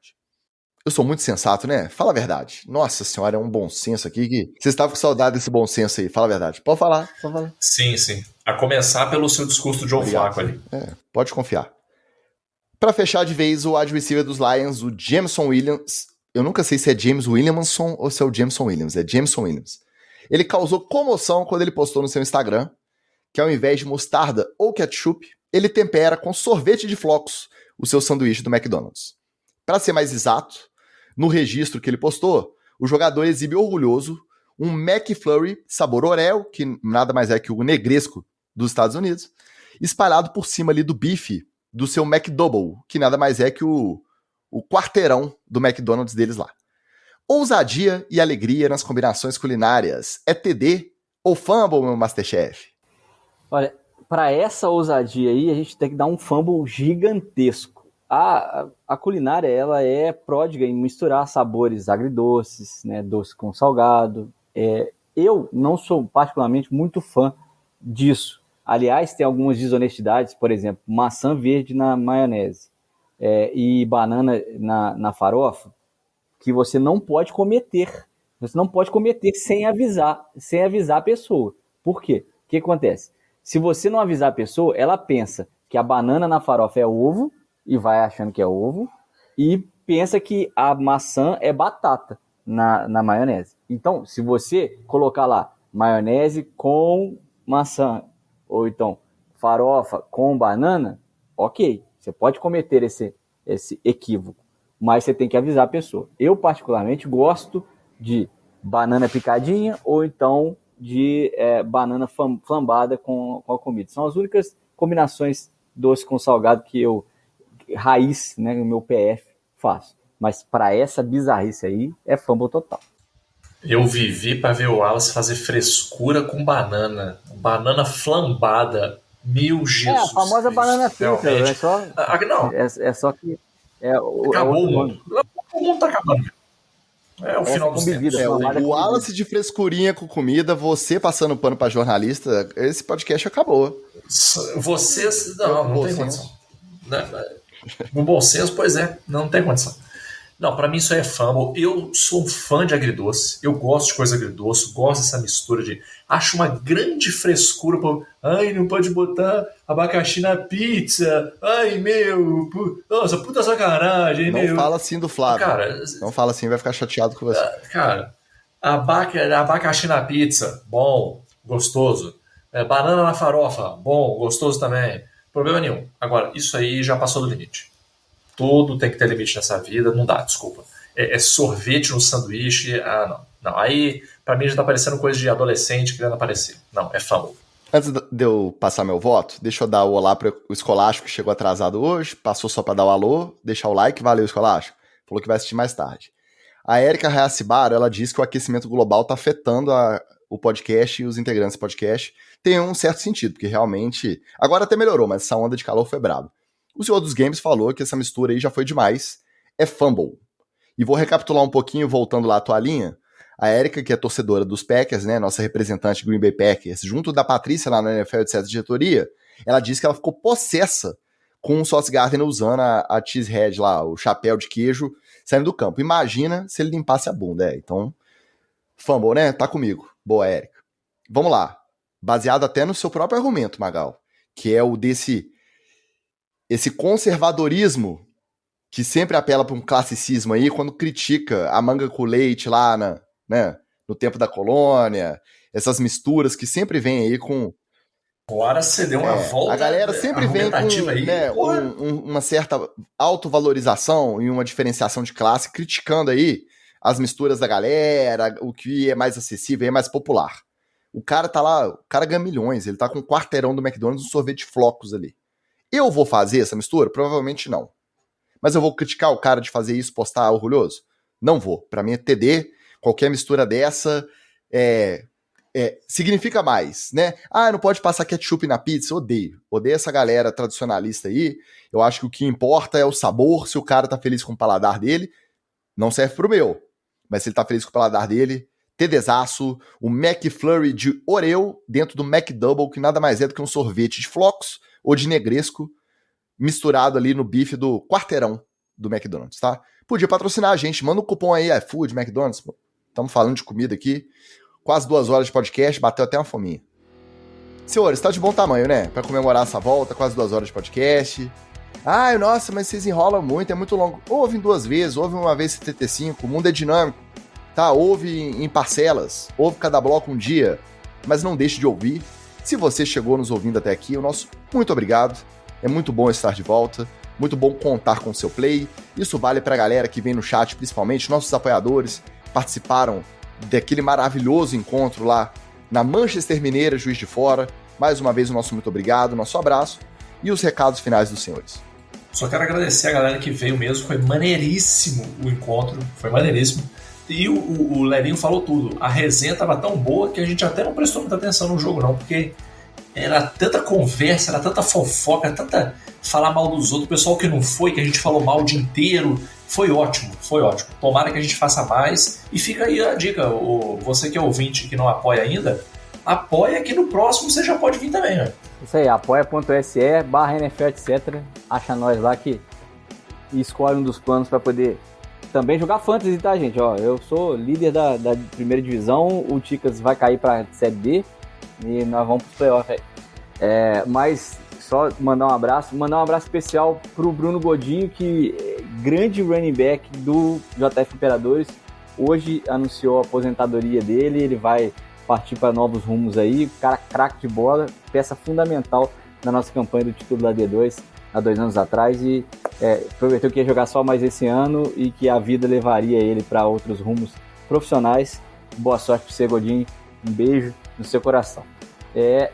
Eu sou muito sensato, né? Fala a verdade. Nossa senhora, é um bom senso aqui. Você estava com saudade desse bom senso aí. Fala a verdade. Pode falar. Sim. A começar pelo seu discurso do Joe Flacco ali. Pode confiar. Pra fechar de vez, o wide receiver dos Lions, o Jameson Williams. Eu nunca sei se é James Williamson ou se é o Jameson Williams. É Jameson Williams. Ele causou comoção quando ele postou no seu Instagram que ao invés de mostarda ou ketchup, ele tempera com sorvete de flocos o seu sanduíche do McDonald's. Para ser mais exato, no registro que ele postou, o jogador exibe orgulhoso um McFlurry sabor Oreo, que nada mais é que o negresco dos Estados Unidos, espalhado por cima ali do bife do seu McDouble, que nada mais é que o quarteirão do McDonald's deles lá. Ousadia e alegria nas combinações culinárias. É TD ou fumble, meu Masterchef? Olha, para essa ousadia aí, a gente tem que dar um fumble gigantesco. A culinária, ela é pródiga em misturar sabores agridoces, né, doce com salgado. Eu não sou particularmente muito fã disso. Aliás, tem algumas desonestidades, por exemplo, maçã verde na maionese e banana na farofa, que você não pode cometer. Você não pode cometer sem avisar a pessoa. Por quê? O que acontece? Se você não avisar a pessoa, ela pensa que a banana na farofa é ovo, e vai achando que é ovo, e pensa que a maçã é batata na maionese. Então, se você colocar lá maionese com maçã, ou então farofa com banana, ok, você pode cometer esse equívoco, mas você tem que avisar a pessoa. Eu, particularmente, gosto de banana picadinha, ou então de banana flambada com a comida. São as únicas combinações doce com salgado que eu, raiz, né, no meu PF, faço. Mas para essa bizarrice aí, é fumble total. Eu vivi para ver o Wallace fazer frescura com banana. Banana flambada. Meu Jesus. A famosa Cristo, banana frita. É só, não. É só que... acabou o mundo. O mundo tá acabando. É o final dos tempos. O Wallace de frescurinha com comida, você passando pano para jornalista, esse podcast acabou. Vocês... Não tem condição. No bom senso, pois não tem condição. Não, pra mim isso aí é fumble. Eu sou um fã de agridoce. Eu gosto de coisa agridoce, gosto dessa mistura de... Acho uma grande frescura. Ai, não pode botar abacaxi na pizza. Ai, meu... Nossa, puta sacanagem, Não meu. fala assim do Flávio. Cara, não fala assim, vai ficar chateado com você. Cara, abacaxi na pizza, bom, gostoso. Banana na farofa, bom, gostoso também. Problema nenhum. Agora, isso aí já passou do limite. Tudo tem que ter limite nessa vida, não dá, desculpa. É sorvete no sanduíche, não. Aí, pra mim, já tá parecendo coisa de adolescente querendo aparecer. Não, é fumble. Antes de eu passar meu voto, deixa eu dar o olá para o Escolástico, que chegou atrasado hoje, passou só para dar o alô, deixar o like, valeu, Escolástico. Falou que vai assistir mais tarde. A Érica Hayashibara, ela diz que o aquecimento global tá afetando o podcast e os integrantes do podcast. Tem um certo sentido, porque realmente... Agora até melhorou, mas essa onda de calor foi braba. O senhor dos games falou que essa mistura aí já foi demais. É fumble. E vou recapitular um pouquinho, voltando lá à toalhinha. A Érica, que é torcedora dos Packers, né, nossa representante Green Bay Packers, junto da Patrícia lá na NFL, etc., de diretoria, ela disse que ela ficou possessa com o Sauce Gardner usando a cheesehead lá, o chapéu de queijo, saindo do campo. Imagina se ele limpasse a bunda. Então, fumble, né? Tá comigo. Boa, Érica. Vamos lá. Baseado até no seu próprio argumento, Magal, que é o esse conservadorismo que sempre apela para um classicismo aí quando critica a manga com leite lá no tempo da colônia, essas misturas que sempre vem aí com... Agora você deu uma volta. A galera sempre vem com aí, né, uma certa autovalorização e uma diferenciação de classe, criticando aí as misturas da galera, o que é mais acessível, é mais popular. O cara tá lá, o cara ganha milhões, ele tá com um quarteirão do McDonald's, um sorvete de flocos ali. Eu vou fazer essa mistura? Provavelmente não. Mas eu vou criticar o cara de fazer isso, postar orgulhoso? Não vou. Pra mim é TD, qualquer mistura dessa significa mais, né? Não pode passar ketchup na pizza? Odeio. Odeio essa galera tradicionalista aí. Eu acho que o que importa é o sabor, se o cara tá feliz com o paladar dele, não serve pro meu. Mas se ele tá feliz com o paladar dele, TDzaço, o McFlurry de Oreo dentro do McDouble, que nada mais é do que um sorvete de flocos ou de negresco misturado ali no bife do quarteirão do McDonald's, tá? Podia patrocinar a gente, manda um cupom aí, iFood, McDonald's, estamos falando de comida aqui, quase 2 horas de podcast, bateu até uma fominha. Senhores, tá de bom tamanho, né? Pra comemorar essa volta, quase 2 horas de podcast. Nossa, mas vocês enrolam muito, é muito longo. Ouve em 2 vezes, ouve uma vez 75, o mundo é dinâmico, tá? Ouve em parcelas, ouve cada bloco um dia, mas não deixe de ouvir. Se você chegou nos ouvindo até aqui, o nosso muito obrigado. É muito bom estar de volta, muito bom contar com o seu play. Isso vale pra galera que vem no chat, principalmente nossos apoiadores, participaram daquele maravilhoso encontro lá na Manchester Mineira, Juiz de Fora. Mais uma vez o nosso muito obrigado, nosso abraço e os recados finais dos senhores. Só quero agradecer a galera que veio mesmo, foi maneiríssimo o encontro, foi maneiríssimo. E o Lerinho falou tudo, a resenha tava tão boa que a gente até não prestou muita atenção no jogo não, porque era tanta conversa, era tanta fofoca, tanta falar mal dos outros, o pessoal que não foi, que a gente falou mal o dia inteiro, foi ótimo. Tomara que a gente faça mais, e fica aí a dica, você que é ouvinte que não apoia ainda, apoia que no próximo você já pode vir também, né? Isso aí, apoia.se/NFL, etc. Acha nós lá e escolhe um dos planos para poder também jogar fantasy, tá, gente? Ó, eu sou líder da primeira divisão, o Ticas vai cair pra Série D e nós vamos pro playoff aí. Mas só mandar um abraço especial pro Bruno Godinho, que é grande running back do JF Imperadores. Hoje anunciou a aposentadoria dele, ele vai partir para novos rumos aí, cara craque de bola, peça fundamental na nossa campanha do título da D2 há 2 anos atrás, e prometeu que ia jogar só mais esse ano e que a vida levaria ele para outros rumos profissionais. Boa sorte para você, Godinho, um beijo no seu coração.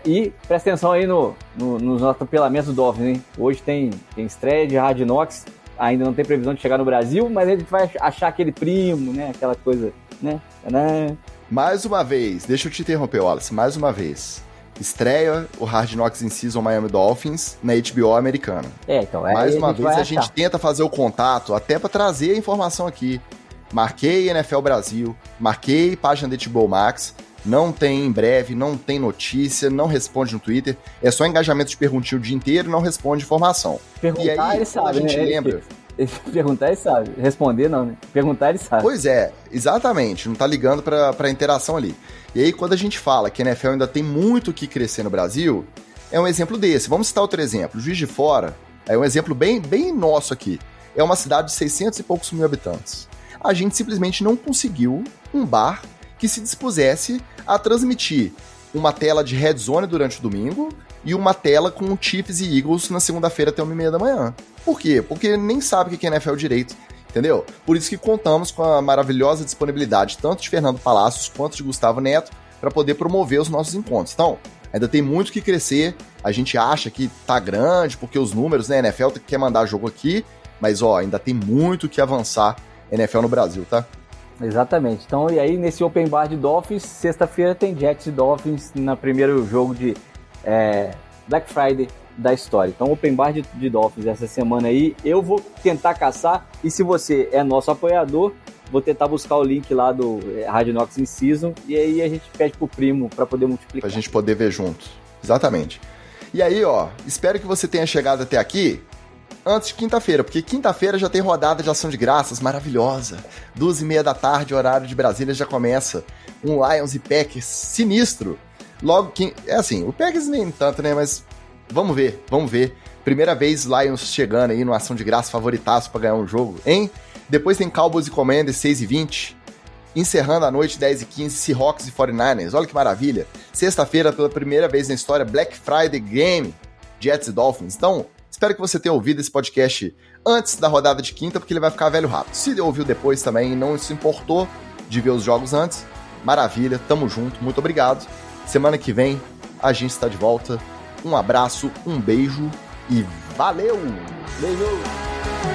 E presta atenção aí nos atropelamentos do Dolphins, hein? Hoje tem estreia de Hard Knocks, ainda não tem previsão de chegar no Brasil, mas a gente vai achar aquele primo, né? Aquela coisa, né? Mais uma vez, deixa eu te interromper, Wallace, mais uma vez. Estreia o Hard Knocks in Season Miami Dolphins na HBO americana. Então, mais uma vez a gente tenta fazer o contato, até para trazer a informação aqui. Marquei NFL Brasil, marquei página da HBO Max, não tem em breve, não tem notícia, não responde no Twitter, é só engajamento de perguntinho o dia inteiro e não responde informação. Perguntar, e aí, ele sabe, a gente né? lembra... Perguntar ele sabe. Responder não, né? Perguntar ele sabe. Pois é, exatamente. Não tá ligando pra interação ali. E aí, quando a gente fala que a NFL ainda tem muito o que crescer no Brasil, é um exemplo desse. Vamos citar outro exemplo. Juiz de Fora é um exemplo bem nosso aqui. É uma cidade de 600 e poucos mil habitantes. A gente simplesmente não conseguiu um bar que se dispusesse a transmitir uma tela de Red Zone durante o domingo e uma tela com Chiefs e Eagles na segunda-feira até 1h30 da manhã. Por quê? Porque nem sabe o que é NFL direito, entendeu? Por isso que contamos com a maravilhosa disponibilidade tanto de Fernando Palacios quanto de Gustavo Neto para poder promover os nossos encontros. Então, ainda tem muito que crescer, a gente acha que tá grande, porque os números, né, a NFL quer mandar jogo aqui, mas ainda tem muito que avançar NFL no Brasil, tá? Exatamente. Então, e aí nesse Open Bar de Dolphins, sexta-feira tem Jets e Dolphins no primeiro jogo de Black Friday da história. Então, Open Bar de Dolphins essa semana aí, eu vou tentar caçar, e se você é nosso apoiador, vou tentar buscar o link lá do Hard Knocks in Season, e aí a gente pede pro primo pra poder multiplicar. Pra gente poder ver junto. Exatamente. E aí, espero que você tenha chegado até aqui antes de quinta-feira, porque quinta-feira já tem rodada de ação de graças maravilhosa. 2h30 da tarde, horário de Brasília, já começa um Lions e Packers sinistro. Logo que... o Packers nem tanto, né, mas vamos ver. Primeira vez Lions chegando aí numa ação de graça, favoritaço pra ganhar um jogo, hein? Depois tem Cowboys e Commanders, 6h20. Encerrando a noite, 10h15, Seahawks e 49ers. Olha que maravilha. Sexta-feira, pela primeira vez na história, Black Friday Game, Jets e Dolphins. Então, espero que você tenha ouvido esse podcast antes da rodada de quinta, porque ele vai ficar velho rápido. Se ouviu depois também e não se importou de ver os jogos antes, maravilha, tamo junto, muito obrigado. Semana que vem a gente está de volta. Um abraço, um beijo e valeu! Beijo!